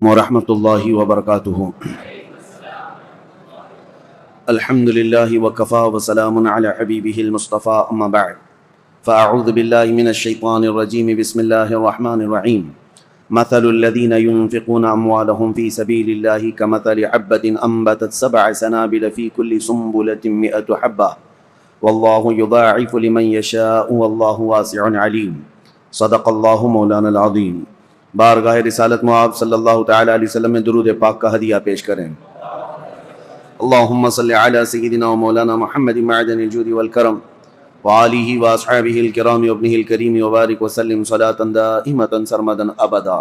ورحمۃ اللہ وبرکاتہ۔ الحمد للہ وکفا وسلام علی حبیبہ المصطفیٰ، اما بعد فاعوذ باللہ من الشیطان الرجیم، بسم اللہ الرحمن الرحیم۔ مثل الذین ينفقون اموالهم فی سبیل اللہ کمثل حبۃ انبتت 7 سنابل فی کل سنبلۃ 100 حبۃ واللہ یضاعف لمن یشاء واللہ واسع علیم۔ صدق اللہ مولانا العظیم۔ بارگاہ رسالت معاب صلی اللہ تعالی علیہ وسلم میں درود پاک کا ہدیہ پیش کریں۔ اللہم صلی علی سیدنا و مولانا محمد معدن الجود والکرم وآلہ واصحابہ الکرام وابنہ الکریم وبارک وسلم صلاة دائمة سرمدا ابدا۔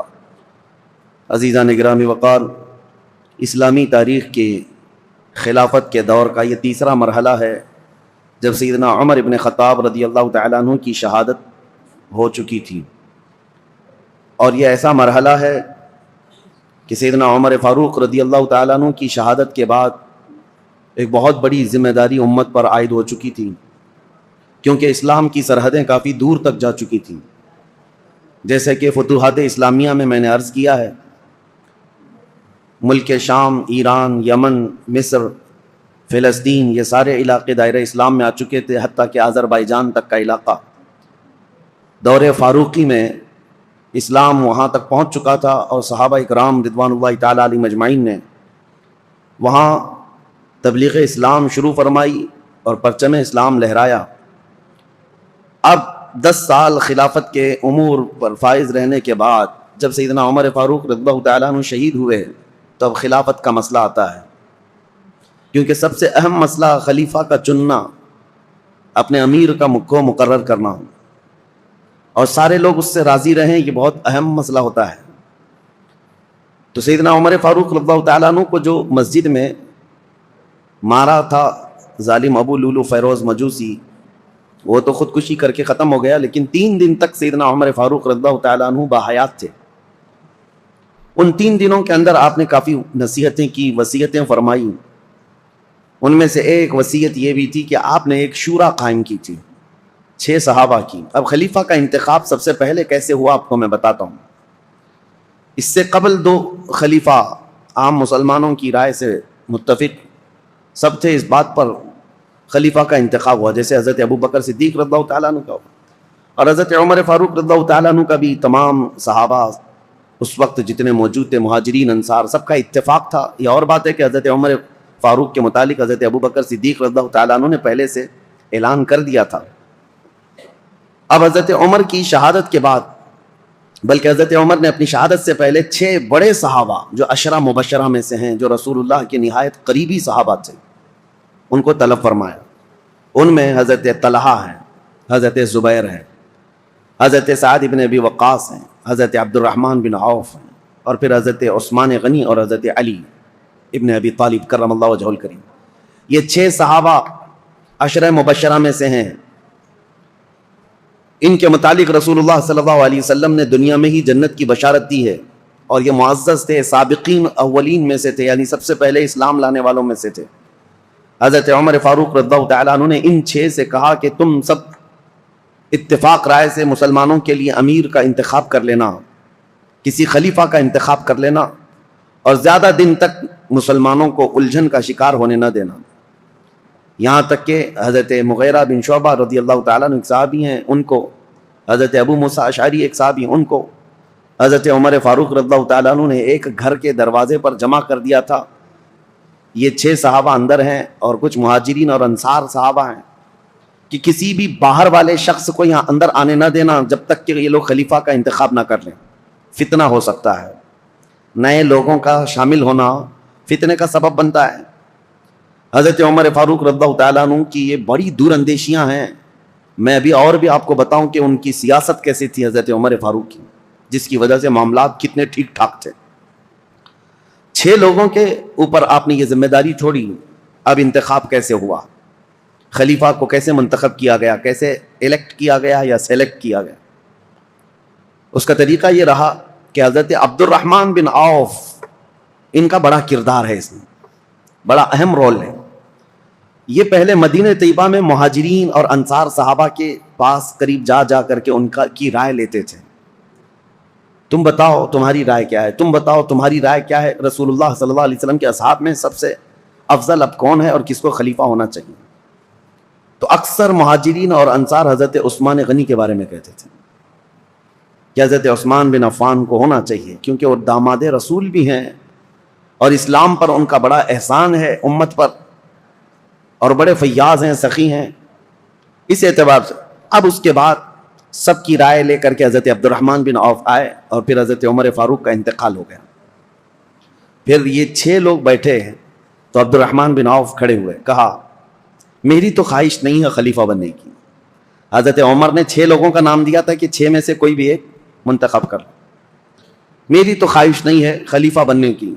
عزیزان گرامی وقار، اسلامی تاریخ کے خلافت کے دور کا یہ تیسرا مرحلہ ہے جب سیدنا عمر ابن خطاب رضی اللہ تعالیٰ عنہ کی شہادت ہو چکی تھی، اور یہ ایسا مرحلہ ہے کہ سیدنا عمر فاروق رضی اللہ تعالیٰ عنہ کی شہادت کے بعد ایک بہت بڑی ذمہ داری امت پر عائد ہو چکی تھی، کیونکہ اسلام کی سرحدیں کافی دور تک جا چکی تھیں۔ جیسے کہ فتوحات اسلامیہ میں نے عرض کیا ہے، ملک شام، ایران، یمن، مصر، فلسطین، یہ سارے علاقے دائرہ اسلام میں آ چکے تھے، حتیٰ کہ آذربائیجان تک کا علاقہ۔ دور فاروقی میں اسلام وہاں تک پہنچ چکا تھا، اور صحابہ اکرام رضوان اللہ تعالیٰ علیہ مجمعین نے وہاں تبلیغ اسلام شروع فرمائی اور پرچم اسلام لہرایا۔ اب 10 سال خلافت کے امور پر فائز رہنے کے بعد جب سیدنا عمر فاروق رضی اللہ تعالیٰ عنہ شہید ہوئے تو اب خلافت کا مسئلہ آتا ہے، کیونکہ سب سے اہم مسئلہ خلیفہ کا چننا، اپنے امیر کو مقرر کرنا، اور سارے لوگ اس سے راضی رہیں، یہ بہت اہم مسئلہ ہوتا ہے۔ تو سیدنا عمر فاروق رضی اللہ تعالیٰ عنہ کو جو مسجد میں مارا تھا ظالم ابو لولو فیروز مجوسی، وہ تو خودکشی کر کے ختم ہو گیا، لیکن 3 دن تک سیدنا عمر فاروق رضی اللہ تعالیٰ عنہ باحیات تھے۔ ان 3 دنوں کے اندر آپ نے کافی نصیحتیں کی، وصیتیں فرمائی۔ ان میں سے ایک وصیت یہ بھی تھی کہ آپ نے ایک شورا قائم کی تھی 6 صحابہ کی۔ اب خلیفہ کا انتخاب سب سے پہلے کیسے ہوا آپ کو میں بتاتا ہوں۔ اس سے قبل 2 خلیفہ عام مسلمانوں کی رائے سے متفق سب تھے، اس بات پر خلیفہ کا انتخاب ہوا، جیسے حضرت ابو بکر صدیق رضی اللہ تعالیٰ عنہ کا ہوا، اور حضرت عمر فاروق رضی اللہ تعالیٰ عنہ کا بھی۔ تمام صحابہ اس وقت جتنے موجود تھے، مہاجرین انصار، سب کا اتفاق تھا۔ یہ اور بات ہے کہ حضرت عمر فاروق کے متعلق حضرت ابو بکر صدیق رضی اللہ تعالیٰ عنہ نے پہلے سے اعلان کر دیا تھا۔ اب حضرت عمر کی شہادت کے بعد، بلکہ حضرت عمر نے اپنی شہادت سے پہلے 6 بڑے صحابہ جو 10 مبشرہ میں سے ہیں، جو رسول اللہ کے نہایت قریبی صحابہ تھے، ان کو طلب فرمایا۔ ان میں حضرت طلحہ ہیں، حضرت زبیر ہیں، حضرت سعد بن ابی وقاص ہیں، حضرت عبد الرحمن بن عوف ہیں، اور پھر حضرت عثمان غنی اور حضرت علی ابن ابی طالب کرم اللہ وجہہ الکریم۔ یہ 6 صحابہ 10 مبشرہ میں سے ہیں۔ ان کے متعلق رسول اللہ صلی اللہ علیہ وسلم نے دنیا میں ہی جنت کی بشارت دی ہے، اور یہ معزز تھے، سابقین اولین میں سے تھے، یعنی سب سے پہلے اسلام لانے والوں میں سے تھے۔ حضرت عمر فاروق رضی اللہ تعالیٰ عنہ نے ان 6 سے کہا کہ تم سب اتفاق رائے سے مسلمانوں کے لیے امیر کا انتخاب کر لینا، کسی خلیفہ کا انتخاب کر لینا، اور زیادہ دن تک مسلمانوں کو الجھن کا شکار ہونے نہ دینا۔ یہاں تک کہ حضرت مغیرہ بن شعبہ رضی اللہ تعالیٰ عنہ ایک صحابی ہیں، ان کو، حضرت ابو موسیٰ اشعری ایک صحابی، ان کو حضرت عمر فاروق رضی اللہ تعالیٰ عنہ نے ایک گھر کے دروازے پر جمع کر دیا تھا۔ یہ 6 صحابہ اندر ہیں اور کچھ مہاجرین اور انصار صحابہ ہیں، کہ کسی بھی باہر والے شخص کو یہاں اندر آنے نہ دینا جب تک کہ یہ لوگ خلیفہ کا انتخاب نہ کر لیں، فتنہ ہو سکتا ہے۔ نئے لوگوں کا شامل ہونا فتنے کا سبب بنتا ہے۔ حضرت عمر فاروق رضی اللہ تعالیٰ عنہ کی یہ بڑی دور اندیشیاں ہیں۔ میں ابھی اور بھی آپ کو بتاؤں کہ ان کی سیاست کیسی تھی حضرت عمر فاروق کی، جس کی وجہ سے معاملات کتنے ٹھیک ٹھاک تھے۔ 6 لوگوں کے اوپر آپ نے یہ ذمہ داری چھوڑی۔ اب انتخاب کیسے ہوا، خلیفہ کو کیسے منتخب کیا گیا، کیسے الیکٹ کیا گیا یا سیلیکٹ کیا گیا؟ اس کا طریقہ یہ رہا کہ حضرت عبد الرحمن بن عوف، ان کا بڑا کردار ہے، اس میں بڑا اہم رول ہے۔ یہ پہلے مدینہ طیبہ میں مہاجرین اور انصار صحابہ کے پاس قریب جا کر کے ان کی رائے لیتے تھے، تم بتاؤ تمہاری رائے کیا ہے، تم بتاؤ تمہاری رائے کیا ہے، رسول اللہ صلی اللہ علیہ وسلم کے اصحاب میں سب سے افضل اب کون ہے اور کس کو خلیفہ ہونا چاہیے؟ تو اکثر مہاجرین اور انصار حضرت عثمان غنی کے بارے میں کہتے تھے کہ حضرت عثمان بن عفان کو ہونا چاہیے، کیونکہ وہ داماد رسول بھی ہیں اور اسلام پر ان کا بڑا احسان ہے امت پر، اور بڑے فیاض ہیں، سخی ہیں، اس اعتبار سے۔ اب اس کے بعد سب کی رائے لے کر کے حضرت عبد الرحمن بن عوف آئے اور پھر حضرت عمر فاروق کا انتقال ہو گیا۔ پھر یہ 6 لوگ بیٹھے ہیں تو عبد الرحمن بن عوف کھڑے ہوئے، کہا میری تو خواہش نہیں ہے خلیفہ بننے کی۔ حضرت عمر نے 6 لوگوں کا نام دیا تھا کہ 6 میں سے کوئی بھی ایک منتخب کر، میری تو خواہش نہیں ہے خلیفہ بننے کی۔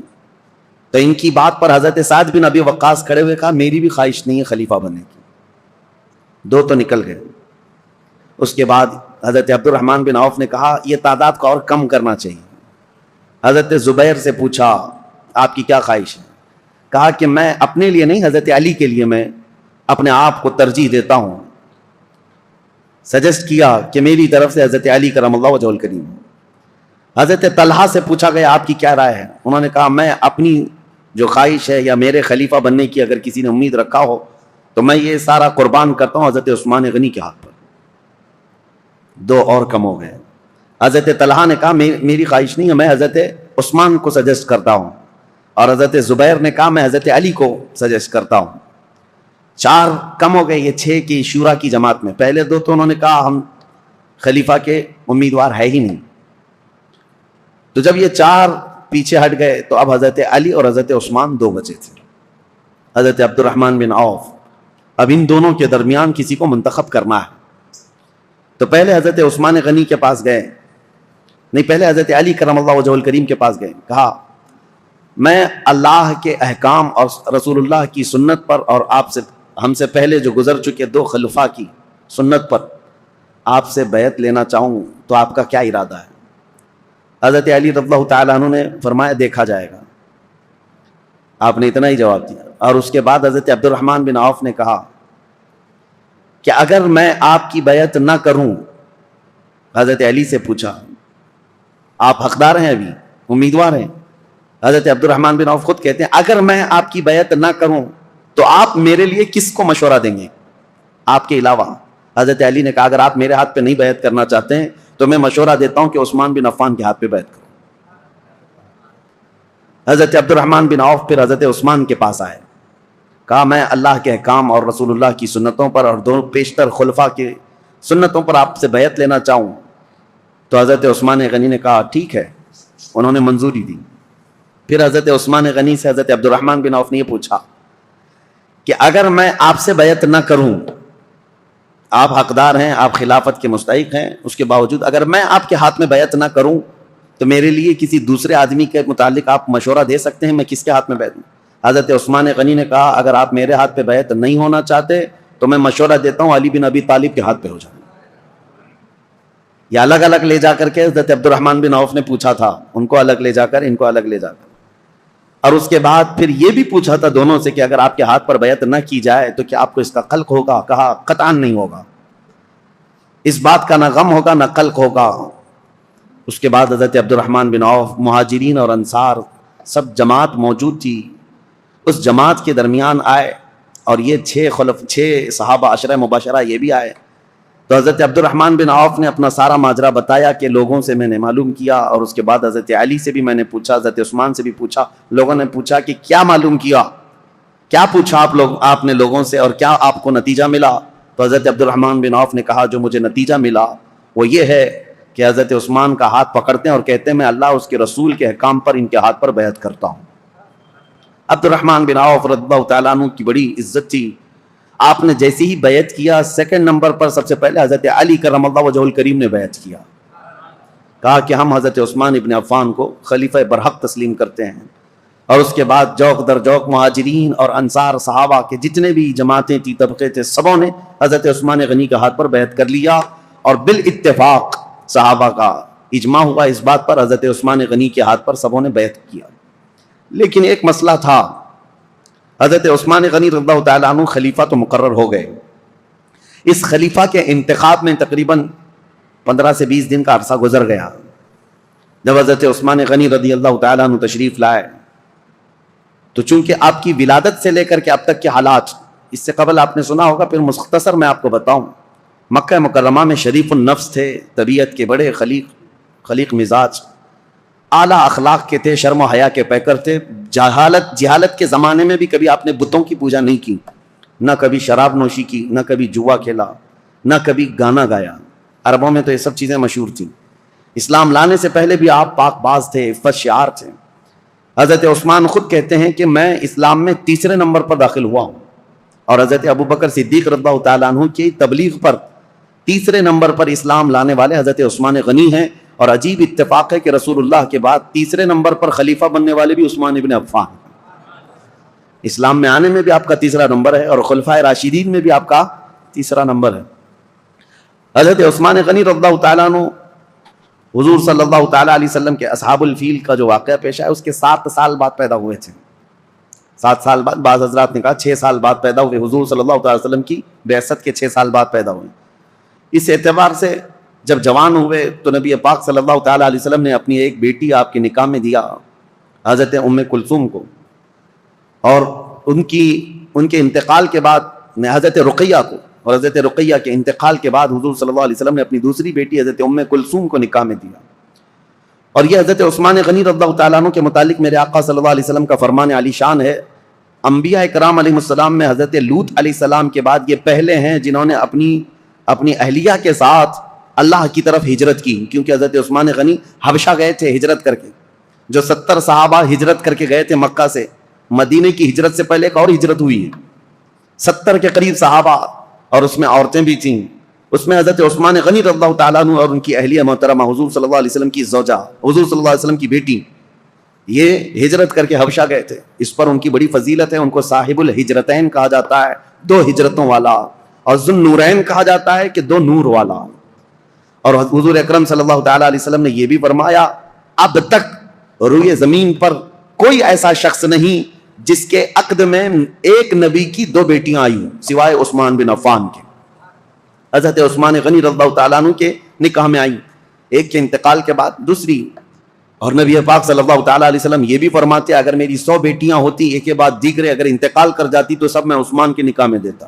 تو ان کی بات پر حضرت سعد بن ابی وقاص کھڑے ہوئے، کہا میری بھی خواہش نہیں ہے خلیفہ بننے کی۔ 2 تو نکل گئے۔ اس کے بعد حضرت عبد الرحمن بن عوف نے کہا یہ تعداد کو اور کم کرنا چاہیے۔ حضرت زبیر سے پوچھا آپ کی کیا خواہش ہے؟ کہا کہ میں اپنے لیے نہیں، حضرت علی کے لیے میں اپنے آپ کو ترجیح دیتا ہوں۔ سجیسٹ کیا کہ میری طرف سے حضرت علی کرم اللہ وجہ الکریم۔ حضرت طلحہ سے پوچھا گیا آپ کی کیا رائے ہے؟ انہوں نے کہا میں اپنی جو خواہش ہے یا میرے خلیفہ بننے کی اگر کسی نے امید رکھا ہو تو میں یہ سارا قربان کرتا ہوں حضرت عثمان غنی کے ہاتھ پر۔ 2 اور کم ہو گئے۔ حضرت طلحہ نے کہا میری خواہش نہیں ہے، میں حضرت عثمان کو سجیسٹ کرتا ہوں، اور حضرت زبیر نے کہا میں حضرت علی کو سجیسٹ کرتا ہوں۔ 4 کم ہو گئے یہ 6 کی شورا کی جماعت میں۔ پہلے 2 تو انہوں نے کہا ہم خلیفہ کے امیدوار ہے ہی نہیں۔ تو جب یہ 4 پیچھے ہٹ گئے تو اب حضرت علی اور حضرت عثمان 2 بچے تھے، حضرت عبد الرحمن بن عوف۔ اب ان دونوں کے درمیان کسی کو منتخب کرنا ہے۔ تو پہلے حضرت عثمان غنی کے پاس گئے، نہیں پہلے حضرت علی کرم اللہ وجہ الکریم کے پاس گئے، کہا میں اللہ کے احکام اور رسول اللہ کی سنت پر اور آپ سے ہم سے پہلے جو گزر چکے 2 خلفاء کی سنت پر آپ سے بیعت لینا چاہوں، تو آپ کا کیا ارادہ ہے؟ حضرت علی رضی اللہ تعالیٰ عنہ نے فرمایا دیکھا جائے گا۔ آپ نے اتنا ہی جواب دیا۔ اور اس کے بعد حضرت عبد الرحمن بن عوف نے کہا کہ اگر میں آپ کی بیعت نہ کروں، حضرت علی سے پوچھا آپ حقدار ہیں، ابھی امیدوار ہیں؟ حضرت عبد الرحمن بن عوف خود کہتے ہیں اگر میں آپ کی بیعت نہ کروں تو آپ میرے لیے کس کو مشورہ دیں گے آپ کے علاوہ؟ حضرت علی نے کہا اگر آپ میرے ہاتھ پہ نہیں بیعت کرنا چاہتے ہیں تو میں مشورہ دیتا ہوں کہ عثمان بن عفان کے ہاتھ پہ بیعت کرو۔ حضرت عبد الرحمن بن عوف پھر حضرت عثمان کے پاس آئے، کہا میں اللہ کے احکام اور رسول اللہ کی سنتوں پر اور 2 پیشتر خلفاء کی سنتوں پر آپ سے بیعت لینا چاہوں۔ تو حضرت عثمان غنی نے کہا ٹھیک ہے، انہوں نے منظوری دی۔ پھر حضرت عثمان غنی سے حضرت عبد الرحمن بن عوف نے یہ پوچھا کہ اگر میں آپ سے بیعت نہ کروں، آپ حقدار ہیں، آپ خلافت کے مستحق ہیں، اس کے باوجود اگر میں آپ کے ہاتھ میں بیعت نہ کروں تو میرے لیے کسی دوسرے آدمی کے متعلق آپ مشورہ دے سکتے ہیں، میں کس کے ہاتھ میں بیعت دوں؟ حضرت عثمان غنی نے کہا اگر آپ میرے ہاتھ پہ بیعت نہیں ہونا چاہتے تو میں مشورہ دیتا ہوں علی بن ابی طالب کے ہاتھ پہ ہو جائیں۔ یہ الگ الگ لے جا کر کے حضرت عبد الرحمن بن عوف نے پوچھا تھا، ان کو الگ لے جا کر ان کو الگ لے جا کر، اور اس کے بعد پھر یہ بھی پوچھا تھا دونوں سے کہ اگر آپ کے ہاتھ پر بیعت نہ کی جائے تو کیا آپ کو اس کا قلق ہوگا؟ کہا قطعاً نہیں ہوگا، اس بات کا نہ غم ہوگا نہ قلق ہوگا۔ اس کے بعد حضرت عبد الرحمن بن عوف، مہاجرین اور انصار سب جماعت موجود تھی، اس جماعت کے درمیان آئے، اور یہ 6 صحابہ عشرہ مباشرہ یہ بھی آئے۔ تو حضرت عبد الرحمن بن عوف نے اپنا سارا ماجرا بتایا کہ لوگوں سے میں نے معلوم کیا، اور اس کے بعد حضرت علی سے بھی میں نے پوچھا، حضرت عثمان سے بھی پوچھا۔ لوگوں نے پوچھا کہ کیا معلوم کیا، کیا پوچھا آپ نے لوگوں سے، اور کیا آپ کو نتیجہ ملا؟ تو حضرت عبد الرحمن بن عوف نے کہا جو مجھے نتیجہ ملا وہ یہ ہے کہ حضرت عثمان کا ہاتھ پکڑتے ہیں اور کہتے ہیں میں اللہ اس کے رسول کے احکام پر ان کے ہاتھ پر بیعت کرتا ہوں۔ عبد الرحمن بن عوف رضی اللہ تعالیٰ عنہ کی بڑی عزت تھی، آپ نے جیسے ہی بیعت کیا 2 نمبر پر سب سے پہلے حضرت علی کرم اللہ وجہ الکریم نے بیعت کیا، کہا کہ ہم حضرت عثمان ابن عفان کو خلیفہ برحق تسلیم کرتے ہیں۔ اور اس کے بعد جوق در جوق مہاجرین اور انصار صحابہ کے جتنے بھی جماعتیں تھی، طبقے تھے، سبوں نے حضرت عثمان غنی کے ہاتھ پر بیعت کر لیا، اور بالاتفاق صحابہ کا اجماع ہوا اس بات پر حضرت عثمان غنی کے ہاتھ پر سبوں نے بیعت کیا۔ لیکن ایک مسئلہ تھا، حضرت عثمان غنی رضی اللہ تعالیٰ عنہ خلیفہ تو مقرر ہو گئے، اس خلیفہ کے انتخاب میں تقریباً 15 سے 20 دن کا عرصہ گزر گیا، جب حضرت عثمان غنی رضی اللہ تعالیٰ عنہ تشریف لائے تو چونکہ آپ کی ولادت سے لے کر کے اب تک کے حالات، اس سے قبل آپ نے سنا ہوگا، پھر مختصر میں آپ کو بتاؤں، مکہ مکرمہ میں شریف النفس تھے، طبیعت کے بڑے خلیق مزاج، اعلیٰ اخلاق کے تھے، شرم و حیا کے پیکر تھے. جہالت کے زمانے میں بھی کبھی آپ نے بتوں کی پوجا نہیں کی، نہ کبھی شراب نوشی کی، نہ کبھی جوا کھیلا، نہ کبھی گانا گایا. عربوں میں تو یہ سب چیزیں مشہور تھیں. اسلام لانے سے پہلے بھی آپ پاک باز تھے، عفت شعار تھے. حضرت عثمان خود کہتے ہیں کہ میں اسلام میں تیسرے نمبر پر داخل ہوا ہوں، اور حضرت ابوبکر صدیق رضی اللہ تعالیٰ عنہ کی تبلیغ پر تیسرے نمبر پر اسلام لانے والے حضرت عثمان غنی ہیں. اور عجیب اتفاق ہے کہ رسول اللہ کے بعد تیسرے نمبر پر خلیفہ بننے والے بھی عثمان ابن عفان. اسلام میں آنے میں بھی آپ کا تیسرا نمبر ہے، اور خلفائے راشدین میں بھی آپ کا تیسرا نمبر ہے. حضرت عثمان غنی رضی اللہ تعالیٰ عنہ حضور صلی اللہ تعالیٰ علیہ وسلم کے اصحاب الفیل کا جو واقعہ پیش آیا اس کے 7 سال بعد پیدا ہوئے تھے. 7 سال بعد، بعض حضرات نے کہا 6 سال بعد پیدا ہوئے. حضور صلی اللہ تعالیٰ علیہ وسلم کی بعثت کے 6 سال بعد پیدا ہوئے. اس اعتبار سے جب جوان ہوئے تو نبی پاک صلی اللہ تعالیٰ علیہ وسلم نے اپنی ایک بیٹی آپ کے نکاح میں دیا، حضرت ام کلثوم کو. اور ان کے انتقال کے بعد حضرت رقیہ کو، اور حضرت رقیہ کے انتقال کے بعد حضور صلی اللہ علیہ وسلم نے اپنی دوسری بیٹی حضرت ام کلثوم کو نکاح میں دیا. اور یہ حضرت عثمان غنی رضی اللہ تعالیٰ عنہ کے متعلق میرے آقا صلی اللہ علیہ وسلم کا فرمان علی شان ہے. انبیاء کرام علیہ السلام میں حضرت لوط علیہ السلام کے بعد یہ پہلے ہیں جنہوں نے اپنی اہلیہ کے ساتھ اللہ کی طرف ہجرت کی. کیونکہ حضرت عثمان غنی حبشہ گئے تھے ہجرت کر کے. جو 70 صحابہ ہجرت کر کے گئے تھے مکہ سے، مدینے کی ہجرت سے پہلے ایک اور ہجرت ہوئی ہے، 70 کے قریب صحابہ، اور اس میں عورتیں بھی تھیں. اس میں حضرت عثمان غنی رضی اللہ تعالیٰ عنہ اور ان کی اہلیہ محترمہ حضور صلی اللہ علیہ وسلم کی زوجہ، حضور صلی اللہ علیہ وسلم کی بیٹی، یہ ہجرت کر کے حبشہ گئے تھے. اس پر ان کی بڑی فضیلت ہے. ان کو صاحب الہجرتین کہا جاتا ہے، 2 ہجرتوں والا، اور ذو النورین کہا جاتا ہے کہ 2 نور والا. اور حضور اکرم صلی اللہ تعالیٰ علیہ وسلم نے یہ بھی فرمایا، اب تک روئے زمین پر کوئی ایسا شخص نہیں جس کے عقد میں ایک نبی کی 2 بیٹیاں آئی ہوں سوائے عثمان بن عفان کے. حضرت عثمان غنی رضی اللہ تعالیٰ عنہ کے نکاح میں آئی، ایک کے انتقال کے بعد دوسری. اور نبی پاک صلی اللہ تعالیٰ علیہ وسلم یہ بھی فرماتے اگر میری 100 بیٹیاں ہوتی ایک کے بعد دیگرے اگر انتقال کر جاتی تو سب میں عثمان کے نکاح میں دیتا.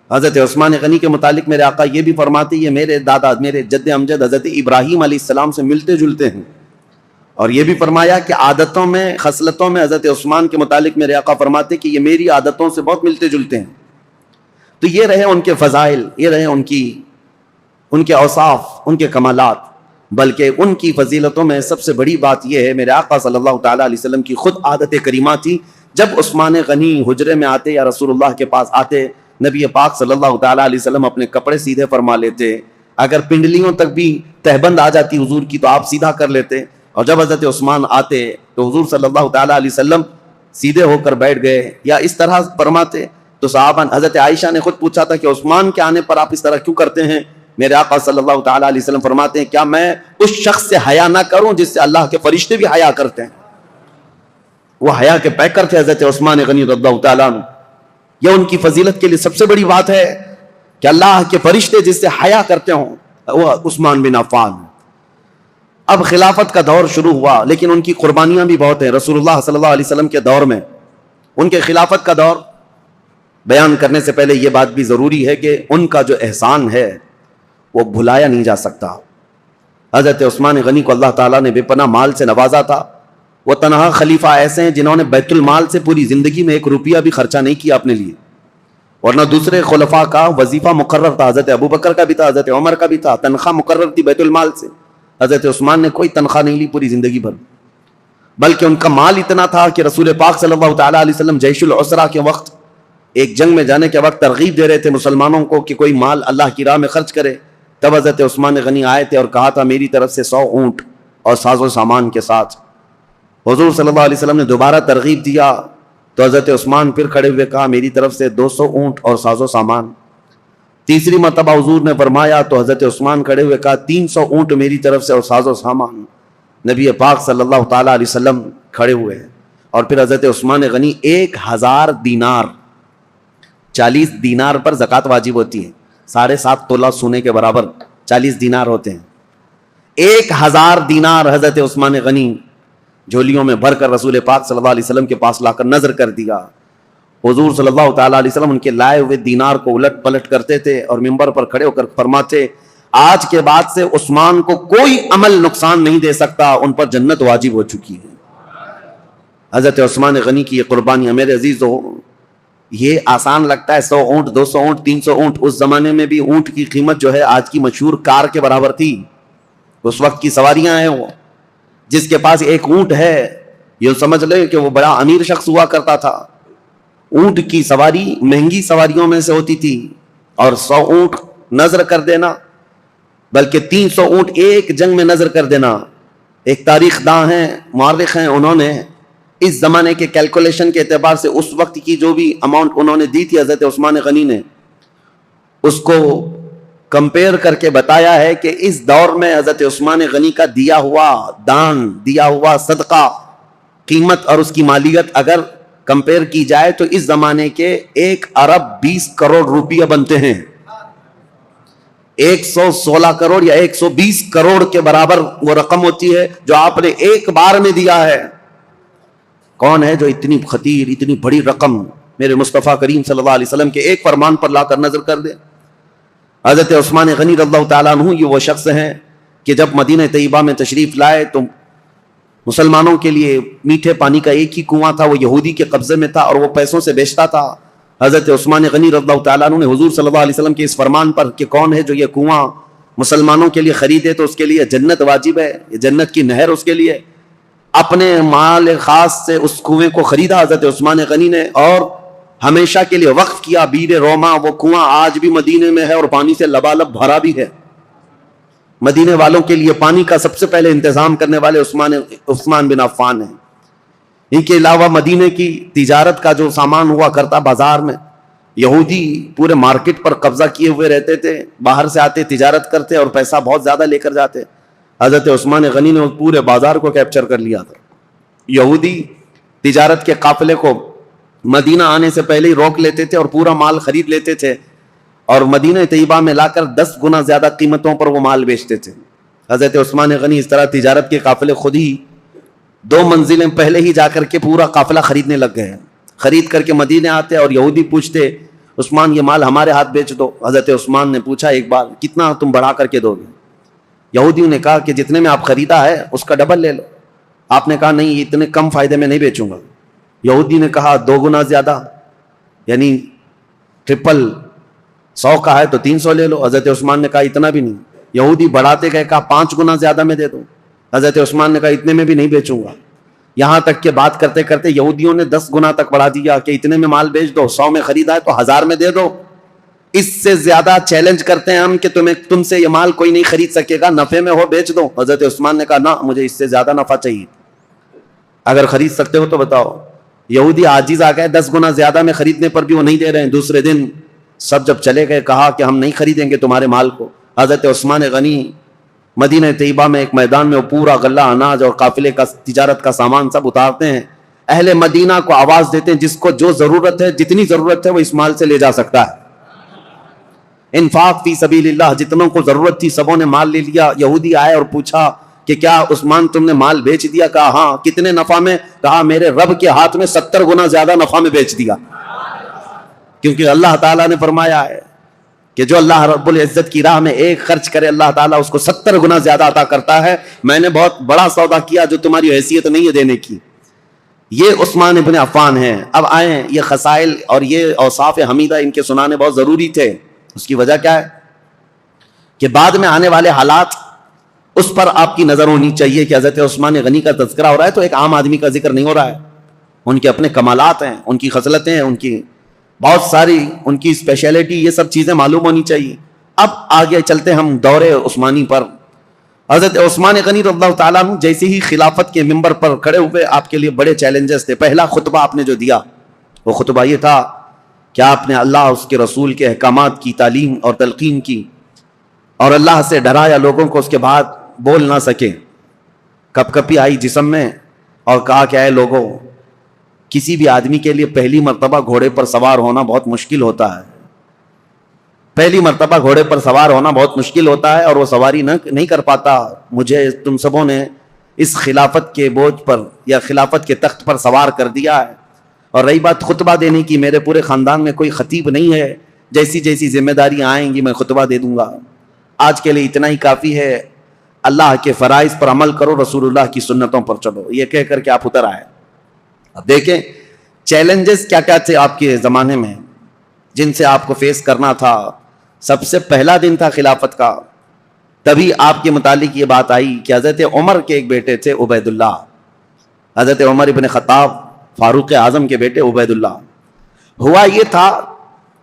حضرت عثمان غنی کے متعلق میرے آقا یہ بھی فرماتے یہ میرے دادا، میرے جد امجد حضرت ابراہیم علیہ السلام سے ملتے جلتے ہیں. اور یہ بھی فرمایا کہ عادتوں میں، خصلتوں میں حضرت عثمان کے متعلق میرے آقا فرماتے کہ یہ میری عادتوں سے بہت ملتے جلتے ہیں. تو یہ رہے ان کے فضائل، یہ رہے ان کے اوصاف، ان کے کمالات. بلکہ ان کی فضیلتوں میں سب سے بڑی بات یہ ہے میرے آقا صلی اللہ تعالیٰ علیہ وسلم کی خود عادت کریمہ تھی. جب عثمان غنی حجرے میں آتے یا رسول اللہ کے پاس آتے، نبی پاک صلی اللہ تعالیٰ علیہ وسلم اپنے کپڑے سیدھے فرما لیتے. اگر پنڈلیوں تک بھی تہبند آ جاتی حضور کی تو آپ سیدھا کر لیتے. اور جب حضرت عثمان آتے تو حضور صلی اللہ تعالیٰ علیہ وسلم سیدھے ہو کر بیٹھ گئے یا اس طرح فرماتے. تو صحابہ، حضرت عائشہ نے خود پوچھا تھا کہ عثمان کے آنے پر آپ اس طرح کیوں کرتے ہیں؟ میرے آقا صلی اللہ تعالیٰ علیہ وسلم فرماتے ہیں کیا میں اس شخص سے حیا نہ کروں جس سے اللہ کے فرشتے بھی حیا کرتے ہیں؟ وہ حیا کے پیکر تھے حضرت عثمان غنی رضی اللہ تعالیٰ عنہ. یہ ان کی فضیلت کے لیے سب سے بڑی بات ہے کہ اللہ کے فرشتے جس سے حیا کرتے ہوں وہ عثمان بن عفان. اب خلافت کا دور شروع ہوا لیکن ان کی قربانیاں بھی بہت ہیں. رسول اللہ صلی اللہ علیہ وسلم کے دور میں ان کے خلافت کا دور بیان کرنے سے پہلے یہ بات بھی ضروری ہے کہ ان کا جو احسان ہے وہ بھلایا نہیں جا سکتا. حضرت عثمان غنی کو اللہ تعالیٰ نے بے پناہ مال سے نوازا تھا. وہ تنہا خلیفہ ایسے ہیں جنہوں نے بیت المال سے پوری زندگی میں 1 روپیہ بھی خرچہ نہیں کیا اپنے لیے، ورنہ دوسرے خلفاء کا وظیفہ مقرر تھا. حضرت ابوبکر کا بھی تھا، حضرت عمر کا بھی تھا، تنخواہ مقرر تھی بیت المال سے. حضرت عثمان نے کوئی تنخواہ نہیں لی پوری زندگی بھر، بلکہ ان کا مال اتنا تھا کہ رسول پاک صلی اللہ تعالیٰ علیہ وسلم جیش العسرہ کے وقت، ایک جنگ میں جانے کے وقت ترغیب دے رہے تھے مسلمانوں کو کہ کوئی مال اللہ کی راہ میں خرچ کرے. تب حضرت عثمان غنی آئے تھے اور کہا تھا میری طرف سے 100 اونٹ اور ساز و سامان کے ساتھ. حضور صلی اللہ علیہ وسلم نے دوبارہ ترغیب دیا تو حضرت عثمان پھر کھڑے ہوئے کہا میری طرف سے 200 اونٹ اور ساز و سامان. تیسری مرتبہ حضور نے فرمایا تو حضرت عثمان کھڑے ہوئے کہا 300 اونٹ میری طرف سے اور ساز و سامان. نبی پاک صلی اللہ تعالیٰ علیہ وسلم کھڑے ہوئے اور پھر حضرت عثمان غنی 1000 دینار، 40 دینار پر زکوٰۃ واجب ہوتی ہے، 7.5 تولہ سونے کے برابر 40 دینار ہوتے ہیں. 1000 دینار حضرت عثمان غنی جھولیوں میں بھر کر رسول پاک صلی اللہ علیہ وسلم کے پاس لا کر نظر کر دیا. حضور صلی اللہ تعالیٰ علیہ وسلم ان کے لائے ہوئے دینار کو الٹ پلٹ کرتے تھے اور منبر پر کھڑے ہو کر فرماتے آج کے بعد سے عثمان کو کوئی عمل نقصان نہیں دے سکتا, ان پر جنت واجب ہو چکی ہے. حضرت عثمان غنی کی یہ قربانیاں میرے عزیزو, یہ آسان لگتا ہے, 100 اونٹ 200 اونٹ 300 اونٹ, اس زمانے میں بھی اونٹ کی قیمت جو ہے آج کی مشہور کار کے برابر تھی. اس وقت کی سواریاں ہیں, وہ جس کے پاس ایک اونٹ ہے یہ سمجھ لے کہ وہ بڑا امیر شخص ہوا کرتا تھا. اونٹ کی سواری مہنگی سواریوں میں سے ہوتی تھی, اور 100 اونٹ نظر کر دینا, بلکہ 300 اونٹ ایک جنگ میں نظر کر دینا. ایک تاریخ داں ہیں, مورخ ہیں, انہوں نے اس زمانے کے کیلکولیشن کے اعتبار سے اس وقت کی جو بھی اماؤنٹ انہوں نے دی تھی حضرت عثمان غنی نے, اس کو کمپیئر کر کے بتایا ہے کہ اس دور میں حضرت عثمان غنی کا دیا ہوا دان, دیا ہوا صدقہ, قیمت اور اس کی مالیت اگر کمپیئر کی جائے تو اس زمانے کے 1 ارب 20 کروڑ روپیہ بنتے ہیں. 116 کروڑ یا 120 کروڑ کے برابر وہ رقم ہوتی ہے جو آپ نے ایک بار میں دیا ہے. کون ہے جو اتنی خطیر اتنی بڑی رقم میرے مصطفیٰ کریم صلی اللہ علیہ وسلم کے ایک فرمان پر لا کر نظر کر دے. حضرت عثمان غنی رضی اللہ تعالیٰ عنہ یہ وہ شخص ہیں کہ جب مدینہ طیبہ میں تشریف لائے تو مسلمانوں کے لیے میٹھے پانی کا ایک ہی کنواں تھا, وہ یہودی کے قبضے میں تھا اور وہ پیسوں سے بیچتا تھا. حضرت عثمان غنی رضی اللہ تعالیٰ عنہ نے حضور صلی اللہ علیہ وسلم کے اس فرمان پر کہ کون ہے جو یہ کنواں مسلمانوں کے لیے خریدے تو اس کے لیے جنت واجب ہے, یہ جنت کی نہر اس کے لیے, اپنے مال خاص سے اس کنویں کو خریدا حضرت عثمان غنی نے اور ہمیشہ کے لیے وقف کیا. بیر روما وہ کنواں آج بھی مدینے میں ہے اور پانی سے لبالب بھرا بھی ہے. مدینے والوں کے لیے پانی کا سب سے پہلے انتظام کرنے والے عثمان بن عفان ہیں. ان کے علاوہ مدینے کی تجارت کا جو سامان ہوا کرتا بازار میں, یہودی پورے مارکیٹ پر قبضہ کیے ہوئے رہتے تھے, باہر سے آتے تجارت کرتے اور پیسہ بہت زیادہ لے کر جاتے. حضرت عثمان غنی نے پورے بازار کو کیپچر کر لیا تھا. یہودی تجارت کے قافلے کو مدینہ آنے سے پہلے ہی روک لیتے تھے اور پورا مال خرید لیتے تھے اور مدینہ طیبہ میں لا کر 10 گنا زیادہ قیمتوں پر وہ مال بیچتے تھے. حضرت عثمان غنی اس طرح تجارت کے قافلے خود ہی 2 منزلیں پہلے ہی جا کر کے پورا قافلہ خریدنے لگ گئے. خرید کر کے مدینے آتے اور یہودی پوچھتے عثمان یہ مال ہمارے ہاتھ بیچ دو. حضرت عثمان نے پوچھا ایک بار کتنا تم بڑھا کر کے دو گے؟ یہودیوں نے کہا کہ جتنے میں آپ خریدا ہے اس کا ڈبل لے لو. آپ نے کہا نہیں اتنے کم فائدے میں نہیں بیچوں گا. یہودی نے کہا 2 گنا زیادہ, یعنی ٹرپل, 100 کا ہے تو 300 لے لو. حضرت عثمان نے کہا اتنا بھی نہیں. یہودی بڑھاتے گئے, کہا 5 گنا زیادہ میں دے دو. حضرت عثمان نے کہا اتنے میں بھی نہیں بیچوں گا. یہاں تک کہ بات کرتے کرتے یہودیوں نے 10 گنا تک بڑھا دیا کہ اتنے میں مال بیچ دو, 100 میں خریدا ہے تو 1000 میں دے دو. اس سے زیادہ چیلنج کرتے ہیں ہم کہ تم سے یہ مال کوئی نہیں خرید سکے گا, نفع میں ہو بیچ دو. حضرت عثمان نے کہا نہ, مجھے اس سے زیادہ نفع چاہیے, اگر خرید سکتے ہو تو بتاؤ. یہودی عاجز آ گئے, 10 گنا زیادہ میں خریدنے پر بھی وہ نہیں دے رہے ہیں. دوسرے دن سب جب چلے گئے کہا کہ ہم نہیں خریدیں گے تمہارے مال کو. حضرت عثمان غنی مدینہ طیبہ میں ایک میدان میں وہ پورا غلہ اناج اور قافلے کا تجارت کا سامان سب اتارتے ہیں. اہل مدینہ کو آواز دیتے ہیں جس کو جو ضرورت ہے, جتنی ضرورت ہے وہ اس مال سے لے جا سکتا ہے. انفاق فی سبیل اللہ, جتنوں کو ضرورت تھی سبوں نے مال لے لیا. یہودی آئے اور پوچھا کہ کیا عثمان تم نے مال بیچ دیا؟ کہا ہاں. کتنے نفع میں؟ کہا میرے رب کے ہاتھ میں 70 گنا زیادہ نفع میں بیچ دیا. کیونکہ اللہ تعالیٰ نے فرمایا ہے کہ جو اللہ رب العزت کی راہ میں ایک خرچ کرے اللہ تعالیٰ اس کو 70 گنا زیادہ عطا کرتا ہے. میں نے بہت بڑا سودا کیا جو تمہاری حیثیت نہیں ہے دینے کی. یہ عثمان ابن عفان ہیں. اب آئیں, یہ خصائل اور یہ اوصاف حمیدہ ان کے سنانے بہت ضروری تھے. اس کی وجہ کیا ہے کہ بعد میں آنے والے حالات اس پر آپ کی نظر ہونی چاہیے کہ حضرت عثمان غنی کا تذکرہ ہو رہا ہے تو ایک عام آدمی کا ذکر نہیں ہو رہا ہے. ان کے اپنے کمالات ہیں, ان کی خصلتیں ہیں, ان کی بہت ساری ان کی اسپیشلٹی, یہ سب چیزیں معلوم ہونی چاہیے. اب آگے چلتے ہم دور عثمانی پر. حضرت عثمان غنی رضی اللہ تعالیٰ عنہ جیسے ہی خلافت کے منبر پر کھڑے ہوئے آپ کے لیے بڑے چیلنجز تھے. پہلا خطبہ آپ نے جو دیا وہ خطبہ یہ تھا کہ آپ نے اللہ اس کے رسول کے احکامات کی تعلیم اور تلقین کی اور اللہ سے ڈرایا لوگوں کو. اس کے بعد بول نہ سکے, کپ کپی آئی جسم میں اور کہا کہ اے لوگوں, کسی بھی آدمی کے لیے پہلی مرتبہ گھوڑے پر سوار ہونا بہت مشکل ہوتا ہے. پہلی مرتبہ گھوڑے پر سوار ہونا بہت مشکل ہوتا ہے اور وہ سواری نہیں کر پاتا. مجھے تم سبوں نے اس خلافت کے بوجھ پر یا خلافت کے تخت پر سوار کر دیا ہے. اور رہی بات خطبہ دینے کی، میرے پورے خاندان میں کوئی خطیب نہیں ہے. جیسی جیسی ذمہ داریاں آئیں گی میں خطبہ دے دوں گا. آج کے لیے اتنا ہی کافی ہے. اللہ کے فرائض پر عمل کرو، رسول اللہ کی سنتوں پر چلو. یہ کہہ کر کے آپ اتر آئے. اب دیکھیں چیلنجز کیا کیا تھے آپ کے زمانے میں جن سے آپ کو فیس کرنا تھا. سب سے پہلا دن تھا خلافت کا، تبھی آپ کے متعلق یہ بات آئی کہ حضرت عمر کے ایک بیٹے تھے عبید اللہ. حضرت عمر ابن خطاب فاروق اعظم کے بیٹے عبید اللہ. ہوا یہ تھا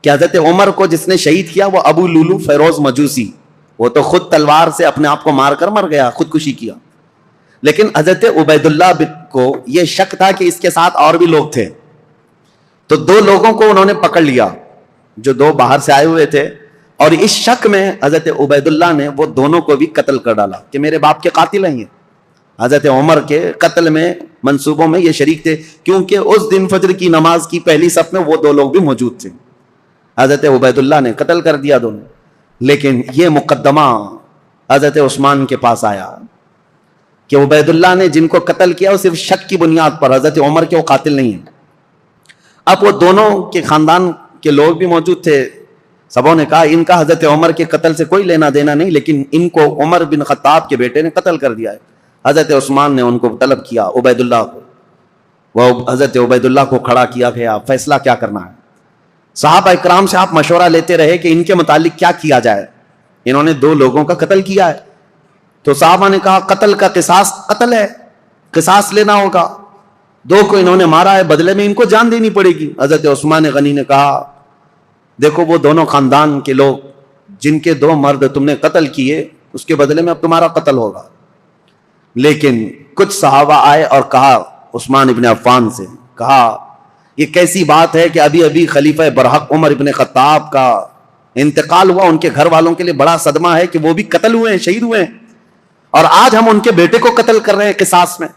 کہ حضرت عمر کو جس نے شہید کیا وہ ابو لولو فیروز مجوسی، وہ تو خود تلوار سے اپنے آپ کو مار کر مر گیا، خودکشی کیا. لیکن حضرت عبید اللہ کو یہ شک تھا کہ اس کے ساتھ اور بھی لوگ تھے، تو دو لوگوں کو انہوں نے پکڑ لیا جو دو باہر سے آئے ہوئے تھے، اور اس شک میں حضرت عبید اللہ نے وہ دونوں کو بھی قتل کر ڈالا کہ میرے باپ کے قاتل ہیں یہ. حضرت عمر کے قتل میں منصوبوں میں یہ شریک تھے، کیونکہ اس دن فجر کی نماز کی پہلی صف میں وہ دو لوگ بھی موجود تھے. حضرت عبید اللہ نے قتل کر دیا دونوں. لیکن یہ مقدمہ حضرت عثمان کے پاس آیا کہ عبید اللہ نے جن کو قتل کیا وہ صرف شک کی بنیاد پر، حضرت عمر کے وہ قاتل نہیں ہیں. اب وہ دونوں کے خاندان کے لوگ بھی موجود تھے. سبوں نے کہا ان کا حضرت عمر کے قتل سے کوئی لینا دینا نہیں، لیکن ان کو عمر بن خطاب کے بیٹے نے قتل کر دیا ہے. حضرت عثمان نے ان کو طلب کیا عبید اللہ کو. وہ حضرت عبید اللہ کو کھڑا کیا گیا، فیصلہ کیا کرنا ہے. صحابہ اکرام سے آپ مشورہ لیتے رہے کہ ان کے متعلق کیا کیا جائے. انہوں نے دو لوگوں کا قتل کیا ہے، تو صحابہ نے کہا قتل کا قصاص قتل ہے، قصاص لینا ہوگا. دو کو انہوں نے مارا ہے، بدلے میں ان کو جان دینی پڑے گی. حضرت عثمان غنی نے کہا دیکھو وہ دونوں خاندان کے لوگ جن کے دو مرد تم نے قتل کیے اس کے بدلے میں اب تمہارا قتل ہوگا. لیکن کچھ صحابہ آئے اور کہا عثمان ابن عفان سے، کہا یہ کیسی بات ہے کہ ابھی ابھی خلیفہ برحق عمر ابن خطاب کا انتقال ہوا، ان کے گھر والوں کے لیے بڑا صدمہ ہے کہ وہ بھی قتل ہوئے ہیں، شہید ہوئے ہیں، اور آج ہم ان کے بیٹے کو قتل کر رہے ہیں قصاص میں.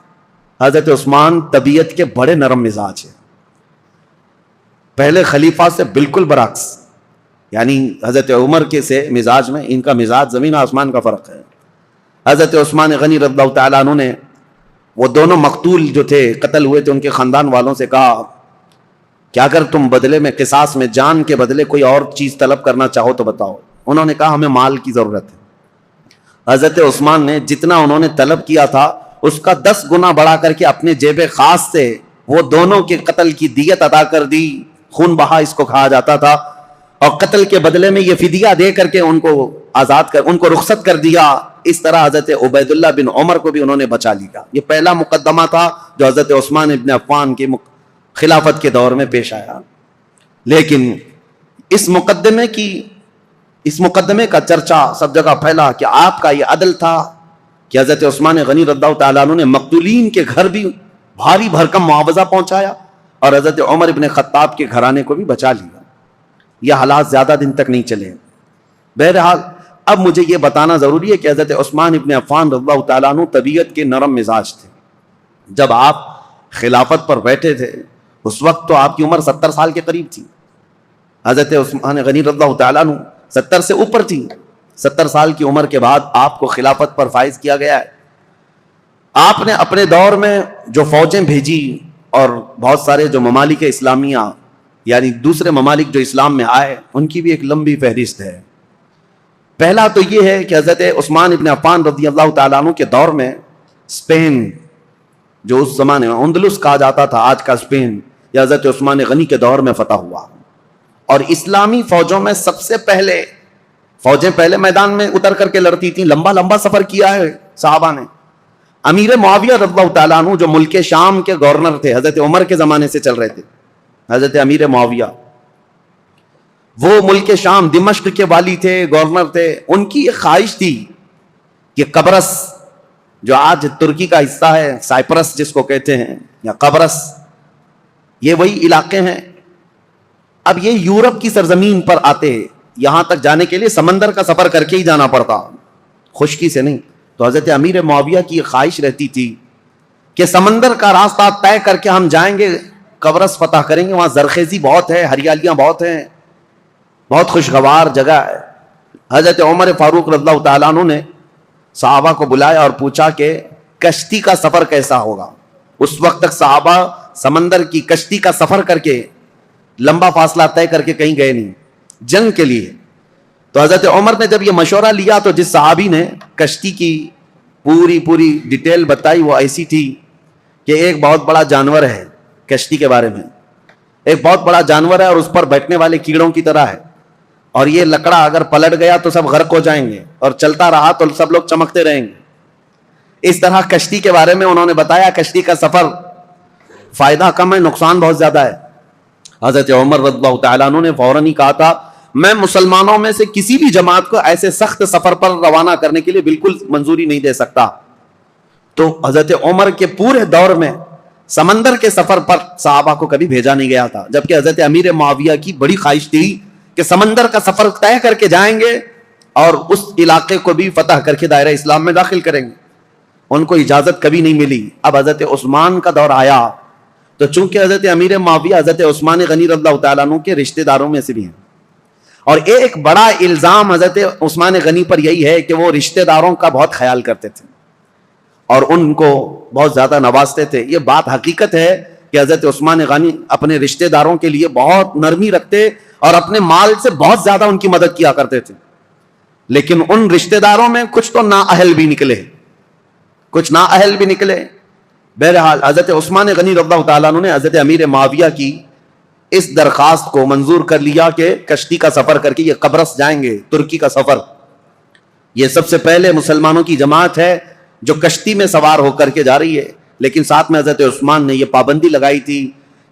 حضرت عثمان طبیعت کے بڑے نرم مزاج ہیں، پہلے خلیفہ سے بالکل برعکس، یعنی حضرت عمر کے سے مزاج میں ان کا مزاج زمین آسمان کا فرق ہے. حضرت عثمان غنی رضی اللہ تعالیٰ عنہ نے وہ دونوں مقتول جو تھے قتل ہوئے تھے ان کے خاندان والوں سے کہا کہ اگر تم بدلے میں قصاص میں جان کے بدلے کوئی اور چیز طلب کرنا چاہو تو بتاؤ. انہوں نے کہا ہمیں مال کی ضرورت ہے. حضرت عثمان نے جتنا انہوں نے طلب کیا تھا اس کا 10 گنا بڑھا کر کے اپنے جیب خاص سے وہ دونوں کے قتل کی دیت ادا کر دی. خون بہا اس کو کہا جاتا تھا، اور قتل کے بدلے میں یہ فدیہ دے کر کے ان کو آزاد کر ان کو رخصت کر دیا. اس طرح حضرت عبید اللہ بن عمر کو بھی انہوں نے بچا لیا. یہ پہلا مقدمہ تھا جو حضرت عثمان ابن عفان کی خلافت کے دور میں پیش آیا. لیکن اس مقدمے کا چرچا سب جگہ پھیلا کہ آپ کا یہ عدل تھا کہ حضرت عثمان غنی رضی اللہ تعالیٰ عنہ نے مقتولین کے گھر بھی بھاری بھرکم معاوضہ پہنچایا اور حضرت عمر ابن خطاب کے گھرانے کو بھی بچا لیا. یہ حالات زیادہ دن تک نہیں چلے. بہرحال اب مجھے یہ بتانا ضروری ہے کہ حضرت عثمان ابن عفان رضی اللہ تعالیٰ عنہ طبیعت کے نرم مزاج تھے. جب آپ خلافت پر بیٹھے تھے اس وقت تو آپ کی عمر 70 سال کے قریب تھی. حضرت عثمان غنی رضی اللہ تعالیٰ عنہ 70 سے اوپر تھی. 70 سال کی عمر کے بعد آپ کو خلافت پر فائز کیا گیا ہے. آپ نے اپنے دور میں جو فوجیں بھیجی اور بہت سارے جو ممالک اسلامیہ یعنی دوسرے ممالک جو اسلام میں آئے ان کی بھی ایک لمبی فہرست ہے. پہلا تو یہ ہے کہ حضرت عثمان ابن عفان رضی اللہ تعالیٰ عنہ کے دور میں اسپین جو اس زمانے میں اندلس کہا جاتا تھا آج کا اسپین، یا حضرت عثمان غنی کے دور میں فتح ہوا. اور اسلامی فوجوں میں سب سے پہلے فوجیں پہلے میدان میں اتر کر کے لڑتی تھیں. لمبا لمبا سفر کیا ہے صحابہ نے. امیر معاویہ رضی اللہ تعالیٰ عنہ جو ملک شام کے گورنر تھے، حضرت عمر کے زمانے سے چل رہے تھے، حضرت امیر معاویہ وہ ملک شام دمشق کے والی تھے، گورنر تھے. ان کی ایک خواہش تھی کہ قبرص جو آج ترکی کا حصہ ہے، سائپرس جس کو کہتے ہیں یا قبرص، یہ وہی علاقے ہیں. اب یہ یورپ کی سرزمین پر آتے، یہاں تک جانے کے لیے سمندر کا سفر کر کے ہی جانا پڑتا، خشکی سے نہیں. تو حضرت امیر معاویہ کی خواہش رہتی تھی کہ سمندر کا راستہ طے کر کے ہم جائیں گے، قبرص فتح کریں گے، وہاں زرخیزی بہت ہے، ہریالیاں بہت ہیں، بہت خوشگوار جگہ ہے. حضرت عمر فاروق رضی اللہ تعالیٰ عنہ نے صحابہ کو بلایا اور پوچھا کہ کشتی کا سفر کیسا ہوگا. اس وقت تک صحابہ سمندر کی کشتی کا سفر کر کے لمبا فاصلہ طے کر کے کہیں گئے نہیں جنگ کے لیے. تو حضرت عمر نے جب یہ مشورہ لیا تو جس صحابی نے کشتی کی پوری ڈیٹیل بتائی وہ ایسی تھی کہ ایک بہت بڑا جانور ہے کشتی کے بارے میں, ایک بہت بڑا جانور ہے اور اس پر بیٹھنے والے کیڑوں کی طرح ہے, اور یہ لکڑا اگر پلٹ گیا تو سب غرق ہو جائیں گے, اور چلتا رہا تو سب لوگ چمکتے رہیں گے. اس طرح کشتی کے بارے میں انہوں نے بتایا. کشتی کا سفر فائدہ کم ہے, نقصان بہت زیادہ ہے. حضرت عمر رضی اللہ تعالیٰ عنہ نے فوراً ہی کہا تھا میں مسلمانوں میں سے کسی بھی جماعت کو ایسے سخت سفر پر روانہ کرنے کے لیے بالکل منظوری نہیں دے سکتا. تو حضرت عمر کے پورے دور میں سمندر کے سفر پر صحابہ کو کبھی بھیجا نہیں گیا تھا, جبکہ حضرت امیر معاویہ کی بڑی خواہش تھی کہ سمندر کا سفر طے کر کے جائیں گے اور اس علاقے کو بھی فتح کر کے دائرہ اسلام میں داخل کریں گے. ان کو اجازت کبھی نہیں ملی. اب حضرت عثمان کا دور آیا تو چونکہ حضرت امیر معاویہ حضرت عثمان غنی رضی اللہ تعالیٰ عنہ کے رشتہ داروں میں سے بھی ہیں, اور ایک بڑا الزام حضرت عثمان غنی پر یہی ہے کہ وہ رشتہ داروں کا بہت خیال کرتے تھے اور ان کو بہت زیادہ نوازتے تھے. یہ بات حقیقت ہے کہ حضرت عثمان غنی اپنے رشتہ داروں کے لیے بہت نرمی رکھتے اور اپنے مال سے بہت زیادہ ان کی مدد کیا کرتے تھے. لیکن ان رشتہ داروں میں کچھ تو نااہل بھی نکلے, کچھ نااہل بھی نکلے. بہرحال حضرت عثمان غنی رضی اللہ تعالیٰ عنہ نے حضرت امیر معاویہ کی اس درخواست کو منظور کر لیا کہ کشتی کا سفر کر کے یہ قبرص جائیں گے. ترکی کا سفر, یہ سب سے پہلے مسلمانوں کی جماعت ہے جو کشتی میں سوار ہو کر کے جا رہی ہے. لیکن ساتھ میں حضرت عثمان نے یہ پابندی لگائی تھی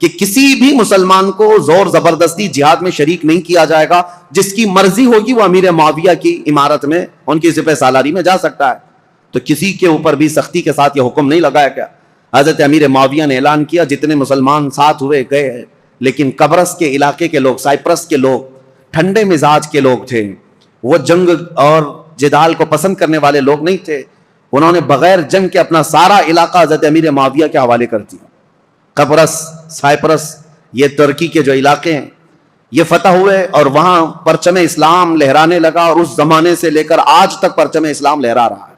کہ کسی بھی مسلمان کو زور زبردستی جہاد میں شریک نہیں کیا جائے گا. جس کی مرضی ہوگی وہ امیر معاویہ کی عمارت میں ان کی سپہ سالاری میں جا سکتا ہے. تو کسی کے اوپر بھی سختی کے ساتھ یہ حکم نہیں لگایا گیا. حضرت امیر معاویہ نے اعلان کیا جتنے مسلمان ساتھ ہوئے گئے, لیکن قبرص کے علاقے کے لوگ, سائپرس کے لوگ ٹھنڈے مزاج کے لوگ تھے, وہ جنگ اور جدال کو پسند کرنے والے لوگ نہیں تھے. انہوں نے بغیر جنگ کے اپنا سارا علاقہ حضرت امیر معاویہ کے حوالے کر دیا. قبرص, سائپرس, یہ ترکی کے جو علاقے ہیں یہ فتح ہوئے اور وہاں پرچم اسلام لہرانے لگا, اور اس زمانے سے لے کر آج تک پرچم اسلام لہرا رہا ہے.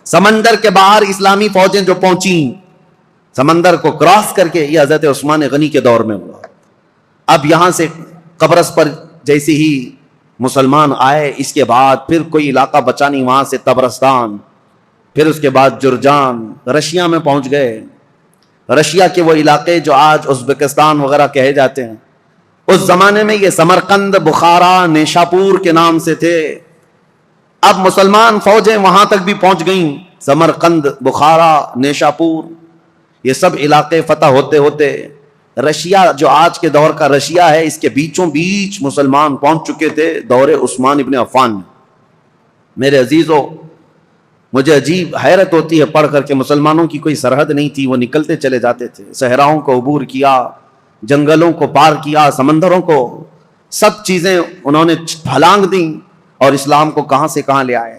سمندر کے باہر اسلامی فوجیں جو پہنچیں سمندر کو کراس کر کے, یہ حضرت عثمان غنی کے دور میں ہوا. اب یہاں سے قبرص پر جیسے ہی مسلمان آئے, اس کے بعد پھر کوئی علاقہ بچا نہیں, وہاں سے تبرستان, پھر اس کے بعد جرجان, رشیا میں پہنچ گئے. رشیا کے وہ علاقے جو آج ازبکستان وغیرہ کہے جاتے ہیں, اس زمانے میں یہ سمرقند, بخارا, نیشاپور کے نام سے تھے. اب مسلمان فوجیں وہاں تک بھی پہنچ گئیں. سمرقند, بخارا, نیشاپور, یہ سب علاقے فتح ہوتے ہوتے رشیا جو آج کے دور کا رشیا ہے, اس کے بیچوں بیچ مسلمان پہنچ چکے تھے دور عثمان ابن عفان میں. میرے عزیزو, مجھے عجیب حیرت ہوتی ہے پڑھ کر کے مسلمانوں کی کوئی سرحد نہیں تھی, وہ نکلتے چلے جاتے تھے. صحراؤں کو عبور کیا, جنگلوں کو پار کیا, سمندروں کو, سب چیزیں انہوں نے پھلانگ دیں اور اسلام کو کہاں سے کہاں لے آئے.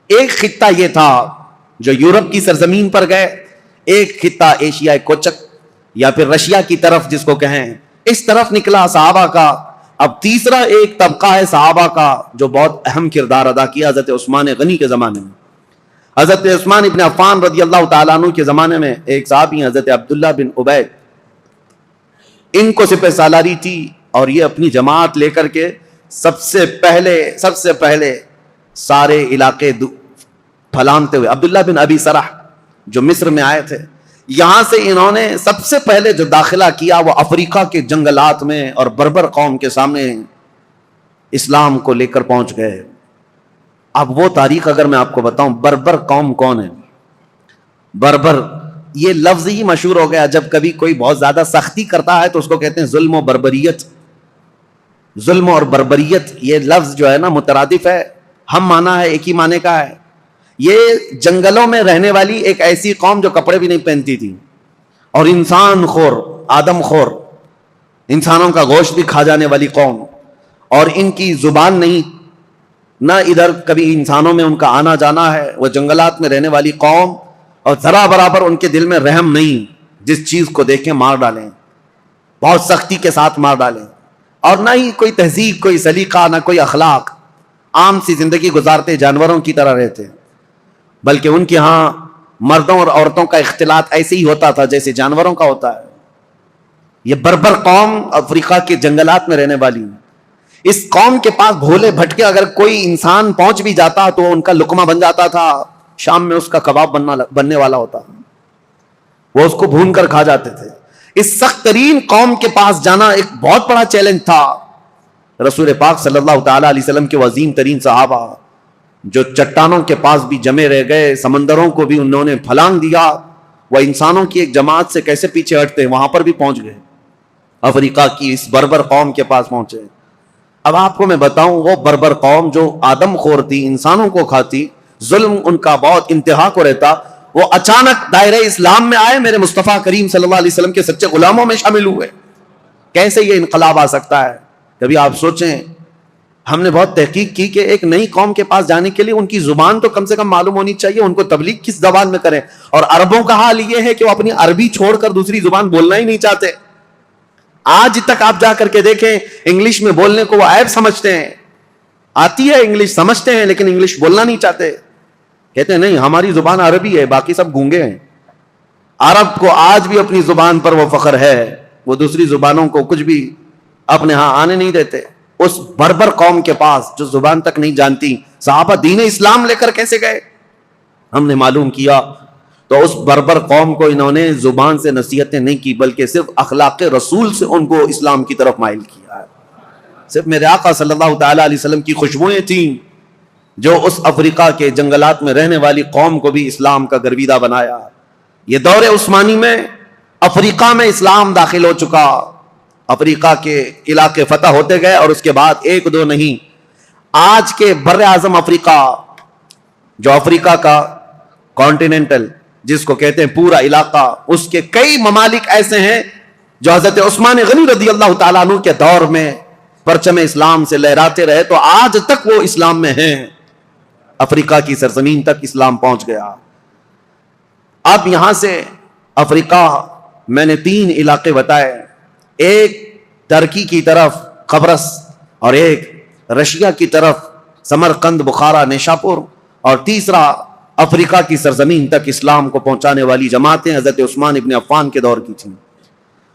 ایک خطہ یہ تھا جو یورپ کی سرزمین پر گئے, ایک خطہ ایشیا کوچک یا پھر رشیا کی طرف جس کو کہیں, اس طرف نکلا صحابہ کا. اب تیسرا ایک طبقہ ہے صحابہ کا جو بہت اہم کردار ادا کیا حضرت عثمان غنی کے زمانے میں. حضرت عثمان ابن عفان رضی اللہ تعالیٰ عنہ کے زمانے میں ایک صحابی حضرت عبداللہ بن عبید, ان کو سپہ سالاری تھی اور یہ اپنی جماعت لے کر کے سب سے پہلے سارے علاقے پھلانتے ہوئے, عبداللہ بن ابی سرح جو مصر میں آئے تھے, یہاں سے انہوں نے سب سے پہلے جو داخلہ کیا وہ افریقہ کے جنگلات میں اور بربر قوم کے سامنے اسلام کو لے کر پہنچ گئے. اب وہ تاریخ اگر میں آپ کو بتاؤں, بربر قوم کون ہے؟ بربر یہ لفظ ہی مشہور ہو گیا, جب کبھی کوئی بہت زیادہ سختی کرتا ہے تو اس کو کہتے ہیں ظلم و بربریت. ظلم اور بربریت یہ لفظ جو ہے نا مترادف ہے, ہم مانا ہے, ایک ہی معنی کا ہے. یہ جنگلوں میں رہنے والی ایک ایسی قوم جو کپڑے بھی نہیں پہنتی تھی اور انسان خور, آدم خور, انسانوں کا گوشت بھی کھا جانے والی قوم, اور ان کی زبان نہیں, نہ ادھر کبھی انسانوں میں ان کا آنا جانا ہے. وہ جنگلات میں رہنے والی قوم, اور ذرا برابر ان کے دل میں رحم نہیں, جس چیز کو دیکھیں مار ڈالیں, بہت سختی کے ساتھ مار ڈالیں. اور نہ ہی کوئی تہذیب، کوئی سلیقہ، نہ کوئی اخلاق. عام سی زندگی گزارتے، جانوروں کی طرح رہتے. بلکہ ان کے ہاں مردوں اور عورتوں کا اختلاط ایسے ہی ہوتا تھا جیسے جانوروں کا ہوتا ہے. یہ بربر قوم افریقہ کے جنگلات میں رہنے والی، اس قوم کے پاس بھولے بھٹکے اگر کوئی انسان پہنچ بھی جاتا تو ان کا لقمہ بن جاتا تھا. شام میں اس کا کباب بننے والا ہوتا، وہ اس کو بھون کر کھا جاتے تھے. اس سخت ترین قوم کے پاس جانا ایک بہت بڑا چیلنج تھا. رسول پاک صلی اللہ تعالی علیہ وسلم کے عظیم ترین صحابہ جو چٹانوں کے پاس بھی جمے رہ گئے، سمندروں کو بھی انہوں نے پھلانگ دیا، وہ انسانوں کی ایک جماعت سے کیسے پیچھے ہٹتے، وہاں پر بھی پہنچ گئے. افریقہ کی اس بربر قوم کے پاس پہنچے. اب آپ کو میں بتاؤں، وہ بربر قوم جو آدم خور تھی، انسانوں کو کھاتی، ظلم ان کا بہت انتہا کو رہتا، وہ اچانک دائرہ اسلام میں آئے، میرے مصطفیٰ کریم صلی اللہ علیہ وسلم کے سچے غلاموں میں شامل ہوئے. کیسے یہ انقلاب آ سکتا ہے؟ کبھی آپ سوچیں. ہم نے بہت تحقیق کی کہ ایک نئی قوم کے پاس جانے کے لیے ان کی زبان تو کم سے کم معلوم ہونی چاہیے، ان کو تبلیغ کس زبان میں کریں. اور عربوں کا حال یہ ہے کہ وہ اپنی عربی چھوڑ کر دوسری زبان بولنا ہی نہیں چاہتے. آج تک آپ جا کر کے دیکھیں، انگلش میں بولنے کو وہ عیب سمجھتے ہیں. آتی ہے انگلش، سمجھتے ہیں، لیکن انگلش بولنا نہیں چاہتے. کہتے ہیں نہیں، ہماری زبان عربی ہے، باقی سب گونگے ہیں. عرب کو آج بھی اپنی زبان پر وہ فخر ہے، وہ دوسری زبانوں کو کچھ بھی اپنے ہاں آنے نہیں دیتے. اس بربر قوم کے پاس جو زبان تک نہیں جانتی، صحابہ دین اسلام لے کر کیسے گئے؟ ہم نے معلوم کیا تو اس بربر قوم کو انہوں نے زبان سے نصیحتیں نہیں کی، بلکہ صرف اخلاق رسول سے ان کو اسلام کی طرف مائل کیا ہے. صرف میرے آقا صلی اللہ تعالی علیہ وسلم کی خوشبوئیں تھیں جو اس افریقہ کے جنگلات میں رہنے والی قوم کو بھی اسلام کا گرویدہ بنایا. یہ دور عثمانی میں افریقہ میں اسلام داخل ہو چکا، افریقہ کے علاقے فتح ہوتے گئے، اور اس کے بعد ایک دو نہیں، آج کے بر اعظم افریقہ، جو افریقہ کا کانٹیننٹل جس کو کہتے ہیں پورا علاقہ، اس کے کئی ممالک ایسے ہیں جو حضرت عثمان غنی رضی اللہ تعالیٰ عنہ کے دور میں پرچم اسلام سے لہراتے رہے تو آج تک وہ اسلام میں ہیں. افریقہ کی سرزمین تک اسلام پہنچ گیا. اب یہاں سے افریقہ میں نے 3 علاقے بتائے، ایک ترکی کی طرف قبرص، اور ایک رشیا کی طرف سمرقند، بخارا، نیشاپور، اور تیسرا افریقہ کی سرزمین تک اسلام کو پہنچانے والی جماعتیں حضرت عثمان ابن عفان کے دور کی تھیں.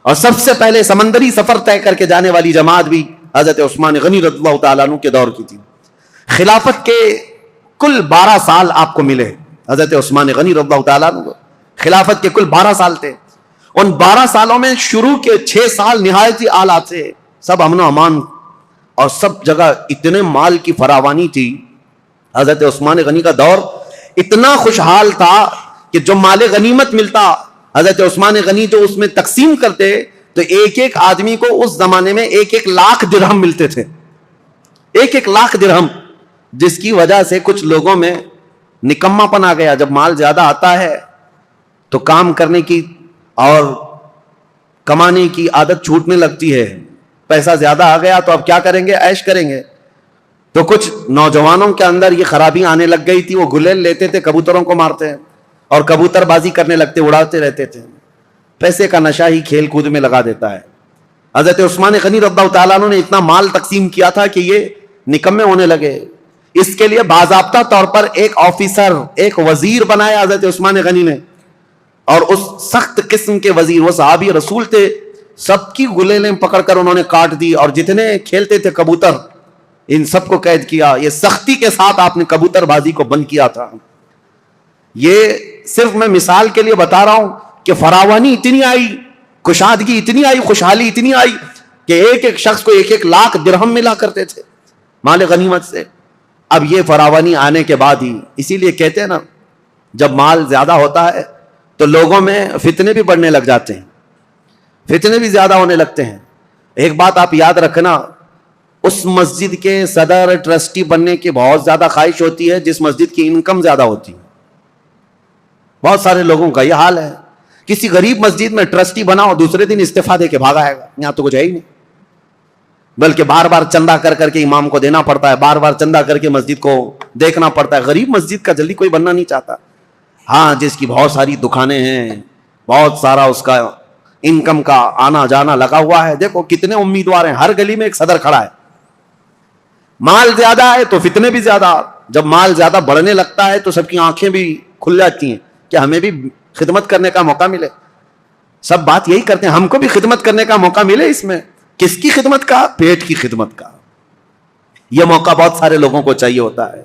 اور سب سے پہلے سمندری سفر طے کر کے جانے والی جماعت بھی حضرت عثمان غنی رضی اللہ تعالیٰ عنہ کے دور کی تھی. خلافت کے کل 12 سال آپ کو ملے. حضرت عثمان غنی رضی اللہ تعالیٰ عنہ خلافت کے کل 12 سال تھے. ان 12 سالوں میں شروع کے 6 سال نہایت ہی اعلیٰ تھے، سب امن و امان اور سب جگہ اتنے مال کی فراوانی تھی. حضرت عثمان غنی کا دور اتنا خوشحال تھا کہ جو مال غنیمت ملتا، حضرت عثمان غنی جو اس میں تقسیم کرتے تو ایک ایک آدمی کو اس زمانے میں 1-1 لاکھ درہم ملتے تھے. 1-1 لاکھ درہم، جس کی وجہ سے کچھ لوگوں میں نکما پن آ گیا. جب مال زیادہ آتا ہے تو کام کرنے کی اور کمانے کی عادت چھوٹنے لگتی ہے. پیسہ زیادہ آ گیا تو اب کیا کریں گے؟ عیش کریں گے. تو کچھ نوجوانوں کے اندر یہ خرابی آنے لگ گئی تھی. وہ گلیل لیتے تھے، کبوتروں کو مارتے ہیں اور کبوتر بازی کرنے لگتے، اڑاتے رہتے تھے. پیسے کا نشہ ہی کھیل کود میں لگا دیتا ہے. حضرت عثمان غنی رضی اللہ تعالیٰ عنہ نے اتنا مال تقسیم کیا تھا کہ یہ نکمے ہونے لگے. اس کے لیے باضابطہ طور پر ایک آفیسر، ایک وزیر بنایا حضرت عثمان غنی نے. اور اس سخت قسم کے وزیر، وہ صحابی رسول تھے، سب کی گلیلیں پکڑ کر انہوں نے کاٹ دی، اور جتنے کھیلتے تھے کبوتر ان سب کو قید کیا. یہ سختی کے ساتھ آپ نے کبوتر بازی کو بند کیا تھا. یہ صرف میں مثال کے لیے بتا رہا ہوں کہ فراوانی اتنی آئی، کشادگی اتنی آئی، خوشحالی اتنی آئی کہ ایک ایک شخص کو 1-1 لاکھ درہم ملا کرتے تھے مال غنیمت سے. اب یہ فراوانی آنے کے بعد ہی، اسی لیے کہتے ہیں نا، جب مال زیادہ ہوتا ہے تو لوگوں میں فتنے بھی بڑھنے لگ جاتے ہیں، فتنے بھی زیادہ ہونے لگتے ہیں. ایک بات آپ یاد رکھنا، اس مسجد کے صدر ٹرسٹی بننے کی بہت زیادہ خواہش ہوتی ہے جس مسجد کی انکم زیادہ ہوتی ہے. بہت سارے لوگوں کا یہ حال ہے. کسی غریب مسجد میں ٹرسٹی بنا اور دوسرے دن استعفیٰ دے کے بھاگا ہے گا، یہاں تو کچھ ہے ہی نہیں، بلکہ بار بار چندہ کر کر کے امام کو دینا پڑتا ہے، بار بار چندہ کر کے مسجد کو دیکھنا پڑتا ہے. غریب مسجد کا جلدی کوئی بننا نہیں چاہتا. ہاں، جس کی بہت ساری دکانیں ہیں، بہت سارا اس کا انکم کا آنا جانا لگا ہوا ہے. دیکھو کتنے امیدوار ہیں, ہر گلی میں ایک صدر کھڑا ہے. مال زیادہ ہے تو فتنے بھی زیادہ. جب مال زیادہ بڑھنے لگتا ہے تو سب کی آنکھیں بھی کھل جاتی ہیں کہ ہمیں بھی خدمت کرنے کا موقع ملے. سب بات یہی کرتے ہیں, ہم کو بھی خدمت کرنے کا موقع ملے. اس میں کس کی خدمت کا؟ پیٹ کی خدمت کا. یہ موقع بہت سارے لوگوں کو چاہیے ہوتا ہے.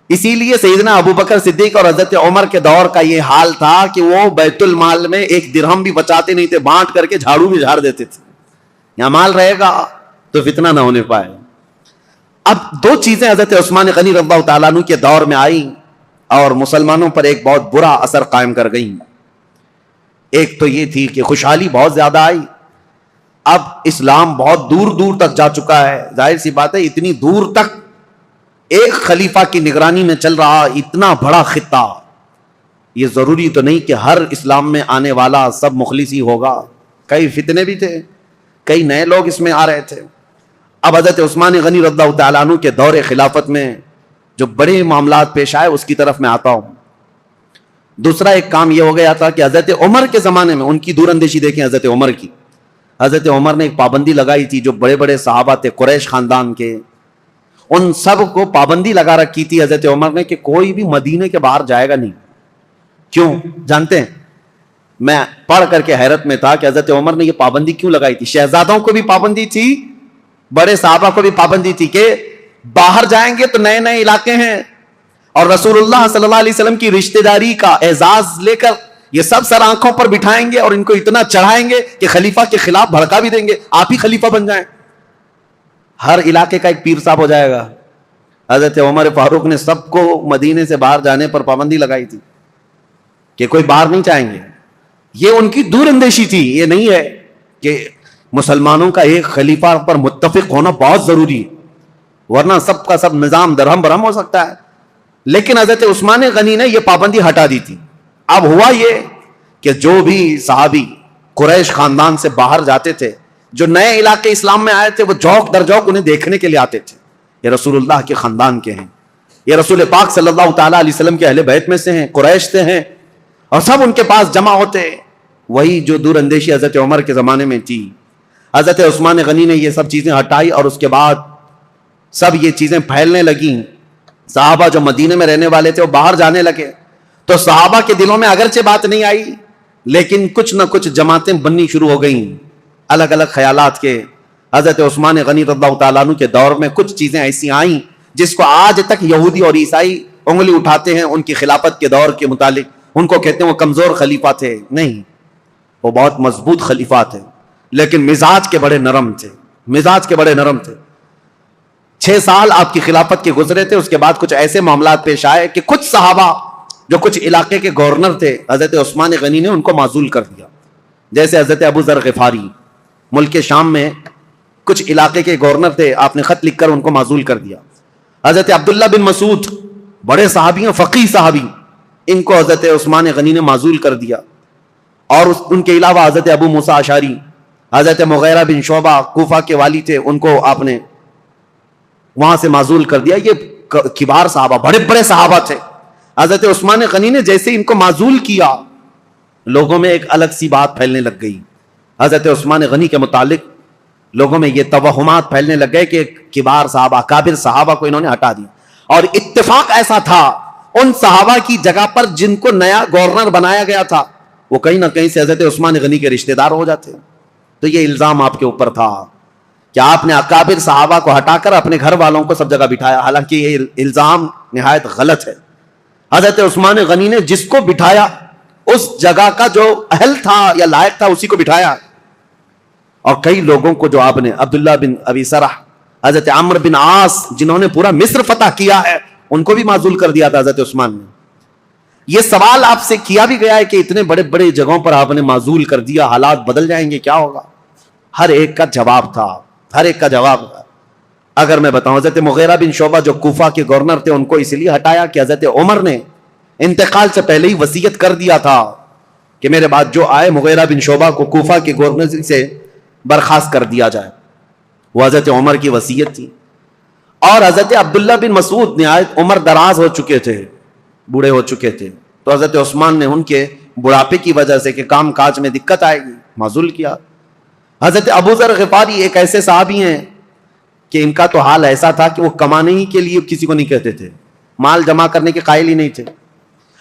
اسی لیے سیدنا ابو بکر صدیق اور حضرت عمر کے دور کا یہ حال تھا کہ وہ بیت المال میں ایک درہم بھی بچاتے نہیں تھے, بانٹ کر کے جھاڑو بھی جھاڑ دیتے تھے. یہاں مال رہے گا تو فتنہ نہ ہونے پائے. اب دو چیزیں حضرت عثمان غنی رضی اللہ تعالیٰ عنہ کے دور میں آئیں اور مسلمانوں پر ایک بہت برا اثر قائم کر گئیں. ایک تو یہ تھی کہ خوشحالی بہت زیادہ آئی. اب اسلام بہت دور دور تک جا چکا ہے. ظاہر سی بات ہے, اتنی دور تک ایک خلیفہ کی نگرانی میں چل رہا اتنا بڑا خطہ. یہ ضروری تو نہیں کہ ہر اسلام میں آنے والا سب مخلص ہی ہوگا. کئی فتنے بھی تھے, کئی نئے لوگ اس میں آ رہے تھے. اب حضرت عثمان غنی رضی اللہ تعالیٰ عنہ کے دور خلافت میں جو بڑے معاملات پیش آئے اس کی طرف میں آتا ہوں. دوسرا ایک کام یہ ہو گیا تھا کہ حضرت عمر کے زمانے میں ان کی دور اندیشی دیکھیں. حضرت عمر کی, حضرت عمر نے ایک پابندی لگائی تھی. جو بڑے بڑے صحابہ تھے قریش خاندان کے, ان سب کو پابندی لگا رکھی تھی حضرت عمر نے کہ کوئی بھی مدینے کے باہر جائے گا نہیں. کیوں جانتے ہیں؟ میں پڑھ کر کے حیرت میں تھا کہ حضرت عمر نے یہ پابندی کیوں لگائی تھی. شہزادوں کو بھی پابندی تھی, بڑے صحابہ کو بھی پابندی تھی کہ باہر جائیں گے تو نئے نئے علاقے ہیں, اور رسول اللہ صلی اللہ علیہ وسلم کی رشتہ داری کا اعزاز لے کر یہ سب سر آنکھوں پر بٹھائیں گے اور ان کو اتنا چڑھائیں گے کہ خلیفہ کے خلاف بھڑکا بھی دیں گے, آپ ہی خلیفہ بن جائیں. ہر علاقے کا ایک پیر صاحب ہو جائے گا. حضرت عمر فاروق نے سب کو مدینے سے باہر جانے پر پابندی لگائی تھی کہ کوئی باہر نہیں جائیں گے. یہ ان کی دور اندیشی تھی. یہ نہیں ہے کہ مسلمانوں کا ایک خلیفہ پر متفق ہونا بہت ضروری ہے, ورنہ سب کا سب نظام درہم برہم ہو سکتا ہے. لیکن حضرت عثمان غنی نے یہ پابندی ہٹا دی تھی. اب ہوا یہ کہ جو بھی صحابی قریش خاندان سے باہر جاتے تھے, جو نئے علاقے اسلام میں آئے تھے, وہ جوک در جوک انہیں دیکھنے کے لیے آتے تھے. یہ رسول اللہ کے خاندان کے ہیں, یہ رسول پاک صلی اللہ تعالیٰ علیہ وسلم کے اہل بیت میں سے ہیں, قریش سے ہیں, اور سب ان کے پاس جمع ہوتے. وہی جو دور اندیشی حضرت عمر کے زمانے میں تھی, حضرت عثمان غنی نے یہ سب چیزیں ہٹائی, اور اس کے بعد سب یہ چیزیں پھیلنے لگیں. صحابہ جو مدینے میں رہنے والے تھے وہ باہر جانے لگے, تو صحابہ کے دلوں میں اگرچہ بات نہیں آئی, لیکن کچھ نہ کچھ جماعتیں بننی شروع ہو گئیں الگ الگ خیالات کے. حضرت عثمان غنی رضی اللہ تعالیٰ عنہ کے دور میں کچھ چیزیں ایسی آئیں جس کو آج تک یہودی اور عیسائی انگلی اٹھاتے ہیں ان کی خلافت کے دور کے متعلق. ان کو کہتے ہیں وہ کمزور خلیفہ تھے. نہیں, وہ بہت مضبوط خلیفہ تھے, لیکن مزاج کے بڑے نرم تھے. مزاج کے بڑے نرم تھے. 6 سال آپ کی خلافت کے گزرے تھے, اس کے بعد کچھ ایسے معاملات پیش آئے کہ کچھ صحابہ جو کچھ علاقے کے گورنر تھے, حضرت عثمان غنی نے ان کو معزول کر دیا. جیسے حضرت ابو ذر غفاری ملک شام میں کچھ علاقے کے گورنر تھے, آپ نے خط لکھ کر ان کو معزول کر دیا. حضرت عبداللہ بن مسعود بڑے صحابی ہیں, فقیہ صحابی, ان کو حضرت عثمان غنی نے معزول کر دیا. اور ان کے علاوہ حضرت ابو موسیٰ اشعری, حضرت مغیرہ بن شعبہ کوفہ کے والی تھے, ان کو آپ نے وہاں سے معزول کر دیا. یہ کبار صحابہ, بڑے بڑے صحابہ تھے. حضرت عثمان غنی نے جیسے ان کو معزول کیا, لوگوں میں ایک الگ سی بات پھیلنے لگ گئی. حضرت عثمان غنی کے متعلق لوگوں میں یہ توہمات پھیلنے لگ گئے کہ کبار صحابہ, کابر صحابہ کو انہوں نے ہٹا دیا. اور اتفاق ایسا تھا, ان صحابہ کی جگہ پر جن کو نیا گورنر بنایا گیا تھا وہ کہیں نہ کہیں سے حضرت عثمان غنی کے رشتہ دار ہو جاتے. تو یہ الزام آپ کے اوپر تھا کہ آپ نے اکابر صحابہ کو ہٹا کر اپنے گھر والوں کو سب جگہ بٹھایا. حالانکہ یہ الزام نہایت غلط ہے. حضرت عثمان غنی نے جس کو بٹھایا اس جگہ کا جو اہل تھا یا لائق تھا اسی کو بٹھایا. اور کئی لوگوں کو جو آپ نے, عبداللہ بن ابی سرح, حضرت عمرو بن عاص جنہوں نے پورا مصر فتح کیا ہے, ان کو بھی معزول کر دیا تھا حضرت عثمان نے. یہ سوال آپ سے کیا بھی گیا ہے کہ اتنے بڑے بڑے جگہوں پر آپ نے معزول کر دیا, حالات بدل جائیں گے, کیا ہوگا؟ ہر ایک کا جواب تھا, ہر ایک کا جواب تھا. اگر میں بتاؤں, حضرت مغیرہ بن شعبہ جو کوفہ کے گورنر تھے, ان کو اس لیے ہٹایا کہ حضرت عمر نے انتقال سے پہلے ہی وصیت کر دیا تھا کہ میرے بعد جو آئے مغیرہ بن شعبہ کو کوفہ کے گورنر سے برخاست کر دیا جائے. وہ حضرت عمر کی وصیت تھی. اور حضرت عبداللہ بن مسعود نہایت عمر دراز ہو چکے تھے, بوڑھے ہو چکے تھے, تو حضرت عثمان نے ان کے بڑھاپے کی وجہ سے کہ کام کاج میں دقت آئے گی معزول کیا. حضرت ابو ذر غفاری ایک ایسے صحابی ہیں کہ ان کا تو حال ایسا تھا کہ وہ کمانے ہی کے لیے کسی کو نہیں کہتے تھے, مال جمع کرنے کے قائل ہی نہیں تھے,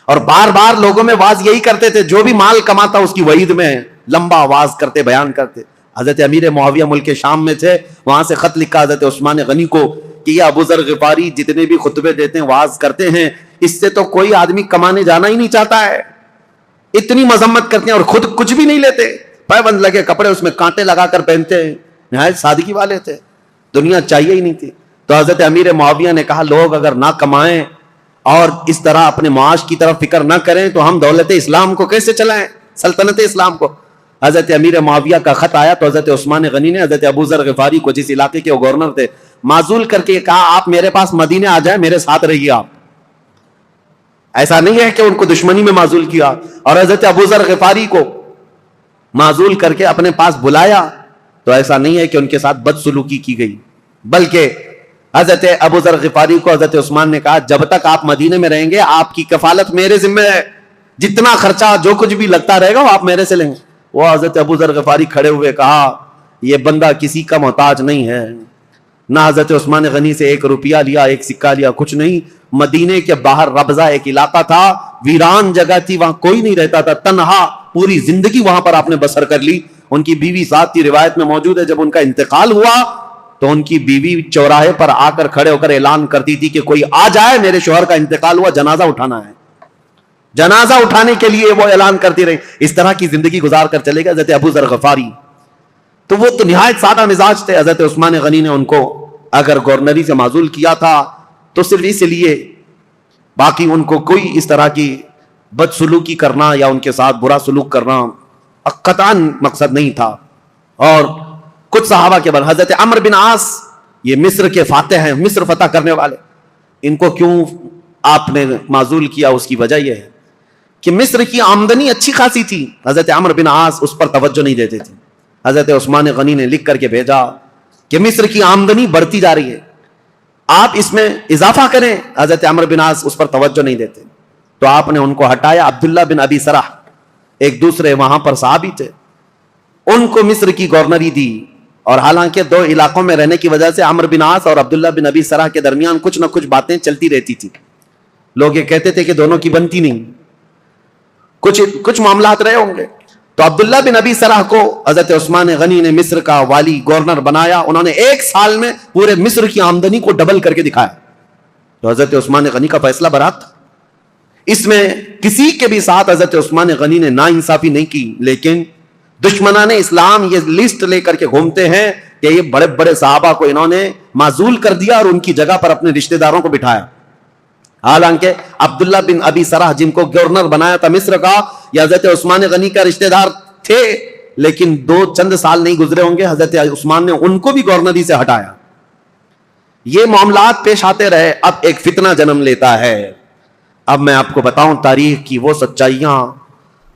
اور بار بار لوگوں میں واز یہی کرتے تھے جو بھی مال کماتا اس کی وعید میں لمبا واز کرتے, بیان کرتے. حضرت امیر معاویہ ملک شام میں تھے, وہاں سے خط لکھا حضرت عثمان غنی کو کہ یہ ابو ذر غفاری جتنے بھی خطبے دیتے ہیں, واز کرتے ہیں, اس سے تو کوئی آدمی کمانے جانا ہی نہیں چاہتا ہے, اتنی مذمت کرتے ہیں اور خود کچھ بھی نہیں لیتے, پابند لگے کپڑے اس میں کانٹے لگا کر پہنتے ہیں, نہایت سادگی والے تھے, دنیا چاہیے ہی نہیں تھی. تو حضرت امیر معاویہ نے کہا لوگ اگر نہ کمائیں اور اس طرح اپنے معاش کی طرف فکر نہ کریں تو ہم دولت اسلام کو کیسے چلائیں, سلطنت اسلام کو. حضرت امیر معاویہ کا خط آیا تو حضرت عثمان غنی نے حضرت ابو ذر غفاری کو, جس علاقے کے وہ گورنر تھے, معزول کر کے کہا آپ میرے پاس مدینے آ جائیں, میرے ساتھ رہیے آپ. ایسا نہیں ہے کہ ان کو دشمنی میں معزول کیا, اور حضرت ابو ذر غفاری کو معزول کر کے اپنے پاس بلایا تو ایسا نہیں ہے کہ ان کے ساتھ بدسلوکی کی گئی, بلکہ حضرت ابو ذر غفاری کو حضرت عثمان نے کہا جب تک آپ مدینے میں رہیں گے آپ کی کفالت میرے ذمہ ہے, جتنا خرچہ جو کچھ بھی لگتا رہے گا وہ آپ میرے سے لیں گے. وہ حضرت ابو ذر غفاری کھڑے ہوئے کہا یہ بندہ کسی کا محتاج نہیں ہے, نہ حضرت عثمان غنی سے ایک روپیہ لیا, ایک سکہ لیا, کچھ نہیں. مدینے کے باہر ربضہ ایک علاقہ تھا, ویران جگہ تھی, وہاں کوئی نہیں رہتا تھا, تنہا پوری زندگی وہاں پر آپ نے بسر کر لی. ان کی بیوی ساتھ تھی, روایت میں موجود ہے جب ان کا انتقال ہوا تو ان کی بیوی چوراہے پر آ کر کھڑے ہو کر اعلان کرتی تھی کہ کوئی آ جائے, میرے شوہر کا انتقال ہوا, جنازہ اٹھانا ہے. جنازہ اٹھانے کے لیے وہ اعلان کرتی رہی. اس طرح کی زندگی گزار کر چلے گئے حضرت ابو ذر غفاری. تو وہ تو نہایت سادہ مزاج تھے. حضرت عثمان غنی نے ان کو اگر گورنری سے معزول کیا تھا تو صرف اس لیے, باقی ان کو کوئی اس طرح کی بدسلوکی کرنا یا ان کے ساتھ برا سلوک کرنا قطعاً مقصد نہیں تھا. اور کچھ صحابہ کے بعد حضرت عمرو بن عاص, یہ مصر کے فاتح ہیں, مصر فتح کرنے والے, ان کو کیوں آپ نے معزول کیا, اس کی وجہ یہ ہے کہ مصر کی آمدنی اچھی خاصی تھی, حضرت عمرو بن عاص اس پر توجہ نہیں دیتے تھے. حضرت عثمان غنی نے لکھ کر کے بھیجا کہ مصر کی آمدنی بڑھتی جا رہی ہے, آپ اس میں اضافہ کریں. حضرت عمرو بن عاص اس پر توجہ نہیں دیتے, تو آپ نے ان کو ہٹایا. عبداللہ بن ابی سرح ایک دوسرے وہاں پر صحابی تھے, ان کو مصر کی گورنری دی, اور حالانکہ دو علاقوں میں رہنے کی وجہ سے عمرو بن عاص اور عبداللہ بن ابی سرح کے درمیان کچھ نہ کچھ باتیں چلتی رہتی تھی. لوگ یہ کہتے تھے کہ دونوں کی بنتی نہیں, کچھ معاملات رہے ہوں گے. تو عبداللہ بن ابی سرح کو حضرت عثمان غنی نے مصر کا والی گورنر بنایا. انہوں نے ایک سال میں پورے مصر کی آمدنی کو ڈبل کر کے دکھایا. تو حضرت عثمان غنی کا فیصلہ برات تھا. اس میں کسی کے بھی ساتھ حضرت عثمان غنی نے ناانصافی نہیں کی, لیکن دشمنان اسلام یہ لسٹ لے کر کے گھومتے ہیں کہ یہ بڑے بڑے صحابہ کو انہوں نے معزول کر دیا اور ان کی جگہ پر اپنے رشتہ داروں کو بٹھایا. حالانکہ عبداللہ بن ابی سرح جن کو گورنر بنایا تھا مصر کا, یہ حضرت عثمان غنی کا رشتہ دار تھے, لیکن چند سال نہیں گزرے ہوں گے حضرت عثمان نے ان کو بھی گورنری سے ہٹایا. یہ معاملات پیش آتے رہے. اب ایک فتنہ جنم لیتا ہے. اب میں آپ کو بتاؤں تاریخ کی وہ سچائیاں,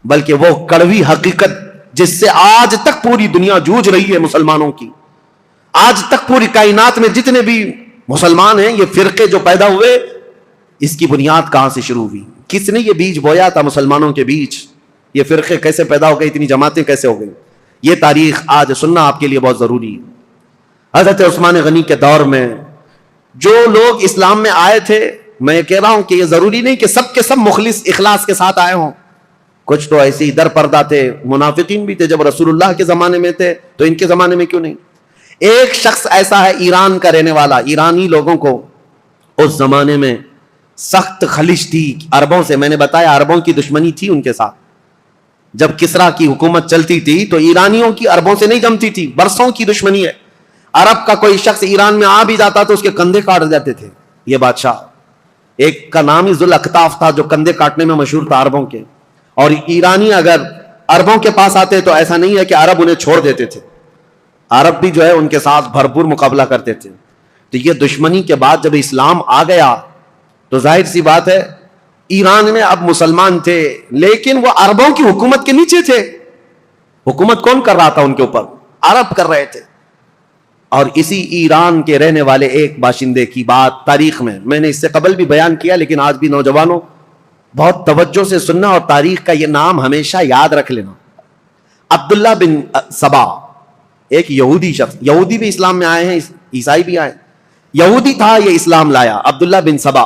بلکہ وہ کڑوی حقیقت جس سے آج تک پوری دنیا جوجھ رہی ہے مسلمانوں کی. آج تک پوری کائنات میں جتنے بھی مسلمان ہیں, یہ فرقے جو پیدا ہوئے, اس کی بنیاد کہاں سے شروع ہوئی, کس نے یہ بیج بویا تھا مسلمانوں کے بیچ, یہ فرقے کیسے پیدا ہو گئے, اتنی جماعتیں کیسے ہو گئی, یہ تاریخ آج سننا آپ کے لیے بہت ضروری ہے. حضرت عثمان غنی کے دور میں جو لوگ اسلام میں آئے تھے, میں کہہ رہا ہوں کہ یہ ضروری نہیں کہ سب کے سب مخلص اخلاص کے ساتھ آئے ہوں, کچھ تو ایسے ہی در پردہ تھے, منافقین بھی تھے. جب رسول اللہ کے زمانے میں تھے تو ان کے زمانے میں کیوں نہیں. ایک شخص ایسا ہے ایران کا رہنے والا, ایرانی لوگوں کو اس زمانے میں سخت خلش تھی عربوں سے. میں نے بتایا عربوں کی دشمنی تھی ان کے ساتھ. جب کسرا کی حکومت چلتی تھی تو ایرانیوں کی عربوں سے نہیں جمتی تھی, برسوں کی دشمنی ہے. عرب کا کوئی شخص ایران میں آ بھی جاتا تو اس کے کندھے کاٹ جاتے تھے. یہ بادشاہ, ایک کا نام ہی ذوالاکتاف تھا جو کندھے کاٹنے میں مشہور تھا عربوں کے. اور ایرانی اگر عربوں کے پاس آتے تو ایسا نہیں ہے کہ عرب انہیں چھوڑ دیتے تھے, عرب بھی جو ہے ان کے ساتھ بھرپور مقابلہ کرتے تھے. تو یہ دشمنی کے بعد جب اسلام آ گیا تو ظاہر سی بات ہے ایران میں اب مسلمان تھے, لیکن وہ عربوں کی حکومت کے نیچے تھے. حکومت کون کر رہا تھا ان کے اوپر؟ عرب کر رہے تھے. اور اسی ایران کے رہنے والے ایک باشندے کی بات تاریخ میں نے اس سے قبل بھی بیان کیا, لیکن آج بھی نوجوانوں بہت توجہ سے سننا اور تاریخ کا یہ نام ہمیشہ یاد رکھ لینا. عبداللہ بن سبا ایک یہودی شخص, یہودی بھی اسلام میں آئے ہیں, عیسائی بھی آئے, یہودی تھا, یہ اسلام لایا. عبداللہ بن سبا,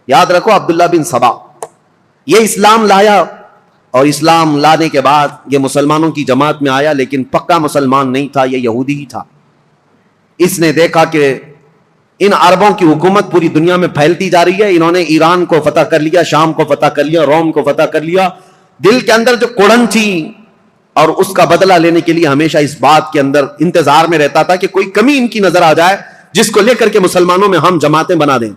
یاد رکھو عبداللہ بن سبا, یہ اسلام لایا, اور اسلام لانے کے بعد یہ مسلمانوں کی جماعت میں آیا, لیکن پکا مسلمان نہیں تھا, یہ یہودی ہی تھا. اس نے دیکھا کہ ان عربوں کی حکومت پوری دنیا میں پھیلتی جا رہی ہے, انہوں نے ایران کو فتح کر لیا, شام کو فتح کر لیا, روم کو فتح کر لیا. دل کے اندر جو کڑن تھی, اور اس کا بدلہ لینے کے لیے ہمیشہ اس بات کے اندر انتظار میں رہتا تھا کہ کوئی کمی ان کی نظر آ جائے جس کو لے کر کے مسلمانوں میں ہم جماعتیں بنا دیں.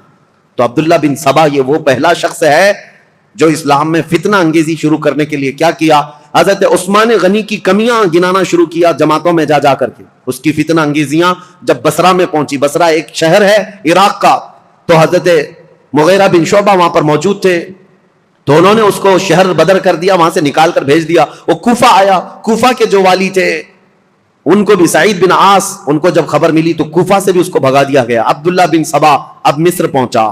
تو عبداللہ بن سبا یہ وہ پہلا شخص ہے جو اسلام میں فتنہ انگیزی شروع کرنے کے لیے کیا کیا, حضرت عثمان غنی کی کمیاں گنانا شروع کیا جماعتوں میں جا کر کے. اس کی فتنہ انگیزیاں جب بصرہ میں پہنچی, بصرہ ایک شہر ہے عراق کا, تو حضرت مغیرہ بن شعبہ وہاں پر موجود تھے, تو انہوں نے اس کو شہر بدر کر دیا, وہاں سے نکال کر بھیج دیا. وہ کوفہ آیا, کوفہ کے جو والی تھے ان کو بھی سعید بن عاص, ان کو جب خبر ملی تو کوفہ سے بھی اس کو بھگا دیا گیا. عبداللہ بن سبا اب مصر پہنچا.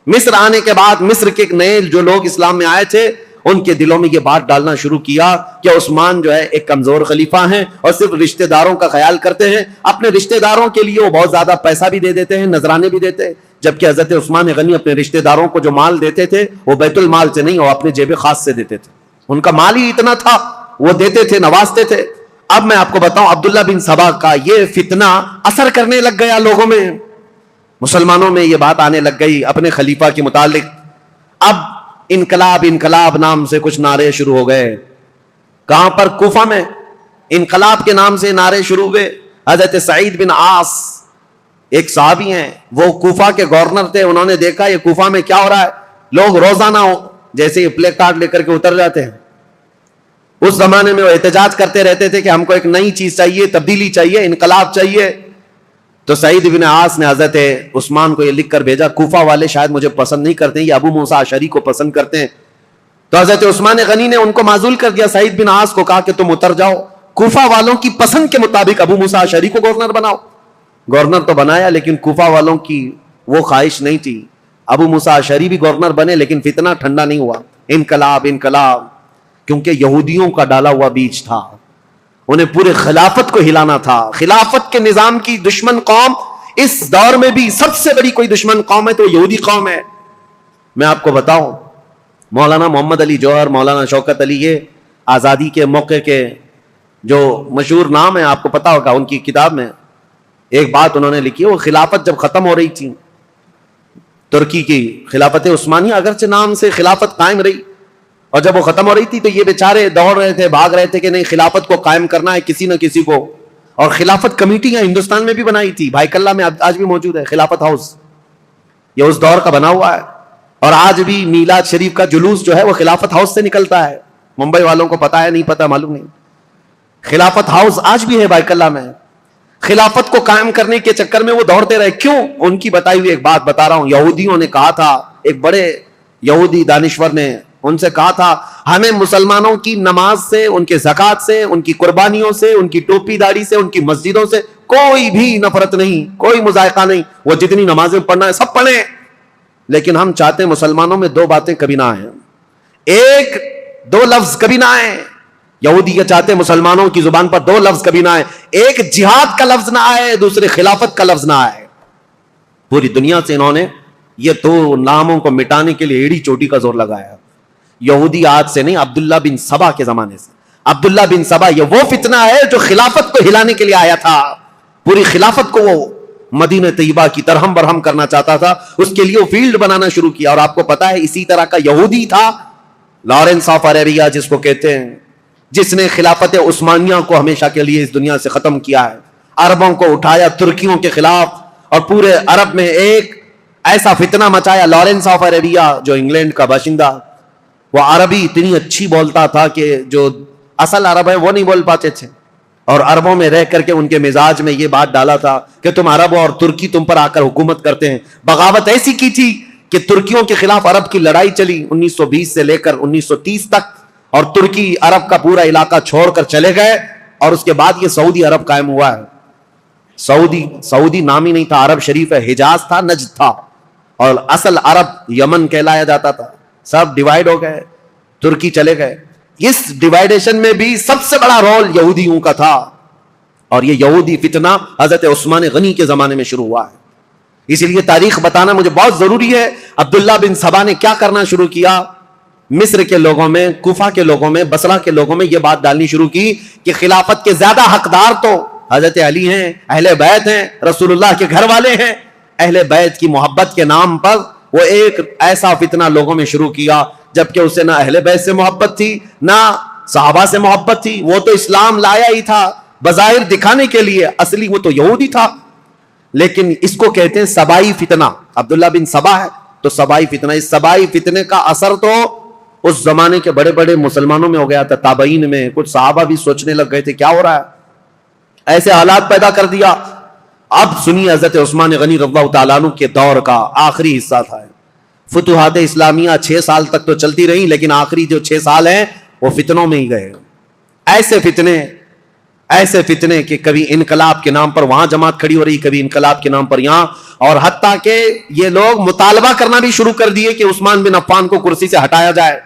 مصر آنے کے بعد مصر کے نئے جو لوگ اسلام میں آئے تھے ان کے دلوں میں یہ بات ڈالنا شروع کیا کہ عثمان جو ہے ایک کمزور خلیفہ ہیں اور صرف رشتہ داروں کا خیال کرتے ہیں. اپنے رشتہ داروں کے لیے وہ بہت زیادہ پیسہ بھی دے دیتے ہیں, نذرانے بھی دیتے ہیں, جبکہ حضرت عثمان غنی اپنے رشتہ داروں کو جو مال دیتے تھے وہ بیت المال سے نہیں, وہ اپنے جیب خاص سے دیتے تھے. ان کا مال ہی اتنا تھا, وہ دیتے تھے, نوازتے تھے. اب میں آپ کو بتاؤں, عبداللہ بن سبا کا یہ فتنہ اثر کرنے لگ گیا لوگوں میں, مسلمانوں میں یہ بات آنے لگ گئی اپنے خلیفہ کے متعلق. اب انقلاب انقلاب نام سے کچھ نعرے شروع ہو گئے. کہاں پر؟ کوفہ میں انقلاب کے نام سے نعرے شروع ہوئے. حضرت سعید بن عاص ایک صحابی ہیں, وہ کوفہ کے گورنر تھے. انہوں نے دیکھا یہ کوفہ میں کیا ہو رہا ہے, لوگ روزانہ جیسے پلے کارڈ لے کر کے اتر جاتے ہیں. اس زمانے میں وہ احتجاج کرتے رہتے تھے کہ ہم کو ایک نئی چیز چاہیے, تبدیلی چاہیے, انقلاب چاہیے. تو سعید بن عاص نے حضرت عثمان کو یہ لکھ کر بھیجا, کوفہ والے شاید مجھے پسند نہیں کرتے ہیں, یہ ابو موسیٰ اشعری کو پسند کرتے ہیں. تو حضرت عثمان غنی نے ان کو معزول کر دیا. سعید بن عاص کو کہا کہ تم اتر جاؤ, کوفہ والوں کی پسند کے مطابق ابو موسیٰ اشعری کو گورنر بناؤ. گورنر تو بنایا, لیکن کوفہ والوں کی وہ خواہش نہیں تھی. ابو موسیٰ اشعری بھی گورنر بنے, لیکن فتنہ ٹھنڈا نہیں ہوا. انقلاب انقلاب, کیونکہ یہودیوں کا ڈالا ہوا بیج تھا, انہیں پورے خلافت کو ہلانا تھا. خلافت کے نظام کی دشمن قوم اس دور میں بھی سب سے بڑی کوئی دشمن قوم ہے تو یہودی قوم ہے. میں آپ کو بتاؤں, مولانا محمد علی جوہر, مولانا شوکت علی, یہ آزادی کے موقع کے جو مشہور نام ہے, آپ کو پتا ہوگا, ان کی کتاب میں ایک بات انہوں نے لکھی. وہ خلافت جب ختم ہو رہی تھی, ترکی کی خلافت عثمانیہ, اگرچہ نام سے خلافت قائم رہی, اور جب وہ ختم ہو رہی تھی تو یہ بیچارے دوڑ رہے تھے, بھاگ رہے تھے کہ نہیں خلافت کو قائم کرنا ہے کسی نہ کسی کو. اور خلافت کمیٹیاں ہندوستان میں بھی بنائی تھی, بھائی کلہ میں آج بھی موجود ہے خلافت ہاؤس, یہ اس دور کا بنا ہوا ہے. اور آج بھی میلاد شریف کا جلوس جو ہے وہ خلافت ہاؤس سے نکلتا ہے. ممبئی والوں کو پتا ہے, نہیں پتا معلوم نہیں. خلافت ہاؤس آج بھی ہے بھائی کلہ میں. خلافت کو قائم کرنے کے چکر میں وہ دوڑتے رہے. کیوں؟ ان کی بتائی ہوئی ایک بات بتا رہا ہوں. یہودیوں نے کہا تھا, ایک بڑے یہودی دانشور نے ان سے کہا تھا, ہمیں مسلمانوں کی نماز سے, ان کے زکات سے, ان کی قربانیوں سے, ان کی ٹوپی داڑھی سے, ان کی مسجدوں سے کوئی بھی نفرت نہیں, کوئی مذائقہ نہیں. وہ جتنی نمازیں پڑھنا ہے سب پڑھیں, لیکن ہم چاہتے ہیں مسلمانوں میں دو باتیں کبھی نہ آئیں, ایک دو لفظ کبھی نہ آئیں. یہودی یہ چاہتے ہیں مسلمانوں کی زبان پر دو لفظ کبھی نہ آئے, ایک جہاد کا لفظ نہ آئے, دوسرے خلافت کا لفظ نہ آئے. پوری دنیا سے انہوں نے یہ دو ناموں کو مٹانے کے لیے ایڑی چوٹی کا زور لگایا. یہودی آج سے نہیں, عبداللہ بن سبا کے زمانے سے. عبداللہ بن سبا یہ وہ فتنہ ہے جو خلافت کو ہلانے کے لیے آیا تھا. پوری خلافت کو وہ مدینہ طیبہ کی ترہم برہم کرنا چاہتا تھا, اس کے لیے وہ فیلڈ بنانا شروع کیا. اور آپ کو پتا ہے اسی طرح کا یہودی تھا لارنس آف عربیہ جس کو کہتے ہیں, جس نے خلافت عثمانیہ کو ہمیشہ کے لیے اس دنیا سے ختم کیا ہے. عربوں کو اٹھایا ترکیوں کے خلاف, اور پورے عرب میں ایک ایسا فتنہ مچایا. لارنس آف عربیہ جو انگلینڈ کا باشندہ, وہ عربی اتنی اچھی بولتا تھا کہ جو اصل عرب ہے وہ نہیں بول پاتے تھے, اور عربوں میں رہ کر کے ان کے مزاج میں یہ بات ڈالا تھا کہ تم عرب اور ترکی تم پر آ کر حکومت کرتے ہیں. بغاوت ایسی کی تھی کہ ترکیوں کے خلاف عرب کی لڑائی چلی 1920 سے لے کر 1930 تک, اور ترکی عرب کا پورا علاقہ چھوڑ کر چلے گئے, اور اس کے بعد یہ سعودی عرب قائم ہوا ہے. سعودی نام ہی نہیں تھا, عرب شریف ہے, حجاز تھا, نجد تھا, اور اصل عرب یمن کہلایا جاتا تھا. سب ڈیوائیڈ ہو گئے, ترکی چلے گئے. اس ڈیوائڈیشن میں بھی سب سے بڑا رول یہودیوں کا تھا، اور یہ یہودی فتنہ حضرت عثمان غنی کے زمانے میں شروع ہوا ہے. اسی لیے تاریخ بتانا مجھے بہت ضروری ہے. عبداللہ بن سبا نے کیا کرنا شروع کیا؟ مصر کے لوگوں میں، کوفہ کے لوگوں میں، بصرہ کے لوگوں میں یہ بات ڈالنی شروع کی کہ خلافت کے زیادہ حقدار تو حضرت علی ہیں، اہل بیت ہیں، رسول اللہ کے گھر والے ہیں. اہل بیت کی محبت کے نام پر وہ ایک ایسا فتنہ لوگوں میں شروع کیا، جبکہ اسے نہ اہل بیت سے محبت تھی نہ صحابہ سے محبت تھی. وہ تو اسلام لایا ہی تھا بظاہر دکھانے کے لیے، اصلی وہ تو یہودی تھا. لیکن اس کو کہتے ہیں سبائی فتنہ. عبداللہ بن سبا ہے تو سبائی فتنہ. اس سبائی فتنے کا اثر تو اس زمانے کے بڑے بڑے مسلمانوں میں ہو گیا تھا، تابعین میں. کچھ صحابہ بھی سوچنے لگ گئے تھے کیا ہو رہا ہے، ایسے حالات پیدا کر دیا. اب سنیے حضرت عثمان غنی رضی اللہ تعالیٰ عنہ کے دور کا آخری حصہ تھا. فتوحات اسلامیہ 6 سال تک تو چلتی رہی، لیکن آخری جو 6 سال ہیں وہ فتنوں میں ہی گئے. ایسے فتنے کہ کبھی انقلاب کے نام پر وہاں جماعت کھڑی ہو رہی، کبھی انقلاب کے نام پر یہاں، اور حتیٰ کہ یہ لوگ مطالبہ کرنا بھی شروع کر دیے کہ عثمان بن عفان کو کرسی سے ہٹایا جائے.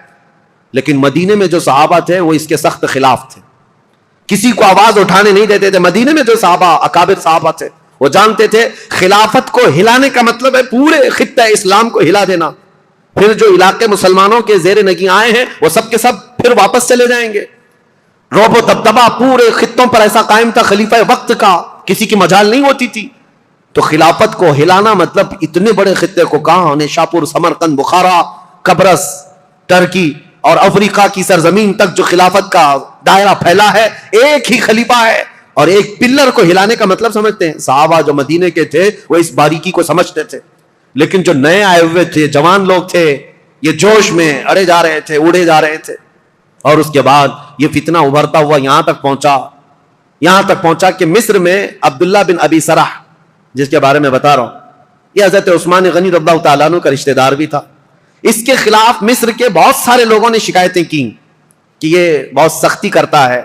لیکن مدینے میں جو صحابہ تھے وہ اس کے سخت خلاف تھے، کسی کو آواز اٹھانے نہیں دیتے تھے. مدینے میں جو صحابہ، اکابر صحابہ تھے، وہ جانتے تھے خلافت کو ہلانے کا مطلب ہے پورے خطہ اسلام کو ہلا دینا. پھر جو علاقے مسلمانوں کے زیر نگیں آئے ہیں وہ سب کے سب پھر واپس چلے جائیں گے. رعب و دبدبہ پورے خطوں پر ایسا قائم تھا خلیفہ وقت کا، کسی کی مجال نہیں ہوتی تھی. تو خلافت کو ہلانا مطلب اتنے بڑے خطے کو کہاں، نیشاپور، سمرقند، بخارا، قبرص، ترکی اور افریقہ کی سرزمین تک جو خلافت کا دائرہ پھیلا ہے، ایک ہی خلیفہ ہے اور ایک پلر کو ہلانے کا مطلب سمجھتے ہیں. صحابہ جو مدینے کے تھے وہ اس باریکی کو سمجھتے تھے، لیکن جو نئے آئے ہوئے تھے، جوان لوگ تھے، یہ جوش میں اڑے جا رہے تھے، اڑے جا رہے تھے. اور اس کے بعد یہ فتنہ ابھرتا ہوا یہاں تک پہنچا کہ مصر میں عبداللہ بن ابی سرح، جس کے بارے میں بتا رہا ہوں، یہ حضرت عثمان غنی رضی اللہ تعالیٰ عنہ کا رشتہ دار بھی تھا. اس کے خلاف مصر کے بہت سارے لوگوں نے شکایتیں کی کہ یہ بہت سختی کرتا ہے،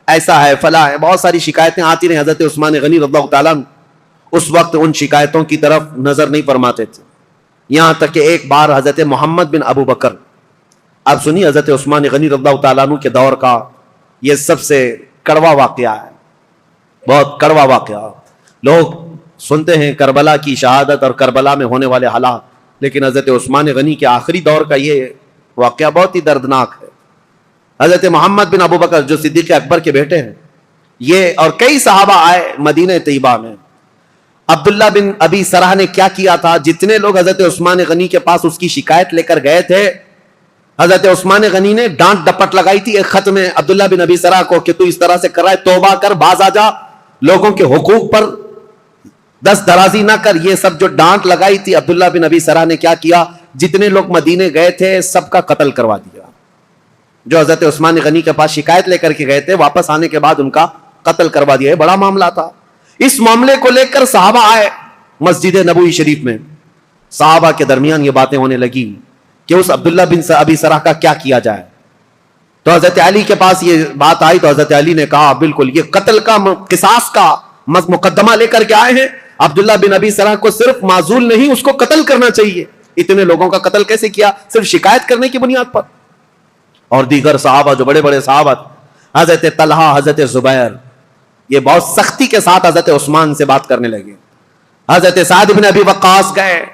ایسا ہے، فلاں ہے. بہت ساری شکایتیں آتی رہیں. حضرت عثمان غنی رضی اللہ تعالیٰ عنہ اس وقت ان شکایتوں کی طرف نظر نہیں فرماتے تھے. یہاں تک کہ ایک بار حضرت محمد بن ابو بکر، آپ سنیے حضرت عثمان غنی رضی اللہ تعالیٰ عنہ کے دور کا یہ سب سے کڑوا واقعہ ہے، بہت کڑوا واقعہ. لوگ سنتے ہیں کربلا کی شہادت اور کربلا میں ہونے والے حالات، لیکن حضرت عثمان غنی کے آخری دور کا یہ واقعہ بہت ہی دردناک ہے. حضرت محمد بن ابو بکر جو صدیق اکبر کے بیٹے ہیں، یہ اور کئی صحابہ آئے مدینہ طیبہ میں. عبداللہ بن ابی سرح نے کیا کیا تھا؟ جتنے لوگ حضرت عثمان غنی کے پاس اس کی شکایت لے کر گئے تھے، حضرت عثمان غنی نے ڈانٹ ڈپٹ لگائی تھی ایک خط میں عبداللہ بن ابی سرح کو کہ تو اس طرح سے کر رہا ہے، توبہ کر، باز آ جا، لوگوں کے حقوق پر دست درازی نہ کر. یہ سب جو ڈانٹ لگائی تھی، عبداللہ بن ابی سرح نے کیا کیا؟ جتنے لوگ مدینے گئے تھے سب کا قتل کروا دیا. جو حضرت عثمان غنی کے پاس شکایت لے کر کے گئے تھے، واپس آنے کے بعد ان کا قتل کروا دیا. یہ بڑا معاملہ تھا. اس معاملے کو لے کر صحابہ آئے مسجد نبوی شریف میں. صحابہ کے درمیان یہ باتیں ہونے لگی کہ اس عبداللہ بن ابی سرح کا کیا کیا جائے. تو حضرت علی کے پاس یہ بات آئی تو حضرت علی نے کہا بالکل یہ قتل کا، قصاص کا مقدمہ لے کر کے آئے ہیں. عبداللہ بن ابی سرح کو صرف معزول نہیں، اس کو قتل کرنا چاہیے. اتنے لوگوں کا قتل کیسے کیا؟ صرف شکایت کرنے کی بنیاد پر. اور دیگر صحابہ جو بڑے بڑے صحابہ، حضرت طلحہ، حضرت زبیر، یہ بہت سختی کے ساتھ حضرت عثمان سے بات کرنے لگے. حضرت سعد بن ابی وقاص گئے،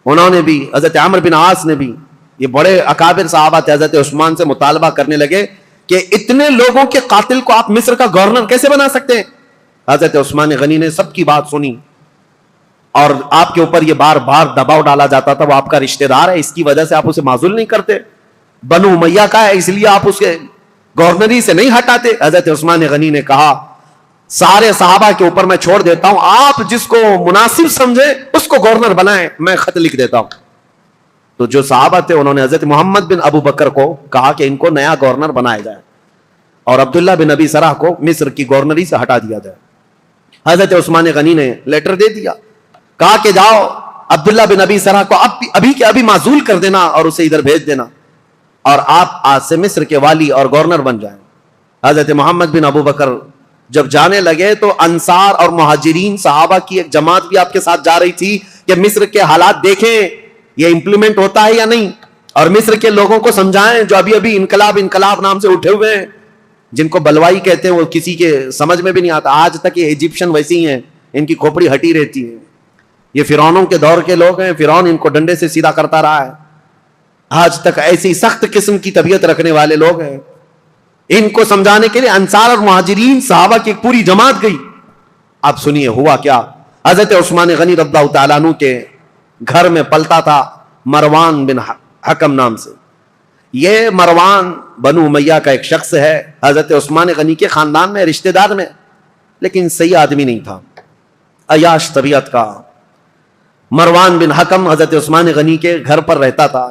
انہوں نے بھی، حضرت عمرو بن عاص نے بھی، یہ بڑے اکابر صحابہ تھے، حضرت عثمان سے مطالبہ کرنے لگے کہ اتنے لوگوں کے قاتل کو آپ مصر کا گورنر کیسے بنا سکتے ہیں؟ حضرت عثمان غنی نے سب کی بات سنی، اور آپ کے اوپر یہ بار بار دباؤ ڈالا جاتا تھا، وہ آپ کا رشتہ دار ہے، اس کی وجہ سے آپ اسے معزول نہیں کرتے، بنو امیہ کا ہے اس لیے آپ اس کے گورنری سے نہیں ہٹاتے. حضرت عثمان غنی نے کہا سارے صحابہ کے اوپر میں چھوڑ دیتا ہوں، آپ جس کو مناسب سمجھے اس کو گورنر بنائیں، میں خط لکھ دیتا ہوں. تو جو صحابہ تھے انہوں نے حضرت محمد بن ابو بکر کو کہا کہ ان کو نیا گورنر بنایا جائے اور عبداللہ بن ابی سرح کو مصر کی گورنری سے ہٹا دیا جائے. حضرت عثمان غنی نے لیٹر دے دیا، کہا کہ جاؤ عبداللہ بن ابی سرح کو ابھی کے ابھی معزول کر دینا اور اسے ادھر بھیج دینا، اور آپ آج سے مصر کے والی اور گورنر بن جائیں. حضرت محمد بن ابو بکر جب جانے لگے تو انصار اور مہاجرین صحابہ کی ایک جماعت بھی آپ کے ساتھ جا رہی تھی کہ مصر کے حالات دیکھیں یہ امپلیمنٹ ہوتا ہے یا نہیں. اور مصر کے لوگوں کو سمجھائیں جو ابھی ابھی انقلاب نام سے اٹھے ہوئے ہیں، جن کو بلوائی کہتے ہیں، وہ کسی کے سمجھ میں بھی نہیں آتا. آج تک یہ ایجپشن ویسے ہی ہیں، ان کی کھوپڑی ہٹی رہتی ہے. یہ فرعونوں کے دور کے لوگ ہیں، فرعون ان کو ڈنڈے سے سیدھا کرتا رہا ہے. آج تک ایسی سخت قسم کی طبیعت رکھنے والے لوگ ہیں. ان کو سمجھانے کے لیے انصار اور مہاجرین صحابہ کی ایک پوری جماعت گئی. اب سنیے ہوا کیا. حضرت عثمان غنی رضی اللہ تعالیٰ عنہ کے گھر میں پلتا تھا مروان بن حکم نام سے. یہ مروان بنو امیہ کا ایک شخص ہے، حضرت عثمان غنی کے خاندان میں، رشتہ دار میں، لیکن صحیح آدمی نہیں تھا، عیاش طبیعت کا. مروان بن حکم حضرت عثمان غنی کے گھر پر رہتا تھا.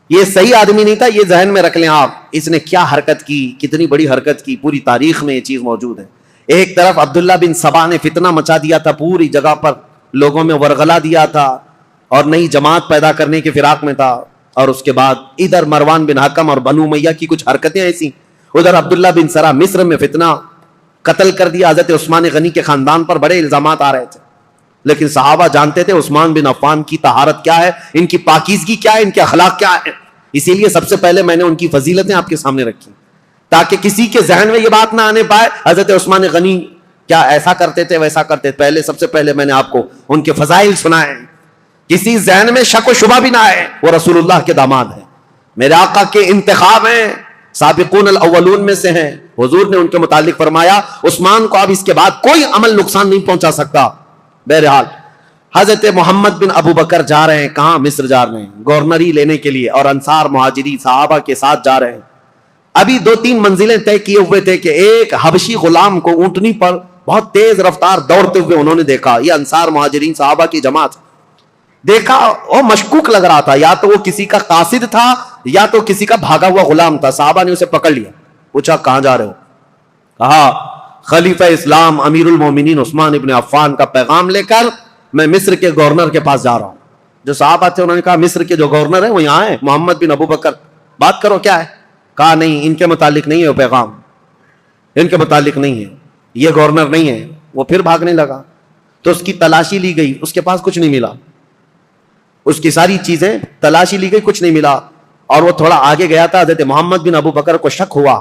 یہ صحیح آدمی نہیں تھا، یہ ذہن میں رکھ لیں آپ. اس نے کیا حرکت کی، کتنی بڑی حرکت کی، پوری تاریخ میں یہ چیز موجود ہے. ایک طرف عبداللہ بن سبا نے فتنہ مچا دیا تھا، پوری جگہ پر لوگوں میں ورغلا دیا تھا اور نئی جماعت پیدا کرنے کے فراق میں تھا. اور اس کے بعد ادھر مروان بن حکم اور بنو امیہ کی کچھ حرکتیں ایسی، ادھر عبداللہ بن سرا مصر میں فتنہ، قتل کر دیا. حضرت عثمان غنی کے خاندان پر بڑے الزامات آ رہے تھے، لیکن صحابہ جانتے تھے عثمان بن عفان کی طہارت کیا ہے، ان کی پاکیزگی کیا ہے، ان کے اخلاق کیا ہے. اسی لیے سب سے پہلے میں نے ان کی فضیلتیں آپ کے سامنے رکھی تاکہ کسی کے ذہن میں یہ بات نہ آنے پائے حضرت عثمان غنی کیا ایسا کرتے تھے ویسا کرتے تھے. پہلے سب سے پہلے میں نے آپ کو ان کے فضائل سنائے، کسی ذہن میں شک و شبہ بھی نہ آئے. وہ رسول اللہ کے داماد ہیں، میرے آقا کے انتخاب ہیں، سابقون الاولون میں سے ہیں. حضور نے ان کے متعلق فرمایا عثمان کو اب اس کے بعد کوئی عمل نقصان نہیں پہنچا سکتا. بہرحال حضرت محمد بن ابو بکر جا رہے ہیں، کہاں؟ مصر جا رہے ہیں گورنری لینے کے لیے، اور انصار مہاجری صحابہ کے ساتھ جا رہے ہیں. ابھی 2-3 منزلیں طے کیے ہوئے تھے کہ ایک حبشی غلام کو اونٹنی پر بہت تیز رفتار دوڑتے ہوئے انہوں نے دیکھا. یہ انصار مہاجرین صحابہ کی جماعت دیکھا، وہ مشکوک لگ رہا تھا، یا تو وہ کسی کا قاصد تھا یا تو کسی کا بھاگا ہوا غلام تھا. صحابہ نے اسے پکڑ لیا، پوچھا کہاں جا رہے ہو؟ کہا خلیفہ اسلام امیر المومنین عثمان ابن عفان کا پیغام لے کر میں مصر کے گورنر کے پاس جا رہا ہوں. جو صحابہ تھے انہوں نے کہا مصر کے جو گورنر ہیں وہ یہاں ہیں، محمد بن ابو بکر، بات کرو کیا ہے. کہا نہیں، ان کے متعلق نہیں ہے وہ پیغام، ان کے متعلق نہیں ہے، یہ گورنر نہیں ہے. وہ پھر بھاگنے لگا تو اس کی تلاشی لی گئی، اس کے پاس کچھ نہیں ملا. اس کی ساری چیزیں تلاشی لی گئی، کچھ نہیں ملا. اور وہ تھوڑا آگے گیا تھا، حضرت محمد بن ابو بکر کو شک ہوا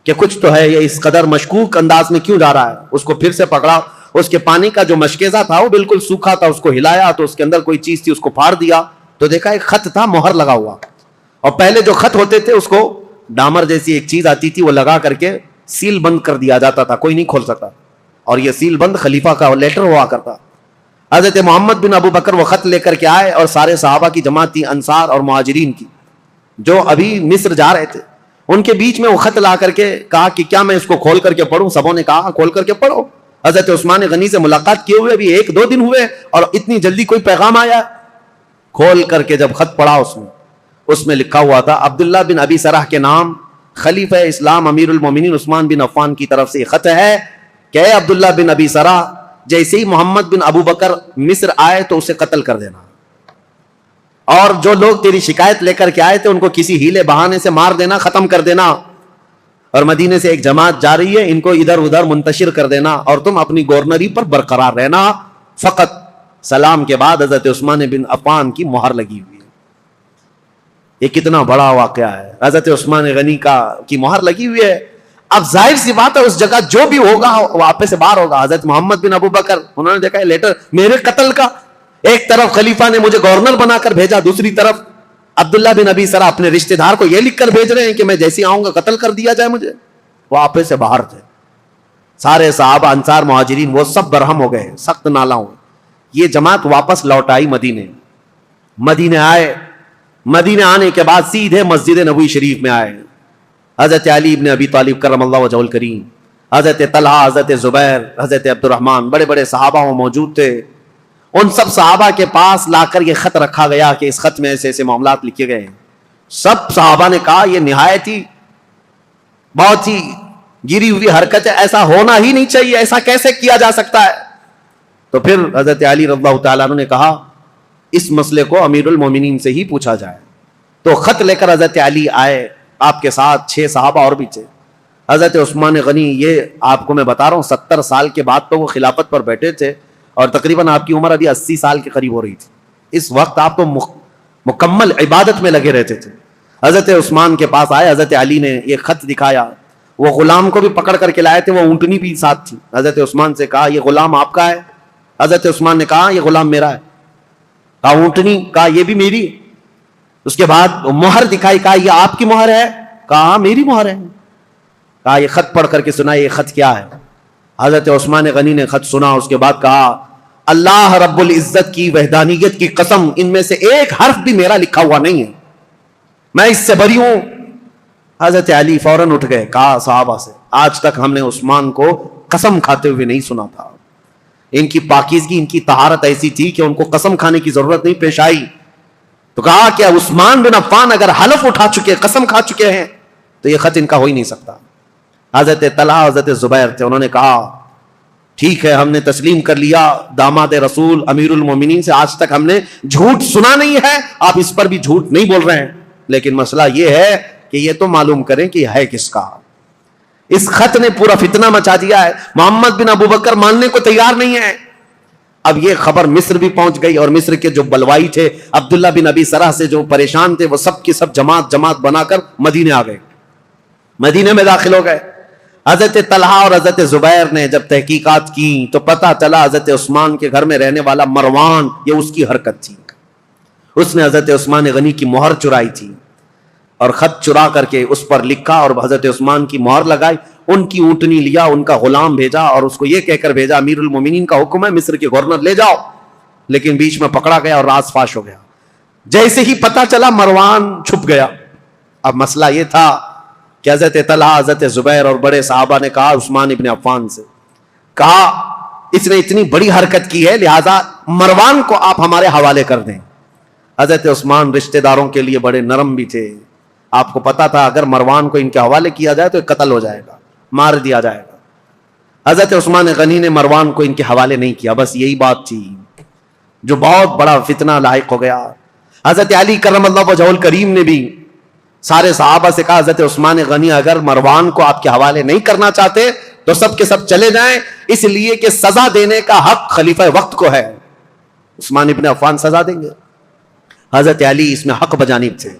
کہ کچھ تو ہے، یہ اس قدر مشکوک انداز میں کیوں جا رہا ہے. اس کو پھر سے پکڑا، اس کے پانی کا جو مشکیزہ تھا وہ بالکل سوکھا تھا، اس کو ہلایا تو اس کے اندر کوئی چیز تھی، اس کو پھاڑ دیا تو دیکھا ایک خط تھا مہر لگا ہوا. اور پہلے جو خط ہوتے تھے اس کو ڈامر جیسی ایک چیز آتی تھی، وہ لگا کر کے سیل بند کر دیا جاتا تھا، کوئی نہیں کھول سکتا. اور یہ سیل بند خلیفہ کا لیٹر ہوا کرتا. حضرت محمد بن ابو بکر وہ خط لے کر کے آئے، اور سارے صحابہ کی جماعت تھی، انصار اور مہاجرین کی، جو ابھی مصر جا رہے تھے. ان کے بیچ میں وہ خط لا کر کے کہا کہ کیا میں اس کو کھول کر کے پڑھوں؟ سبوں نے کہا کھول کر کے پڑھو. حضرت عثمان غنی سے ملاقات کیے ہوئے ابھی 1-2 دن ہوئے اور اتنی جلدی کوئی پیغام آیا. کھول کر کے جب خط پڑھا اس میں لکھا ہوا تھا عبداللہ بن ابی سرح کے نام، خلیفہ اسلام امیر المومنین عثمان بن عفان کی طرف سے یہ خط ہے کہ اے عبداللہ بن ابی سرح، جیسے ہی محمد بن ابو بکر مصر آئے تو اسے قتل کر دینا، اور جو لوگ تیری شکایت لے کر کے آئے تھے ان کو کسی ہیلے بہانے سے مار دینا، ختم کر دینا. اور مدینے سے ایک جماعت جا رہی ہے، ان کو ادھر ادھر منتشر کر دینا، اور تم اپنی گورنری پر برقرار رہنا. فقط سلام کے بعد حضرت عثمان بن عفان کی مہر لگی ہوئی ہے. یہ کتنا بڑا واقعہ ہے، حضرت عثمان غنی کی مہر لگی ہوئی ہے. اب ظاہر سی بات ہے اس جگہ جو بھی ہوگا وہ آپے سے باہر ہوگا. حضرت محمد بن ابو بکر انہوں نے دیکھا لیٹر میرے قتل کا، ایک طرف خلیفہ نے مجھے گورنر بنا کر بھیجا، دوسری طرف عبداللہ بن ابی سرح اپنے رشتہ دار کو یہ لکھ کر بھیج رہے ہیں کہ میں جیسے آؤں گا قتل کر دیا جائے مجھے. وہ آپے سے باہر تھے. سارے صحابہ انصار مہاجرین وہ سب برہم ہو گئے، سخت نالا ہوئے. یہ جماعت واپس لوٹ آئی مدینے آئے. مدینے آنے کے بعد سیدھے مسجد نبوی شریف میں آئے. حضرت علی ابن ابی طالب کرم اللہ وجہہ الکریم، حضرت طلحہ، حضرت زبیر، حضرت عبد الرحمن، بڑے بڑے صحابہ وہ موجود تھے. ان سب صحابہ کے پاس لا کر یہ خط رکھا گیا کہ اس خط میں ایسے ایسے معاملات لکھے گئے ہیں. سب صحابہ نے کہا یہ نہایت ہی بہت ہی گری ہوئی حرکت ہے، ایسا ہونا ہی نہیں چاہیے، ایسا کیسے کیا جا سکتا ہے. تو پھر حضرت علی رضی اللہ تعالیٰ عنہ نے کہا اس مسئلے کو امیر المومنین سے ہی پوچھا جائے. تو خط لے کر حضرت علی آئے، آپ کے ساتھ 6 صحابہ اور بھی تھے. حضرت عثمان غنی، یہ آپ کو میں بتا رہا ہوں 70 سال کے بعد تو وہ خلافت پر بیٹھے تھے، اور تقریباً آپ کی عمر ابھی 80 سال کے قریب ہو رہی تھی. اس وقت آپ تو مکمل عبادت میں لگے رہتے تھے. حضرت عثمان کے پاس آئے, حضرت علی نے ایک خط دکھایا, وہ غلام کو بھی پکڑ کر کے لائے تھے, وہ اونٹنی بھی ساتھ تھی. حضرت عثمان سے کہا یہ غلام آپ کا ہے؟ حضرت عثمان نے کہا یہ غلام میرا ہے. کہا اونٹنی؟ کہا یہ بھی میری. اس کے بعد مہر دکھائی, کہا یہ آپ کی مہر ہے؟ کہا میری مہر ہے. کہا یہ خط پڑھ کر کے سنا, یہ خط کیا ہے؟ حضرت عثمان غنی نے خط سنا, اس کے بعد کہا اللہ رب العزت کی وحدانیت کی قسم, ان میں سے ایک حرف بھی میرا لکھا ہوا نہیں ہے, میں اس سے بری ہوں. حضرت علی فوراً اٹھ گئے, کہا صحابہ سے آج تک ہم نے عثمان کو قسم کھاتے ہوئے نہیں سنا تھا. ان کی پاکیزگی, ان کی طہارت ایسی تھی کہ ان کو قسم کھانے کی ضرورت نہیں پیش آئی. تو کہا کہ عثمان بن عفان اگر حلف اٹھا چکے, قسم کھا چکے ہیں, تو یہ خط ان کا ہو ہی نہیں سکتا. حضرت طلحہ حضرت زبیر تھے, انہوں نے کہا ٹھیک ہے ہم نے تسلیم کر لیا, داماد رسول امیر المومنین سے آج تک ہم نے جھوٹ سنا نہیں ہے, آپ اس پر بھی جھوٹ نہیں بول رہے ہیں, لیکن مسئلہ یہ ہے کہ یہ تو معلوم کریں کہ یہ ہے کس کا. اس خط نے پورا فتنہ مچا دیا ہے. محمد بن ابو بکر ماننے کو تیار نہیں ہے. اب یہ خبر مصر بھی پہنچ گئی, اور مصر کے جو بلوائی تھے عبداللہ بن ابی سرح سے جو پریشان تھے, وہ سب کی سب جماعت بنا کر مدینے آ گئے, مدینے میں داخل ہو گئے. حضرت طلحہ اور حضرت زبیر نے جب تحقیقات کی تو پتہ چلا حضرت عثمان کے گھر میں رہنے والا مروان, یہ اس کی حرکت تھی. اس نے حضرت عثمان غنی کی مہر چرائی تھی اور خط چرا کر کے اس پر لکھا اور حضرت عثمان کی مہر لگائی. ان کی اونٹنی لیا, ان کا غلام بھیجا اور اس کو یہ کہہ کر بھیجا امیر المومنین کا حکم ہے مصر کے گورنر لے جاؤ. لیکن بیچ میں پکڑا گیا اور راز فاش ہو گیا. جیسے ہی پتہ چلا مروان چھپ گیا. اب مسئلہ یہ تھا کہ حضرت طلحہ حضرت زبیر اور بڑے صحابہ نے کہا عثمان ابن عفان سے, کہا اس نے اتنی بڑی حرکت کی ہے لہذا مروان کو آپ ہمارے حوالے کر دیں. حضرت عثمان رشتہ داروں کے لیے بڑے نرم بھی تھے. آپ کو پتا تھا اگر مروان کو ان کے حوالے کیا جائے تو قتل ہو جائے گا, مار دیا جائے گا. حضرت عثمان غنی نے مروان کو ان کے حوالے نہیں کیا. بس یہی بات تھی جو بہت بڑا فتنہ لاحق ہو گیا. حضرت علی کرم اللہ وجہہ الکریم نے بھی سارے صحابہ سے کہا حضرت عثمان غنی اگر مروان کو آپ کے حوالے نہیں کرنا چاہتے تو سب کے سب چلے جائیں, اس لیے کہ سزا دینے کا حق خلیفہ وقت کو ہے. عثمان ابن عفان سزا دیں گے. حضرت علی اس میں حق بجانب تھے.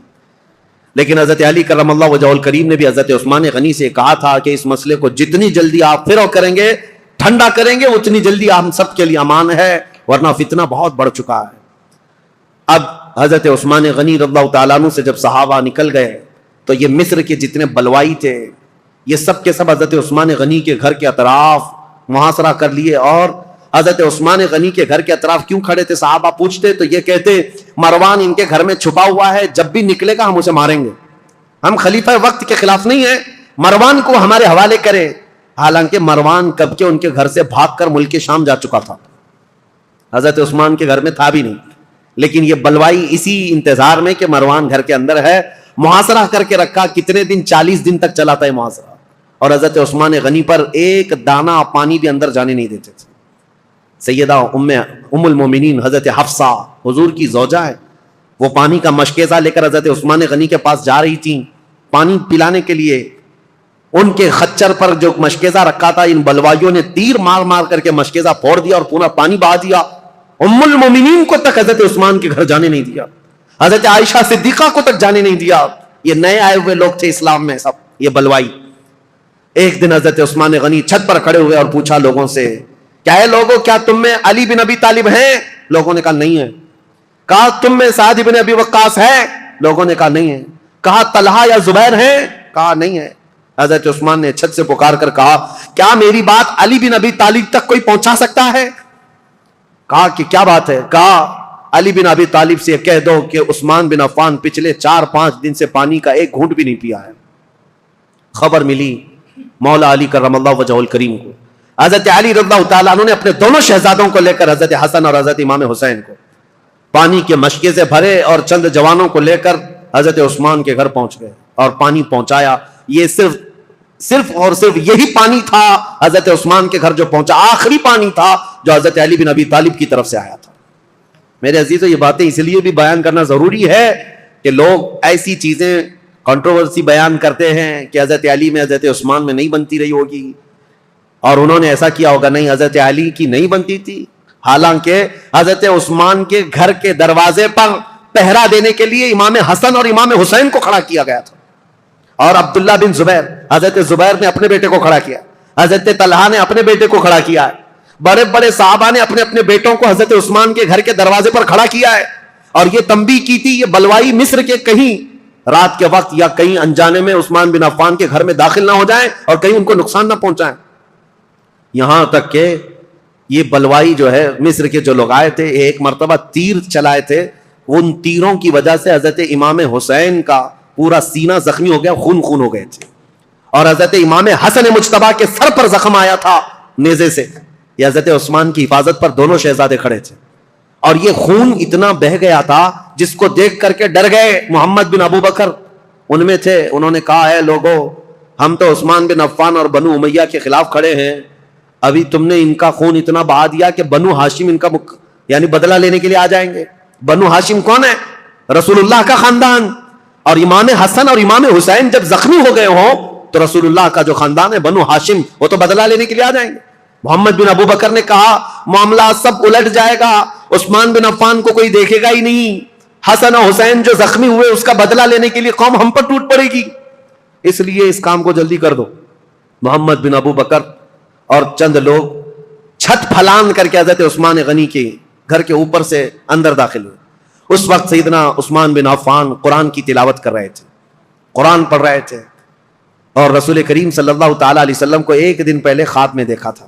لیکن حضرت علی کرم اللہ وجہہ الکریم نے بھی حضرت عثمان غنی سے کہا تھا کہ اس مسئلے کو جتنی جلدی آپ فرو کریں گے, ٹھنڈا کریں گے, اتنی جلدی ہم سب کے لیے امان ہے, ورنہ فتنہ بہت بڑھ چکا ہے. اب حضرت عثمان غنی رضی اللہ تعالیٰ عنہ سے جب صحابہ نکل گئے تو یہ مصر کے جتنے بلوائی تھے یہ سب کے سب حضرت عثمان غنی کے گھر کے اطراف محاصرہ کر لیے. اور حضرت عثمان غنی کے گھر کے اطراف کیوں کھڑے تھے صحابہ پوچھتے تو یہ کہتے مروان ان کے گھر میں چھپا ہوا ہے, جب بھی نکلے گا ہم اسے ماریں گے. ہم خلیفہ وقت کے خلاف نہیں ہیں, مروان کو ہمارے حوالے کرے. حالانکہ مروان کب کے ان کے گھر سے بھاگ کر ملک شام جا چکا تھا, حضرت عثمان کے گھر میں تھا بھی نہیں. لیکن یہ بلوائی اسی انتظار میں کہ مروان گھر کے اندر ہے, محاصرہ کر کے رکھا. کتنے دن, 40 دن تک چلا تھا یہ محاصرہ, اور حضرت عثمان غنی پر ایک دانہ پانی بھی اندر جانے نہیں دیتے تھے. سیدہ ام المومنین حضرت حفصہ حضور کی زوجہ ہے, وہ پانی کا مشکیزہ لے کر حضرت عثمان غنی کے پاس جا رہی تھیں پانی پلانے کے لیے. ان کے خچر پر جو مشکیزہ رکھا تھا ان بلوائیوں نے تیر مار مار کر کے مشکیزہ پھوڑ دیا اور پورا پانی بہا دیا. ام المومنین کو تک حضرت عثمان کے گھر جانے نہیں دیا, حضرت عائشہ صدیقہ کو تک جانے نہیں دیا. یہ نئے آئے ہوئے لوگ تھے اسلام میں سب, یہ بلوائی. ایک دن حضرت عثمان غنی چھت پر کھڑے ہوئے اور پوچھا لوگوں سے, کیا ہے لوگوں, کیا تم میں علی بن ابی طالب ہیں؟ لوگوں نے کہا نہیں ہے. کہا تم میں سعد بن ابی وقاص ہے؟ لوگوں نے کہا نہیں ہے. کہا طلحہ یا زبیر ہیں؟ کہا نہیں ہے. حضرت عثمان نے چھت سے پکار کر کہا کیا میری بات علی بن ابی طالب تک کوئی پہنچا سکتا ہے؟ کہا کہ کیا بات ہے؟ کہا علی بن ابی طالب سے کہہ دو کہ عثمان بن عفان پچھلے 4-5 دن سے پانی کا ایک گھونٹ بھی نہیں پیا ہے. خبر ملی مولا علی کرم اللہ وجہہ الکریم کو. حضرت علی رضی اللہ تعالیٰ عنہ نے اپنے دونوں شہزادوں کو لے کر حضرت حسن اور حضرت امام حسین کو پانی کے مشکے سے بھرے اور چند جوانوں کو لے کر حضرت عثمان کے گھر پہنچ گئے اور پانی پہنچایا. یہ صرف اور صرف یہی پانی تھا حضرت عثمان کے گھر جو پہنچا, آخری پانی تھا جو حضرت علی بن ابی طالب کی طرف سے آیا تھا. میرے عزیزو, یہ باتیں اس لیے بھی بیان کرنا ضروری ہے کہ لوگ ایسی چیزیں کنٹروورسی بیان کرتے ہیں کہ حضرت علی میں حضرت عثمان میں نہیں بنتی رہی ہوگی اور انہوں نے ایسا کیا ہوگا. نہیں, حضرت علی کی نہیں بنتی تھی. حالانکہ حضرت عثمان کے گھر کے دروازے پر پہرا دینے کے لیے امام حسن اور امام حسین کو کھڑا کیا گیا تھا. اور عبداللہ بن زبیر, حضرت زبیر نے اپنے بیٹے کو کھڑا کیا, حضرت طلحہ نے اپنے بیٹے کو کھڑا کیا ہے, بڑے بڑے صحابہ نے اپنے اپنے بیٹوں کو حضرت عثمان کے گھر کے دروازے پر کھڑا کیا ہے, اور یہ تنبیہ کی تھی یہ بلوائی مصر کے کہیں رات کے وقت یا کہیں انجانے میں عثمان بن عفان کے گھر میں داخل نہ ہو جائیں اور کہیں ان کو نقصان نہ پہنچائیں. یہاں تک کہ یہ بلوائی جو ہے مصر کے جو لوگ آئے تھے, ایک مرتبہ تیر چلائے تھے, ان تیروں کی وجہ سے حضرت امام حسین کا پورا سینہ زخمی ہو گیا, خون خون ہو گئے تھے, اور حضرت امام حسن مجتبیٰ کے سر پر زخم آیا تھا نیزے سے. یہ حضرت عثمان کی حفاظت پر دونوں شہزادے کھڑے تھے, اور یہ خون اتنا بہ گیا تھا جس کو دیکھ کر کے ڈر گئے. محمد بن ابو بکر ان میں تھے, انہوں نے کہا ہے لوگوں, ہم تو عثمان بن عفان اور بنو امیہ کے خلاف کھڑے ہیں, ابھی تم نے ان کا خون اتنا بہا دیا کہ بنو ہاشم ان کا یعنی بدلہ لینے کے لیے آ جائیں گے. بنو ہاشم کون ہے؟ رسول اللہ کا خاندان. اور امام حسن اور امام حسین جب زخمی ہو گئے ہوں تو رسول اللہ کا جو خاندان ہے بنو ہاشم, وہ تو بدلہ لینے کے لیے آ جائیں گے. محمد بن ابو بکر نے کہا معاملہ سب الٹ جائے گا, عثمان بن عفان کو کوئی دیکھے گا ہی نہیں, حسن اور حسین جو زخمی ہوئے اس کا بدلہ لینے کے لیے قوم ہم پر ٹوٹ پڑے گی, اس لیے اس کام کو جلدی کر دو. محمد بن ابو بکر اور چند لوگ چھت پھلان کر کے حضرت عثمان غنی کے گھر کے اوپر سے اندر داخل ہوئے. اس وقت سیدنا عثمان بن عفان قرآن کی تلاوت کر رہے تھے, قرآن پڑھ رہے تھے, اور رسول کریم صلی اللہ تعالی علیہ وسلم کو ایک دن پہلے خواب میں دیکھا تھا.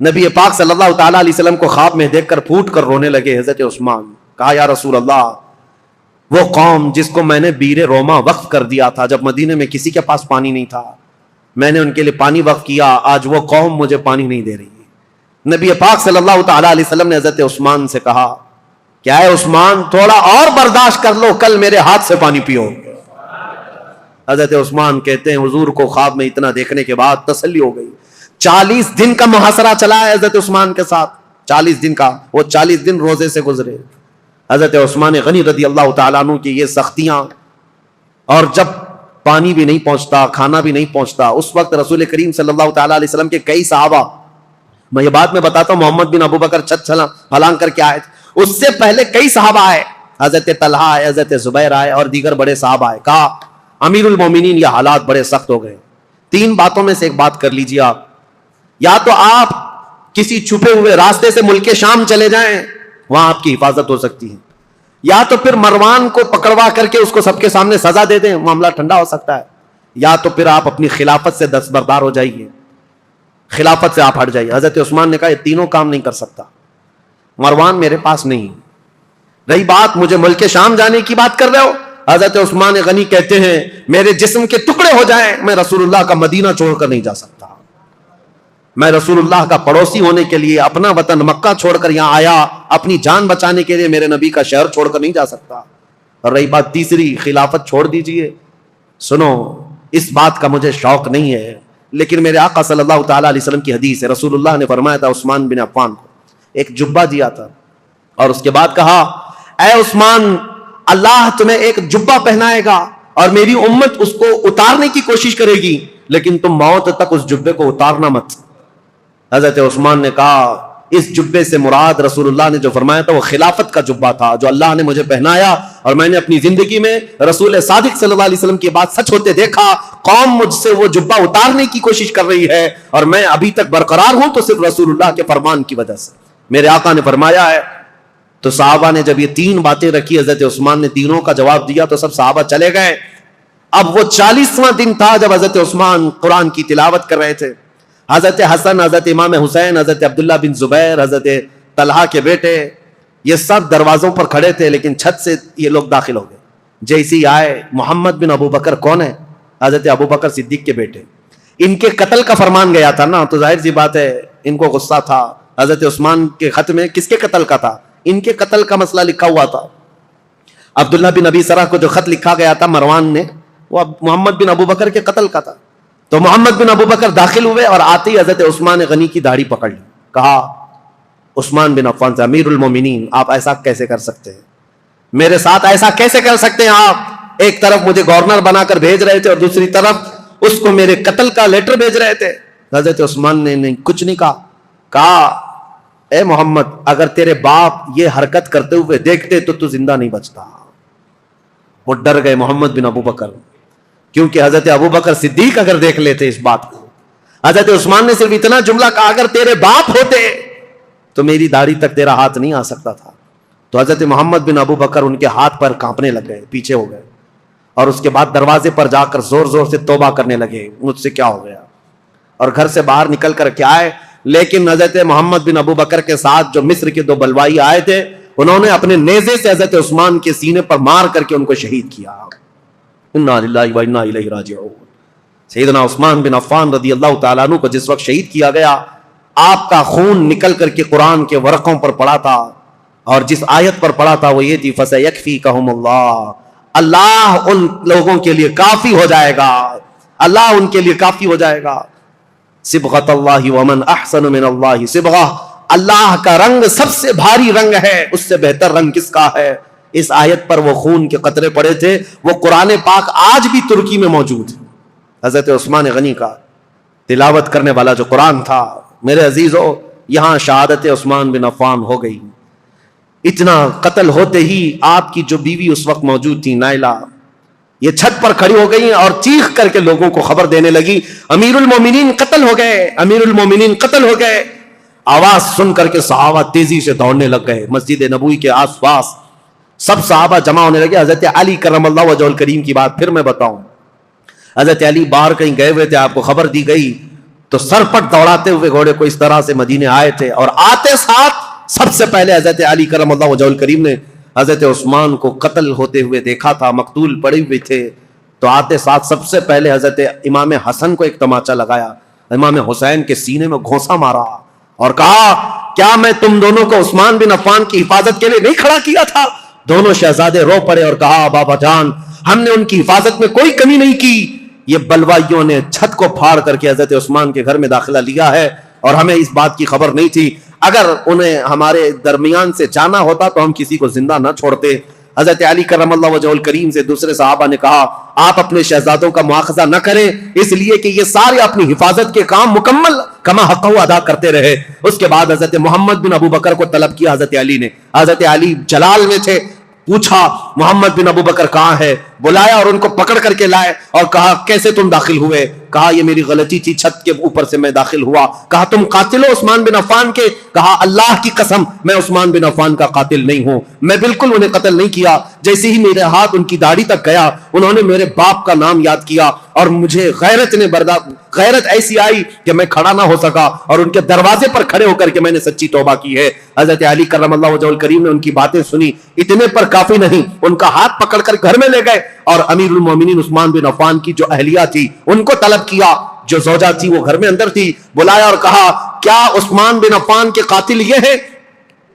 نبی پاک صلی اللہ تعالی علیہ وسلم کو خواب میں دیکھ کر پھوٹ کر رونے لگے حضرت عثمان. کہا یا رسول اللہ, وہ قوم جس کو میں نے بیر روما وقف کر دیا تھا جب مدینے میں کسی کے پاس پانی نہیں تھا, میں نے ان کے لیے پانی وقف کیا, آج وہ قوم مجھے پانی نہیں دے رہی. نبی پاک صلی اللہ تعالی علیہ وسلم نے حضرت عثمان سے کہا کیا ہے عثمان, تھوڑا اور برداشت کر لو, کل میرے ہاتھ سے پانی پیو. حضرت عثمان کہتے ہیں حضور کو خواب میں اتنا دیکھنے کے بعد تسلی ہو گئی. 40 دن کا محاصرہ چلا ہے حضرت عثمان کے ساتھ, 40 دن کا, وہ 40 دن روزے سے گزرے. حضرت عثمان غنی رضی اللہ تعالیٰ عنہ کی یہ سختیاں, اور جب پانی بھی نہیں پہنچتا, کھانا بھی نہیں پہنچتا, اس وقت رسول کریم صلی اللہ تعالیٰ علیہ وسلم کے کئی صحابہ, میں یہ بات میں بتاتا ہوں, محمد بن ابو بکر چھت پھلان کر کے آئے, اس سے پہلے کئی صحابہ آئے, حضرت طلحہ آئے, حضرت زبیر آئے, اور دیگر بڑے صحابہ آئے. کہا امیر المومنین یہ حالات بڑے سخت ہو گئے, 3 باتوں میں سے ایک بات کر لیجیے آپ, یا تو آپ کسی چھپے ہوئے راستے سے ملک شام چلے جائیں, وہاں آپ کی حفاظت ہو سکتی ہے, یا تو پھر مروان کو پکڑوا کر کے اس کو سب کے سامنے سزا دے دیں, معاملہ ٹھنڈا ہو سکتا ہے, یا تو پھر آپ اپنی خلافت سے دستبردار ہو جائیے, خلافت سے آپ ہٹ جائیے. حضرت عثمان نے کہا یہ تینوں کام نہیں کر سکتا, مروان میرے پاس نہیں. رہی بات مجھے ملک شام جانے کی بات کر رہے ہو, حضرت عثمان غنی کہتے ہیں میرے جسم کے ٹکڑے ہو جائیں, میں رسول اللہ کا مدینہ چھوڑ کر نہیں جا سکتا. میں رسول اللہ کا پڑوسی ہونے کے لیے اپنا وطن مکہ چھوڑ کر یہاں آیا, اپنی جان بچانے کے لیے میرے نبی کا شہر چھوڑ کر نہیں جا سکتا. اور رہی بات تیسری, خلافت چھوڑ دیجئے, سنو اس بات کا مجھے شوق نہیں ہے, لیکن میرے آقا صلی اللہ تعالیٰ علیہ وسلم کی حدیث ہے, رسول اللہ نے فرمایا تھا عثمان بن عفان کو ایک جبہ دیا تھا, اور اس کے بعد کہا اے عثمان اللہ تمہیں ایک جبہ پہنائے گا اور میری امت اس کو اتارنے کی کوشش کرے گی, لیکن تم موت تک اس جبے کو اتارنا مت. حضرت عثمان نے کہا اس جبے سے مراد رسول اللہ نے جو فرمایا تھا وہ خلافت کا جبہ تھا جو اللہ نے مجھے پہنایا, اور میں نے اپنی زندگی میں رسول صادق صلی اللہ علیہ وسلم کی بات سچ ہوتے دیکھا. قوم مجھ سے وہ جبہ اتارنے کی کوشش کر رہی ہے اور میں ابھی تک برقرار ہوں تو صرف رسول اللہ کے فرمان کی وجہ سے, میرے آقا نے فرمایا ہے. تو صحابہ نے جب یہ 3 باتیں رکھی, حضرت عثمان نے تینوں کا جواب دیا تو سب صحابہ چلے گئے. اب وہ 40واں دن تھا جب حضرت عثمان قرآن کی تلاوت کر رہے تھے. حضرت حسن, حضرت امام حسین, حضرت عبداللہ بن زبیر, حضرت طلحہ کے بیٹے, یہ سب دروازوں پر کھڑے تھے, لیکن چھت سے یہ لوگ داخل ہو گئے. جیسے ہی آئے, محمد بن ابو بکر کون ہے؟ حضرت ابو بکر صدیق کے بیٹے. ان کے قتل کا فرمان گیا تھا نا, تو ظاہر سی بات ہے ان کو غصہ تھا. حضرت عثمان کے خط میں کس کے قتل کا تھا؟ ان کے قتل کا مسئلہ لکھا ہوا تھا. عبداللہ بن ابی سرح کو جو خط لکھا گیا تھا مروان نے, وہ محمد بن ابو بکر کے قتل کا تھا. تو محمد بن ابو بکر داخل ہوئے اور آتے ہی حضرت عثمان غنی کی داڑھی پکڑ لی. کہا عثمان بن عفان سے, امیر المومنین آپ ایسا کیسے کر سکتے ہیں, میرے ساتھ ایسا کیسے کر سکتے ہیں آپ؟ ایک طرف مجھے گورنر بنا کر بھیج رہے تھے اور دوسری طرف اس کو میرے قتل کا لیٹر بھیج رہے تھے. حضرت عثمان نے کچھ نہیں کہا. کہا اے محمد اگر تیرے باپ یہ حرکت کرتے ہوئے دیکھتے تو زندہ نہیں بچتا. وہ ڈر گئے محمد بن ابو بکر، کیونکہ حضرت ابو بکر صدیق اگر دیکھ لیتے اس بات کو. حضرت عثمان نے صرف اتنا جملہ کہا اگر تیرے باپ ہوتے تو میری داڑھی تک تیرا ہاتھ نہیں آ سکتا تھا. تو حضرت محمد بن ابو بکر ان کے ہاتھ پر کانپنے لگ گئے، پیچھے ہو گئے، اور اس کے بعد دروازے پر جا کر زور زور سے توبہ کرنے لگے، مجھ سے کیا ہو گیا، اور گھر سے باہر نکل کر کے آئے. لیکن حضرت محمد بن ابو بکر کے ساتھ جو مصر کے 2 بلوائی آئے تھے، انہوں نے اپنے نیزے سے حضرت عثمان کے سینے پر مار کر کے ان کو شہید کیا. انا للہ و انا الیہ راجعون. سیدنا عثمان بن عفان رضی اللہ تعالیٰ عنہ کو جس وقت شہید کیا گیا، آپ کا خون نکل کر کے قرآن کے ورقوں پر پڑا تھا، اور جس آیت پر پڑا تھا وہ یہ تھی فَسَيَكْفِيكَهُمُ اللَّهُ، اللہ ان لوگوں کے لیے کافی ہو جائے گا، اللہ ان کے لیے کافی ہو جائے گا. صبغۃ اللہ ومن احسن من اللہ صبغہ، اللہ کا رنگ سب سے بھاری رنگ ہے، اس سے بہتر رنگ کس کا ہے. اس آیت پر وہ خون کے قطرے پڑے تھے. وہ قرآن پاک آج بھی ترکی میں موجود ہے، حضرت عثمان غنی کا تلاوت کرنے والا جو قرآن تھا. میرے عزیزو، یہاں شہادت عثمان بن عفان ہو گئی. اتنا قتل ہوتے ہی آپ کی جو بیوی اس وقت موجود تھی نائلہ، یہ چھت پر کھڑی ہو گئی اور چیخ کر کے لوگوں کو خبر دینے لگی امیر المومنین قتل ہو گئے، امیر المومنین قتل ہو گئے. آواز سن کر کے صحابہ تیزی سے دوڑنے لگ گئے. مسجد نبوی کے آس پاس سب صحابہ جمع ہونے لگے. حضرت علی کرم اللہ وجہہ الکریم کی بات پھر میں بتاؤں. حضرت علی باہر کہیں گئے ہوئے تھے، آپ کو خبر دی گئی تو سرپٹ دوڑاتے ہوئے گھوڑے کو اس طرح سے مدینے آئے تھے، اور آتے ساتھ سب سے پہلے حضرت علی کرم اللہ وجہہ الکریم نے حضرت عثمان کو قتل ہوتے ہوئے دیکھا تھا، مقتول پڑے ہوئے تھے. تو آتے ساتھ سب سے پہلے حضرت امام حسن کو ایک تماچا لگایا، امام حسین کے سینے میں گھونسا مارا اور کہا کیا میں تم دونوں کو عثمان بن عفان کی حفاظت کے لیے نہیں کھڑا کیا تھا؟ دونوں شہزادے رو پڑے اور کہا بابا جان، ہم نے ان کی حفاظت میں کوئی کمی نہیں کی. یہ بلوائیوں نے چھت کو پھاڑ کر کے حضرت عثمان کے گھر میں داخلہ لیا ہے، اور ہمیں اس بات کی خبر نہیں تھی. اگر انہیں ہمارے درمیان سے جانا ہوتا تو ہم کسی کو زندہ نہ چھوڑتے. حضرت علی کرم اللہ وجہہ الکریم سے دوسرے صحابہ نے کہا آپ اپنے شہزادوں کا مواخذہ نہ کریں، اس لیے کہ یہ سارے اپنی حفاظت کے کام مکمل کما حق ادا کرتے رہے. اس کے بعد حضرت محمد بن ابو بکر کو طلب کیا حضرت علی نے. حضرت علی جلال میں تھے، پوچھا محمد بن ابو بکر کہاں ہے، بلایا اور ان کو پکڑ کر کے لائے اور کہا کیسے تم داخل ہوئے؟ کہا یہ میری غلطی تھی، چھت کے اوپر سے میں داخل ہوا. کہا تم قاتل ہو عثمان بن عفان کے؟ کہا اللہ کی قسم میں عثمان بن عفان کا قاتل نہیں ہوں، میں بالکل انہیں قتل نہیں کیا. جیسے ہی میرے ہاتھ ان کی داڑھی تک گیا انہوں نے میرے باپ کا نام یاد کیا اور مجھے غیرت ایسی آئی کہ میں کھڑا نہ ہو سکا اور ان کے دروازے پر کھڑے ہو کر کے میں نے سچی توبہ کی ہے. حضرت علی کرم اللہ وجہہ الکریم نے ان کی باتیں سنی، اتنے پر کافی نہیں، ان کا ہاتھ پکڑ کر گھر میں لے گئے اور امیر المومنین عثمان بن عفان کی جو اہلیہ تھی ان کو طلب کیا، جو زوجہ تھی وہ گھر میں اندر تھی، بلایا اور کہا کیا عثمان بن عفان کے قاتل یہ ہیں؟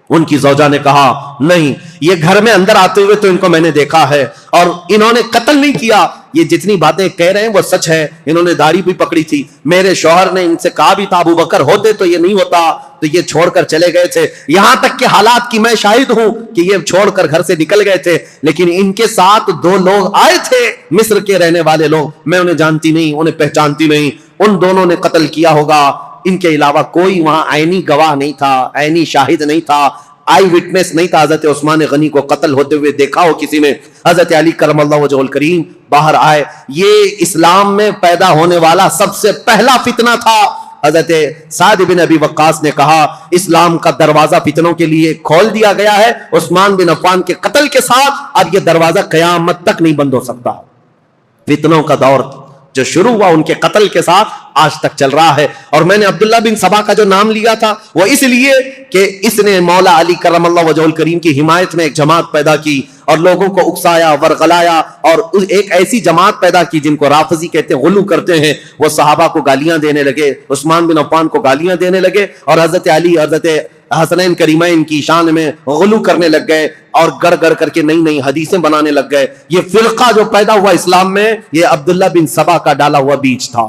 ان کی زوجہ نے کہا نہیں، یہ گھر میں اندر آتے ہوئے تو ان کو میں نے دیکھا ہے اور انہوں نے قتل نہیں کیا، یہ جتنی باتیں کہہ رہے ہیں وہ سچ ہے، انہوں نے داڑھی بھی پکڑی تھی، میرے شوہر نے ان سے کہا بھی تھا ابو بکر ہوتے تو یہ نہیں ہوتا، تو یہ چھوڑ کر چلے گئے تھے، یہاں تک کہ حالات کی میں شاہد ہوں کہ یہ چھوڑ کر گھر سے نکل گئے تھے، لیکن ان کے ساتھ 2 لوگ آئے تھے مصر کے رہنے والے لوگ، میں انہیں جانتی نہیں، انہیں پہچانتی نہیں، ان دونوں نے قتل کیا ہوگا. ان کے علاوہ کوئی وہاں عینی گواہ نہیں تھا، عینی شاہد نہیں تھا، آئی وٹنس نہیں تھا حضرت عثمان غنی کو قتل ہوتے ہوئے دیکھا ہو کسی نے. حضرت علی کرم اللہ وجہہ الکریم باہر آئے. یہ اسلام میں پیدا ہونے والا سب سے پہلا فتنہ تھا. حضرت سعد بن ابی وقاص نے کہا اسلام کا دروازہ فتنوں کے لیے کھول دیا گیا ہے، عثمان بن عفان کے قتل کے ساتھ اب یہ دروازہ قیامت تک نہیں بند ہو سکتا. فتنوں کا دور جو شروع ہوا ان کے قتل کے ساتھ آج تک چل رہا ہے. اور میں نے عبداللہ بن سبا کا جو نام لیا تھا وہ اس لیے کہ اس نے مولا علی کرم اللہ وجہہ الکریم کی حمایت میں ایک جماعت پیدا کی اور لوگوں کو اکسایا، ورغلایا اور ایک ایسی جماعت پیدا کی جن کو رافضی کہتے ہیں، غلو کرتے ہیں. وہ صحابہ کو گالیاں دینے لگے، عثمان بن عفان کو گالیاں دینے لگے اور حضرت علی، حضرت حسنین کریمین کی شان میں غلو کرنے لگ گئے اور گڑ گڑ کر کے نئی نئی حدیثیں بنانے لگ گئے. یہ فرقہ جو پیدا ہوا اسلام میں یہ عبداللہ بن سبا کا ڈالا ہوا بیج تھا.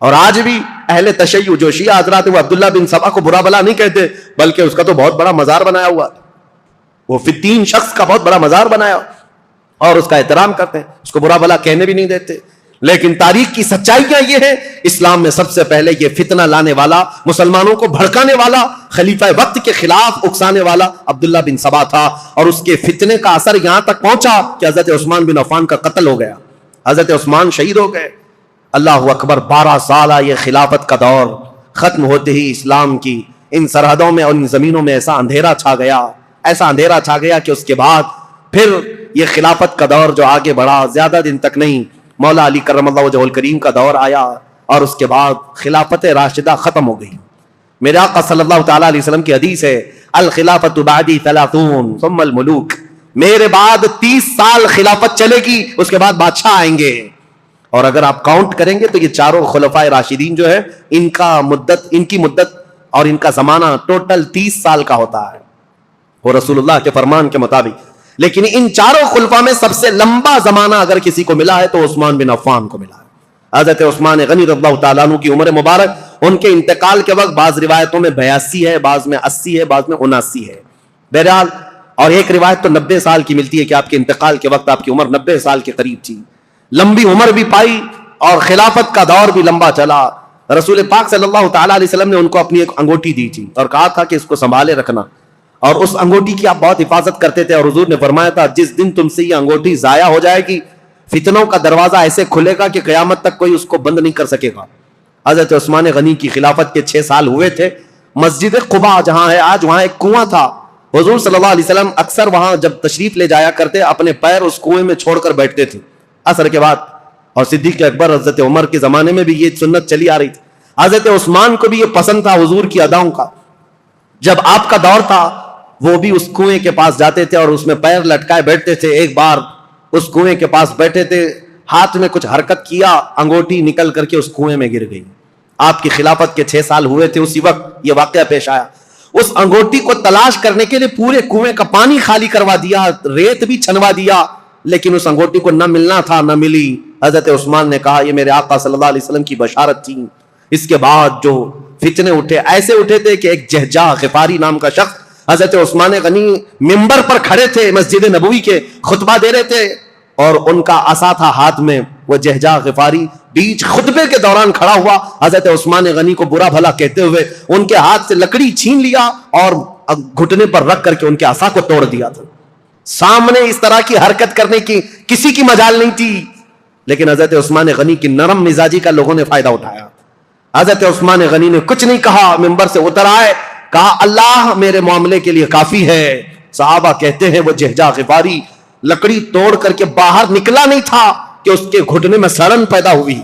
اور آج بھی اہل تشیع جو شیعہ حضرات وہ عبداللہ بن سبا کو برا بلا نہیں کہتے، بلکہ اس کا تو بہت بڑا مزار بنایا ہوا، وہ فی 3 شخص کا بہت بڑا مزار بنایا اور اس کا احترام کرتے ہیں، اس کو برا بلا کہنے بھی نہیں دیتے. لیکن تاریخ کی سچائیاں یہ ہے، اسلام میں سب سے پہلے یہ فتنہ لانے والا، مسلمانوں کو بھڑکانے والا، خلیفہ وقت کے خلاف اکسانے والا عبداللہ بن سبا تھا، اور اس کے فتنے کا اثر یہاں تک پہنچا کہ حضرت عثمان بن عفان کا قتل ہو گیا، حضرت عثمان شہید ہو گئے۔ اللہ اکبر، 12 سالہ یہ خلافت کا دور ختم ہوتے ہی اسلام کی ان سرحدوں میں اور ان زمینوں میں ایسا اندھیرا چھا گیا، ایسا اندھیرا چھا گیا کہ اس کے بعد پھر یہ خلافت کا دور جو آگے بڑھا، زیادہ دن تک نہیں، مولا علی کرم اللہ وجہہ الکریم کا دور آیا، اور اس کے بعد خلافت راشدہ ختم ہو گئی۔ میرے آقا صلی اللہ تعالیٰ علیہ وسلم کی حدیث ہے، الخلافت بعدی 30 ثم الملوک، میرے بعد 30 سال خلافت چلے گی، اس کے بعد بادشاہ آئیں گے۔ اور اگر آپ کاؤنٹ کریں گے تو یہ چاروں خلفائے راشدین جو ہے، ان کی مدت اور ان کا زمانہ ٹوٹل 30 سال کا ہوتا ہے، وہ رسول اللہ کے فرمان کے مطابق۔ لیکن ان چاروں خلفاء میں سب سے لمبا زمانہ اگر کسی کو ملا ہے تو عثمان بن عفان کو ملا ہے۔ حضرت عثمان غنی رضی اللہ تعالیٰ عنہ کی عمر مبارک، ان کے انتقال کے وقت بعض روایتوں میں 82 ہے، بعض میں 80 ہے، بعض میں 79 ہے، بہرحال، اور ایک روایت تو 90 سال کی ملتی ہے کہ آپ کے انتقال کے وقت آپ کی عمر 90 سال کے قریب تھی۔ لمبی عمر بھی پائی اور خلافت کا دور بھی لمبا چلا۔ رسول پاک صلی اللہ تعالیٰ علیہ وسلم نے ان کو اپنی ایک انگوٹھی دی تھی اور کہا تھا کہ اس کو سنبھالے رکھنا، اور اس انگوٹھی کی آپ بہت حفاظت کرتے تھے، اور حضور نے فرمایا تھا جس دن تم سے یہ انگوٹھی ضائع ہو جائے گی، فتنوں کا دروازہ ایسے کھلے گا کہ قیامت تک کوئی اس کو بند نہیں کر سکے گا۔ حضرت عثمان غنی کی خلافت کے 6 سال ہوئے تھے۔ مسجد قباء جہاں ہے آج، وہاں ایک کنواں تھا، حضور صلی اللہ علیہ وسلم اکثر وہاں جب تشریف لے جایا کرتے اپنے پیر اس کنویں میں چھوڑ کر بیٹھتے تھے عصر کے بعد، اور صدیق اکبر حضرت عمر کے زمانے میں بھی یہ سنت چلی آ رہی تھی۔ حضرت عثمان کو بھی یہ پسند تھا حضور کی اداؤں کا، جب آپ کا دور تھا وہ بھی اس کنویں کے پاس جاتے تھے اور اس میں پیر لٹکائے بیٹھتے تھے۔ ایک بار اس کنویں کے پاس بیٹھے تھے، ہاتھ میں کچھ حرکت کیا، انگوٹھی نکل کر کے اس کنویں میں گر گئی۔ آپ کی خلافت کے 6 سال ہوئے تھے، اسی وقت یہ واقعہ پیش آیا۔ اس انگوٹھی کو تلاش کرنے کے لیے پورے کنویں کا پانی خالی کروا دیا، ریت بھی چھنوا دیا، لیکن اس انگوٹھی کو نہ ملنا تھا، نہ ملی۔ حضرت عثمان نے کہا یہ میرے آقا صلی اللہ علیہ وسلم کی بشارت تھی۔ اس کے بعد جو فتنے اٹھے، ایسے اٹھے تھے کہ ایک جہجہ غفاری نام کا شخص حضرت عثمان غنی ممبر پر کھڑے تھے، مسجد نبوی کے خطبہ دے رہے تھے، اور ان کا عصا تھا ہاتھ میں۔ وہ جہجہ غفاری بیچ خطبے کے دوران کھڑا ہوا، حضرت عثمان غنی کو برا بھلا کہتے ہوئے ان کے ہاتھ سے لکڑی چھین لیا اور گھٹنے پر رکھ کر کے ان کے عصا کو توڑ دیا تھا۔ سامنے اس طرح کی حرکت کرنے کی کسی کی مجال نہیں تھی، لیکن حضرت عثمان غنی کی نرم مزاجی کا لوگوں نے فائدہ اٹھایا۔ حضرت عثمان غنی نے کچھ نہیں کہا، ممبر سے اتر آئے، کہا اللہ میرے معاملے کے لیے کافی ہے۔ صحابہ کہتے ہیں وہ جہجہ غفاری لکڑی توڑ کر کے باہر نکلا نہیں تھا کہ اس کے گھٹنے میں سڑن پیدا ہوئی،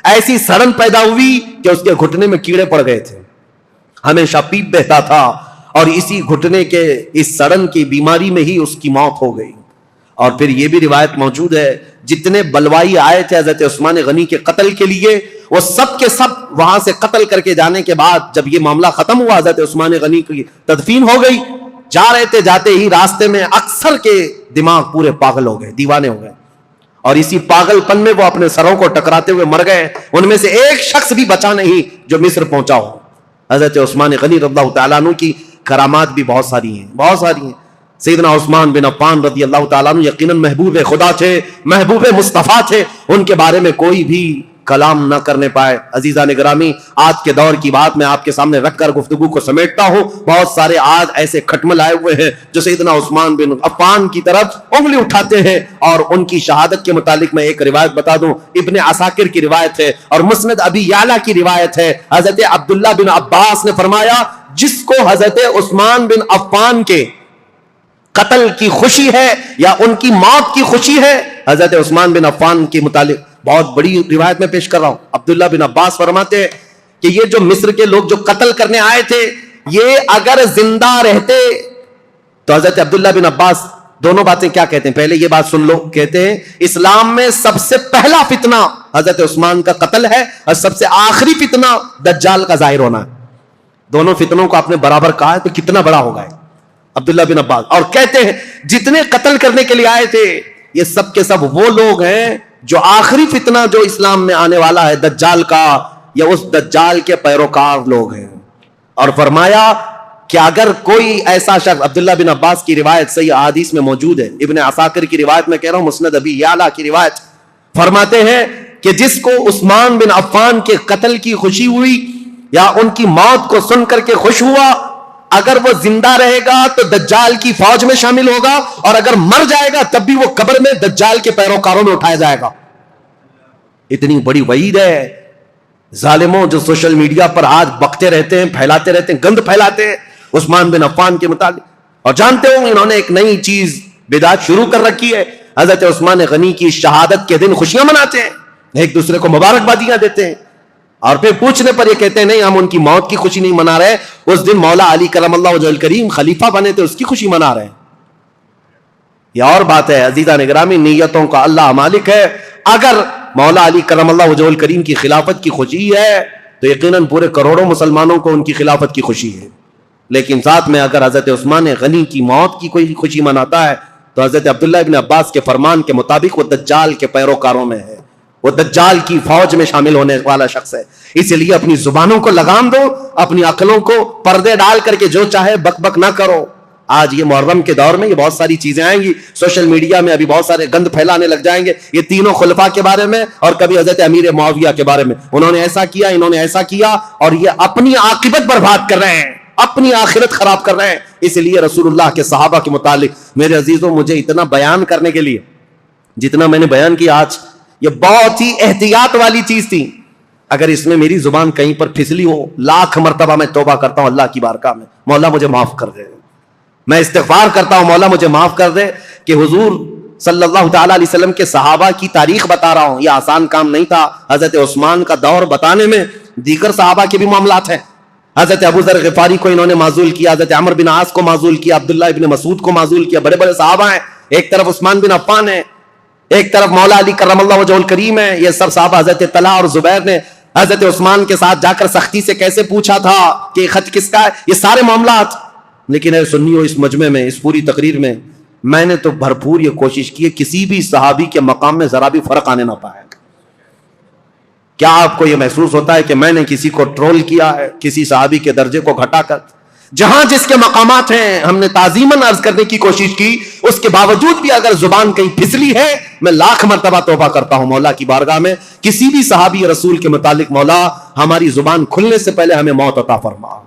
ایسی سڑن پیدا ہوئی کہ اس کے گھٹنے میں کیڑے پڑ گئے تھے، ہمیشہ پیپ بہتا تھا، اور اسی گھٹنے کے اس سڑن کی بیماری میں ہی اس کی موت ہو گئی۔ اور پھر یہ بھی روایت موجود ہے جتنے بلوائی آئے تھے حضرت عثمان غنی کے قتل کے لیے، وہ سب کے سب وہاں سے قتل کر کے جانے کے بعد جب یہ معاملہ ختم ہوا، حضرت عثمان غنی کی تدفین ہو گئی، جا رہے تھے، جاتے ہی راستے میں اکثر کے دماغ پورے پاگل ہو گئے، دیوانے ہو گئے، اور اسی پاگل پن میں وہ اپنے سروں کو ٹکراتے ہوئے مر گئے۔ ان میں سے ایک شخص بھی بچا نہیں جو مصر پہنچا ہو۔ حضرت عثمان غنی رضی اللہ تعالیٰ عنہ کی کرامات بھی بہت ساری ہیں، بہت ساری ہیں۔ سیدنا عثمان بن عفان رضی اللہ تعالیٰ عنہ یقیناً محبوب خدا تھے، محبوب مصطفیٰ تھے، ان کے بارے میں کوئی بھی کلام نہ کرنے پائے۔ عزیزان گرامی، آج کے دور کی بات میں آپ کے سامنے رکھ کر گفتگو کو سمیٹتا ہوں۔ بہت سارے آج ایسے کھٹمل آئے ہوئے ہیں جو سیدنا عثمان بن عفان کی طرف انگلی اٹھاتے ہیں، اور ان کی شہادت کے متعلق میں ایک روایت بتا دوں، ابن عساکر کی روایت ہے اور مسند ابی یعلا کی روایت ہے۔ حضرت عبداللہ بن عباس نے فرمایا جس کو حضرت عثمان بن عفان کے قتل کی خوشی ہے یا ان کی موت کی خوشی ہے، حضرت عثمان بن عفان کے متعلق بہت بڑی روایت میں پیش کر رہا ہوں۔ عبداللہ بن عباس فرماتے ہیں کہ یہ جو مصر کے لوگ جو قتل کرنے آئے تھے، یہ اگر زندہ رہتے تو حضرت عبداللہ بن عباس دونوں باتیں کیا کہتے ہیں، پہلے یہ بات سن لو، کہتے ہیں اسلام میں سب سے پہلا فتنہ حضرت عثمان کا قتل ہے، اور سب سے آخری فتنہ دجال کا ظاہر ہونا ہے۔ دونوں فتنوں کو آپ نے برابر کہا ہے تو کتنا بڑا ہوگا ہے عبداللہ بن عباس۔ اور کہتے ہیں جتنے قتل کرنے کے لیے آئے تھے یہ سب کے سب وہ لوگ ہیں جو آخری فتنہ جو اسلام میں آنے والا ہے دجال کا، یا اس دجال کے پیروکار لوگ ہیں۔ اور فرمایا کہ اگر کوئی ایسا شخص، عبداللہ بن عباس کی روایت صحیح احادیث میں موجود ہے، ابن عساکر کی روایت میں کہہ رہا ہوں، مسند ابی یعلا کی روایت، فرماتے ہیں کہ جس کو عثمان بن عفان کے قتل کی خوشی ہوئی یا ان کی موت کو سن کر کے خوش ہوا، اگر وہ زندہ رہے گا تو دجال کی فوج میں شامل ہوگا، اور اگر مر جائے گا تب بھی وہ قبر میں دجال کے پیروکاروں میں اٹھایا جائے گا. اتنی بڑی وعید ہے. ظالموں جو سوشل میڈیا پر آج بکتے رہتے ہیں، پھیلاتے رہتے ہیں، گند پھیلاتے ہیں عثمان بن عفان کے متعلق، اور جانتے ہو انہوں نے ایک نئی چیز بدعت شروع کر رکھی ہے. حضرت عثمان غنی کی شہادت کے دن خوشیاں مناتے ہیں، ایک دوسرے کو مبارکبادیاں دیتے ہیں، اور پھر پوچھنے پر یہ کہتے ہیں نہیں ہم ان کی موت کی خوشی نہیں منا رہے، اس دن مولا علی کرم اللہ وجہ الکریم خلیفہ بنے تھے اس کی خوشی منا رہے ہیں. یہ اور بات ہے عزیزان گرامی، نیتوں کا اللہ مالک ہے. اگر مولا علی کرم اللہ وجہ الکریم کی خلافت کی خوشی ہے تو یقیناً پورے کروڑوں مسلمانوں کو ان کی خلافت کی خوشی ہے. لیکن ساتھ میں اگر حضرت عثمان غنی کی موت کی کوئی خوشی مناتا ہے تو حضرت عبداللہ ابن عباس کے فرمان کے مطابق وہ دجال کے پیروکاروں میں ہے، وہ دجال کی فوج میں شامل ہونے والا شخص ہے. اس لیے اپنی زبانوں کو لگام دو، اپنی عقلوں کو پردے ڈال کر کے جو چاہے بک بک نہ کرو. آج یہ محرم کے دور میں یہ بہت ساری چیزیں آئیں گی، سوشل میڈیا میں ابھی بہت سارے گند پھیلانے لگ جائیں گے، یہ تینوں خلفاء کے بارے میں اور کبھی حضرت امیر معاویہ کے بارے میں، انہوں نے ایسا کیا، انہوں نے ایسا کیا، اور یہ اپنی عاقبت برباد کر رہے ہیں، اپنی آخرت خراب کر رہے ہیں. اس لیے رسول اللہ کے صحابہ کے متعلق میرے عزیزوں مجھے اتنا بیان کرنے کے لیے جتنا میں نے بیان کیا آج، یہ بہت ہی احتیاط والی چیز تھی. اگر اس میں میری زبان کہیں پر پھسلی ہو، لاکھ مرتبہ میں توبہ کرتا ہوں اللہ کی بارگاہ میں، مولا مجھے معاف کر دے. میں استغفار کرتا ہوں مولا مجھے معاف کر دے کہ حضور صلی اللہ تعالی علیہ وسلم کے صحابہ کی تاریخ بتا رہا ہوں، یہ آسان کام نہیں تھا. حضرت عثمان کا دور بتانے میں دیگر صحابہ کے بھی معاملات ہیں. حضرت ابو ذر غفاری کو انہوں نے معزول کیا، حضرت عمرو بن عاص کو معزول کیا، عبداللہ ابن مسعود کو معزول کیا. بڑے بڑے صحابہ ہیں، ایک طرف عثمان بن عفان ہے، ایک طرف مولا علی کرم اللہ وجہ الکریم ہے. یہ سب صحابہ حضرت طلحہ اور زبیر نے حضرت عثمان کے ساتھ جا کر سختی سے کیسے پوچھا تھا کہ خط کس کا ہے، یہ سارے معاملات. لیکن اے سنیو، اس مجمع میں اس پوری تقریر میں میں نے تو بھرپور یہ کوشش کی ہے کسی بھی صحابی کے مقام میں ذرا بھی فرق آنے نہ پائے. کیا آپ کو یہ محسوس ہوتا ہے کہ میں نے کسی کو ٹرول کیا ہے، کسی صحابی کے درجے کو گھٹا کر؟ جہاں جس کے مقامات ہیں ہم نے تعظیماً عرض کرنے کی کوشش کی، اس کے باوجود بھی اگر زبان کہیں پھسلی ہے میں لاکھ مرتبہ توبہ کرتا ہوں مولا کی بارگاہ میں. کسی بھی صحابی رسول کے متعلق مولا ہماری زبان کھلنے سے پہلے ہمیں موت عطا فرما.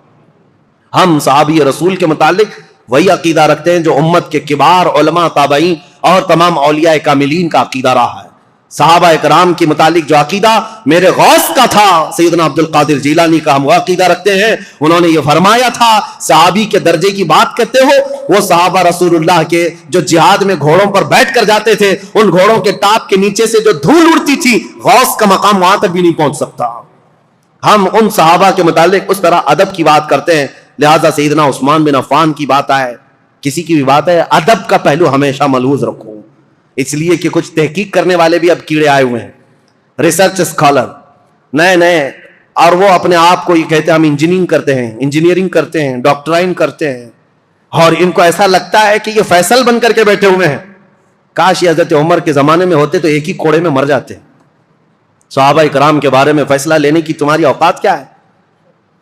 ہم صحابی رسول کے متعلق وہی عقیدہ رکھتے ہیں جو امت کے کبار علماء تابعین اور تمام اولیاء کاملین کا عقیدہ رہا ہے. صحابہ اکرام کے متعلق جو عقیدہ میرے غوث کا تھا، سیدنا عبد القادر جیلانی کا، ہم وہ عقیدہ رکھتے ہیں. انہوں نے یہ فرمایا تھا، صحابی کے درجے کی بات کرتے ہو، وہ صحابہ رسول اللہ کے جو جہاد میں گھوڑوں پر بیٹھ کر جاتے تھے، ان گھوڑوں کے ٹاپ کے نیچے سے جو دھول اڑتی تھی، غوث کا مقام وہاں تک بھی نہیں پہنچ سکتا. ہم ان صحابہ کے متعلق اس طرح ادب کی بات کرتے ہیں. لہذا سیدنا عثمان بن عفان کی بات آئے، کسی کی بھی بات ہے، ادب کا پہلو ہمیشہ ملحوظ رکھو. اس لیے کہ کچھ تحقیق کرنے والے بھی اب کیڑے آئے ہوئے ہیں، ریسرچ اسکالر نئے نئے، اور وہ اپنے آپ کو یہ کہتے ہیں ہم انجینئرنگ کرتے ہیں، ڈاکٹرائن کرتے ہیں، اور ان کو ایسا لگتا ہے کہ یہ فیصل بن کر کے بیٹھے ہوئے ہیں. کاش یہ حضرت عمر کے زمانے میں ہوتے تو ایک ہی کوڑے میں مر جاتے. صحابہ اکرام کے بارے میں فیصلہ لینے کی تمہاری اوقات کیا ہے؟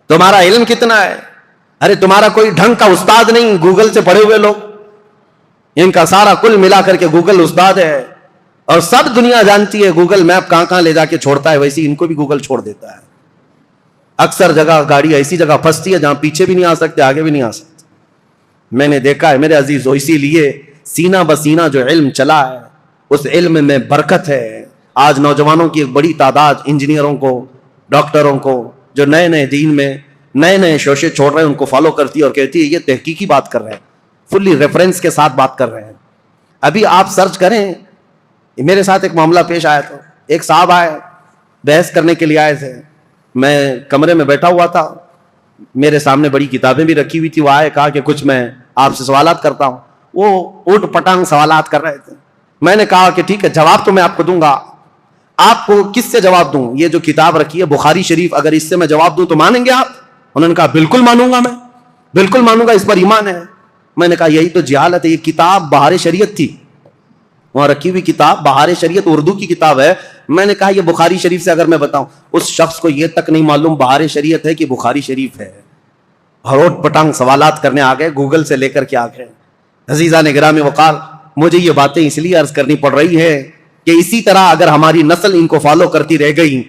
تمہارا علم کتنا ہے؟ ارے تمہارا کوئی ڈھنگ کا استاد نہیں، گوگل سے پڑھے ہوئے لوگ، ان کا سارا کل ملا کر کے گوگل استاد ہے، اور سب دنیا جانتی ہے گوگل میپ کہاں کہاں لے جا کے چھوڑتا ہے، ویسے ان کو بھی گوگل چھوڑ دیتا ہے. اکثر جگہ گاڑی ایسی جگہ پھنستی ہے جہاں پیچھے بھی نہیں آ سکتے، آگے بھی نہیں آ سکتے. میں نے دیکھا ہے میرے عزیزو، اسی لیے سینہ بسینہ جو علم چلا ہے اس علم میں برکت ہے. آج نوجوانوں کی ایک بڑی تعداد انجینئروں کو، ڈاکٹروں کو، جو نئے نئے دین میں نئے نئے شوشے چھوڑ رہے ہیں، ان کو فالو کرتی ہے اور کہتی ہے یہ تحقیقی بات کر رہے ہیں، فلی ریفرنس کے ساتھ بات کر رہے ہیں. ابھی آپ سرچ کریں، میرے ساتھ ایک معاملہ پیش آیا تھا. ایک صاحب آئے، بحث کرنے کے لیے آئے تھے، میں کمرے میں بیٹھا ہوا تھا، میرے سامنے بڑی کتابیں بھی رکھی ہوئی تھی. وہ آئے، کہا کہ کچھ میں آپ سے سوالات کرتا ہوں. وہ اوٹ پٹانگ سوالات کر رہے تھے. میں نے کہا کہ ٹھیک ہے، جواب تو میں آپ کو دوں گا. آپ کو کس سے جواب دوں؟ یہ جو کتاب رکھی ہے بخاری شریف، اگر اس سے میں جواب دوں تو مانیں گے آپ؟ انہوں نے کہا بالکل مانوں گا، میں بالکل مانوں گا، اس پر ایمان ہے. میں نے کہا یہی تو جہالت ہے. یہ کتاب بہار شریعت تھی، وہاں رکھی ہوئی کتاب بہار شریعت اردو کی کتاب ہے. میں نے کہا یہ بخاری شریف سے اگر میں بتاؤں، اس شخص کو یہ تک نہیں معلوم بہار شریعت ہے کہ بخاری شریف ہے. ہروٹ پٹانگ سوالات کرنے آ گئے، گوگل سے لے کر کے آ گئے. عزیزان گرامی وقار، مجھے یہ باتیں اس لیے عرض کرنی پڑ رہی ہے کہ اسی طرح اگر ہماری نسل ان کو فالو کرتی رہ گئی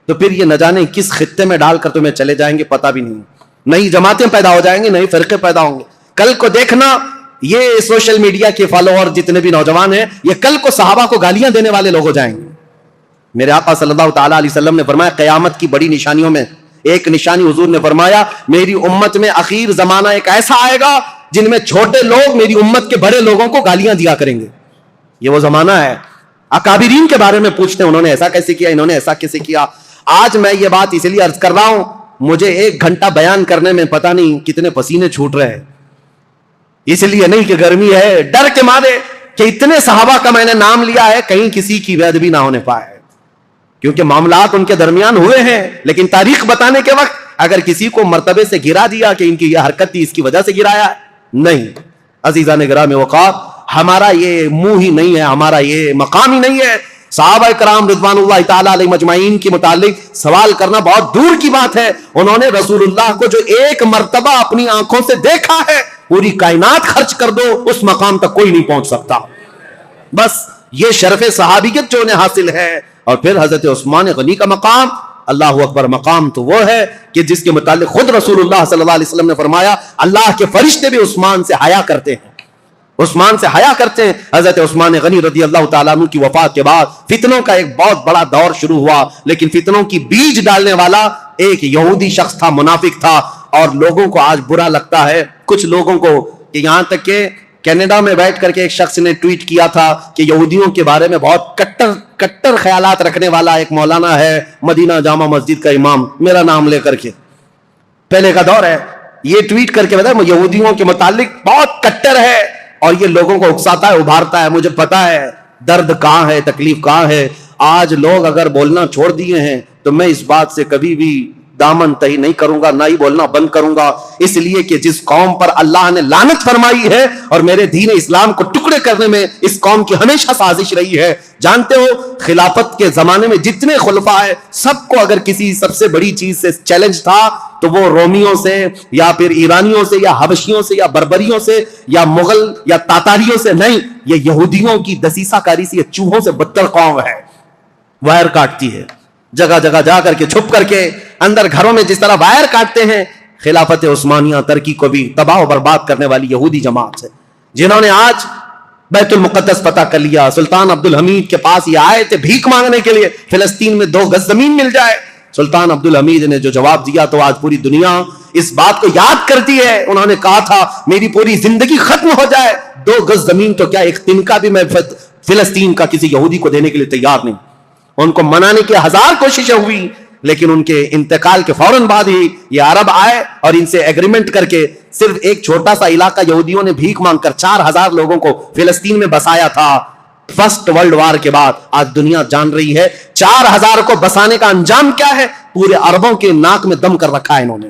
تو پھر یہ نہ جانے کس خطے میں ڈال کر تمہیں چلے جائیں گے، پتہ بھی نہیں. نئی جماعتیں پیدا ہو جائیں گے، نئے فرقے پیدا ہوں گے. کل کو دیکھنا یہ سوشل میڈیا کے فالوور جتنے بھی نوجوان ہیں، یہ کل کو صحابہ کو گالیاں دینے والے لوگ ہو جائیں گے. میرے آقا صلی اللہ تعالیٰ علیہ وسلم نے فرمایا قیامت کی بڑی نشانیوں میں ایک نشانی حضور نے فرمایا میری امت میں اخیر زمانہ ایک ایسا آئے گا جن میں چھوٹے لوگ میری امت کے بڑے لوگوں کو گالیاں دیا کریں گے. یہ وہ زمانہ ہے. اکابرین کے بارے میں پوچھتے ہیں انہوں نے ایسا کیسے کیا، انہوں نے ایسا کیسے کیا. آج میں یہ بات اس لیے عرض کر رہا ہوں، مجھے 1 گھنٹہ بیان کرنے میں پتہ نہیں کتنے پسینے چھوٹ رہے ہیں. اس لیے نہیں کہ گرمی ہے، ڈر کے مارے کہ اتنے صحابہ کا میں نے نام لیا ہے کہیں کسی کی بے ادبی نہ ہونے پائے، کیونکہ معاملات ان کے درمیان ہوئے ہیں. لیکن تاریخ بتانے کے وقت اگر کسی کو مرتبے سے گرا دیا کہ ان کی یہ حرکت تھی اس کی وجہ سے گرایا، نہیں. عزیزان گرامی وقار، ہمارا یہ منہ ہی نہیں ہے، ہمارا یہ مقام ہی نہیں ہے. صحابہ کرام رضوان اللہ تعالیٰ علیہ مجمعین کے متعلق سوال کرنا بہت دور کی بات ہے. انہوں نے رسول اللہ کو جو ایک مرتبہ اپنی آنکھوں سے دیکھا ہے، پوری کائنات خرچ کر دو اس مقام تک کوئی نہیں پہنچ سکتا. بس یہ شرف صحابیت جو انہیں حاصل ہے. اور پھر حضرت عثمان غنی کا مقام، اللہ اکبر، مقام تو وہ ہے کہ جس کے متعلق خود رسول اللہ صلی اللہ علیہ وسلم نے فرمایا اللہ کے فرشتے بھی عثمان سے حیا کرتے ہیں، عثمان سے حیا کرتے ہیں. حضرت عثمان غنی رضی اللہ تعالیٰ عنہ کی وفات کے بعد فتنوں کا ایک بہت بڑا دور شروع ہوا، لیکن فتنوں کی بیج ڈالنے والا ایک یہودی شخص تھا، منافق تھا. اور لوگوں کو آج برا لگتا ہے، کچھ لوگوں کو، کہ یہاں تک کہ کینیڈا میں بیٹھ کر کے ایک شخص نے ٹویٹ کیا تھا کہ یہودیوں کے بارے میں بہت کٹر خیالات رکھنے والا ایک مولانا ہے مدینہ جامع مسجد کا امام، میرا نام لے کر کے، پہلے کا دور ہے، یہ ٹویٹ کر کے بتایا یہودیوں کے متعلق بہت کٹر ہے اور یہ لوگوں کو اکساتا ہے، ابھارتا ہے. مجھے پتا ہے درد کہاں ہے، تکلیف کہاں ہے. آج لوگ اگر بولنا چھوڑ دیے ہیں تو میں اس بات سے کبھی بھی دامن تہی نہیں کروں گا، نہ ہی بولنا بند کروں گا. اس لیے کہ جس قوم پر اللہ نے لعنت فرمائی ہے اور میرے دین اسلام کو ٹکڑے کرنے میں اس قوم کی ہمیشہ سازش رہی ہے. جانتے ہو خلافت کے زمانے میں جتنے خلفاء ہیں سب کو اگر کسی سب سے بڑی چیز سے چیلنج تھا تو وہ رومیوں سے یا پھر ایرانیوں سے یا حبشیوں سے یا بربریوں سے یا مغل یا تاتاریوں سے نہیں، یہ یہودیوں کی دسیسہ کاری سے، یہ چوہوں سے بدتر قوم ہے. وائر کاٹتی ہے جگہ جگہ جا کر کے، چھپ کر کے، اندر گھروں میں جس طرح وائر کاٹتے ہیں. خلافت عثمانیہ ترکی کو بھی تباہ و برباد کرنے والی یہودی جماعت سے، جنہوں نے آج بیت المقدس فتح کر لیا. سلطان عبد الحمید کے پاس یہ آئے تھے بھیک مانگنے کے لیے فلسطین میں 2 گز زمین مل جائے. سلطان عبد الحمید نے جو جواب دیا تو آج پوری دنیا اس بات کو یاد کرتی ہے. انہوں نے کہا تھا میری پوری زندگی ختم ہو جائے 2 گز زمین تو کیا ایک تنکا بھی میں فلسطین کا کسی یہودی کو دینے کے لیے تیار نہیں. ان کو منانے کی 1000 کوششیں ہوئی، لیکن ان کے انتقال کے فوراً بعد ہی یہ عرب آئے اور ان سے ایگریمنٹ کر کے صرف ایک چھوٹا سا علاقہ یہودیوں نے بھیک مانگ کر 4000 لوگوں کو فلسطین میں بسایا تھا. فرسٹ ورلڈ وار کے بعد آج دنیا جان رہی ہے 4000 کو بسانے کا انجام کیا ہے. پورے عربوں کے ناک میں دم کر رکھا ہے انہوں نے،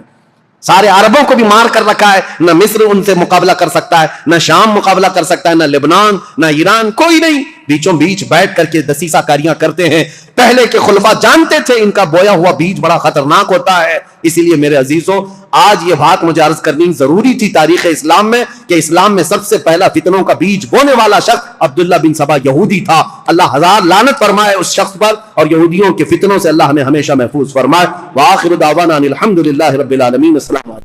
سارے عربوں کو بھی مار کر رکھا ہے. نہ مصر ان سے مقابلہ کر سکتا ہے، نہ شام مقابلہ کر سکتا ہے، نہ لبنان، نہ ایران، کوئی نہیں. بیچوں بیچ بیٹھ کر کے دسیسہ کاریاں کرتے ہیں. پہلے کے خلفاء جانتے تھے ان کا بویا ہوا بیج بڑا خطرناک ہوتا ہے. اسی لیے میرے عزیزوں آج یہ بات مجھے عرض کرنی ضروری تھی تاریخ اسلام میں کہ اسلام میں سب سے پہلا فتنوں کا بیج بونے والا شخص عبداللہ بن سبا یہودی تھا. اللہ 1000 لعنت فرمائے اس شخص پر، اور یہودیوں کے فتنوں سے اللہ ہمیں ہمیشہ محفوظ فرمائے. وآخر دعوانا ان الحمد للہ رب العالمین. السلام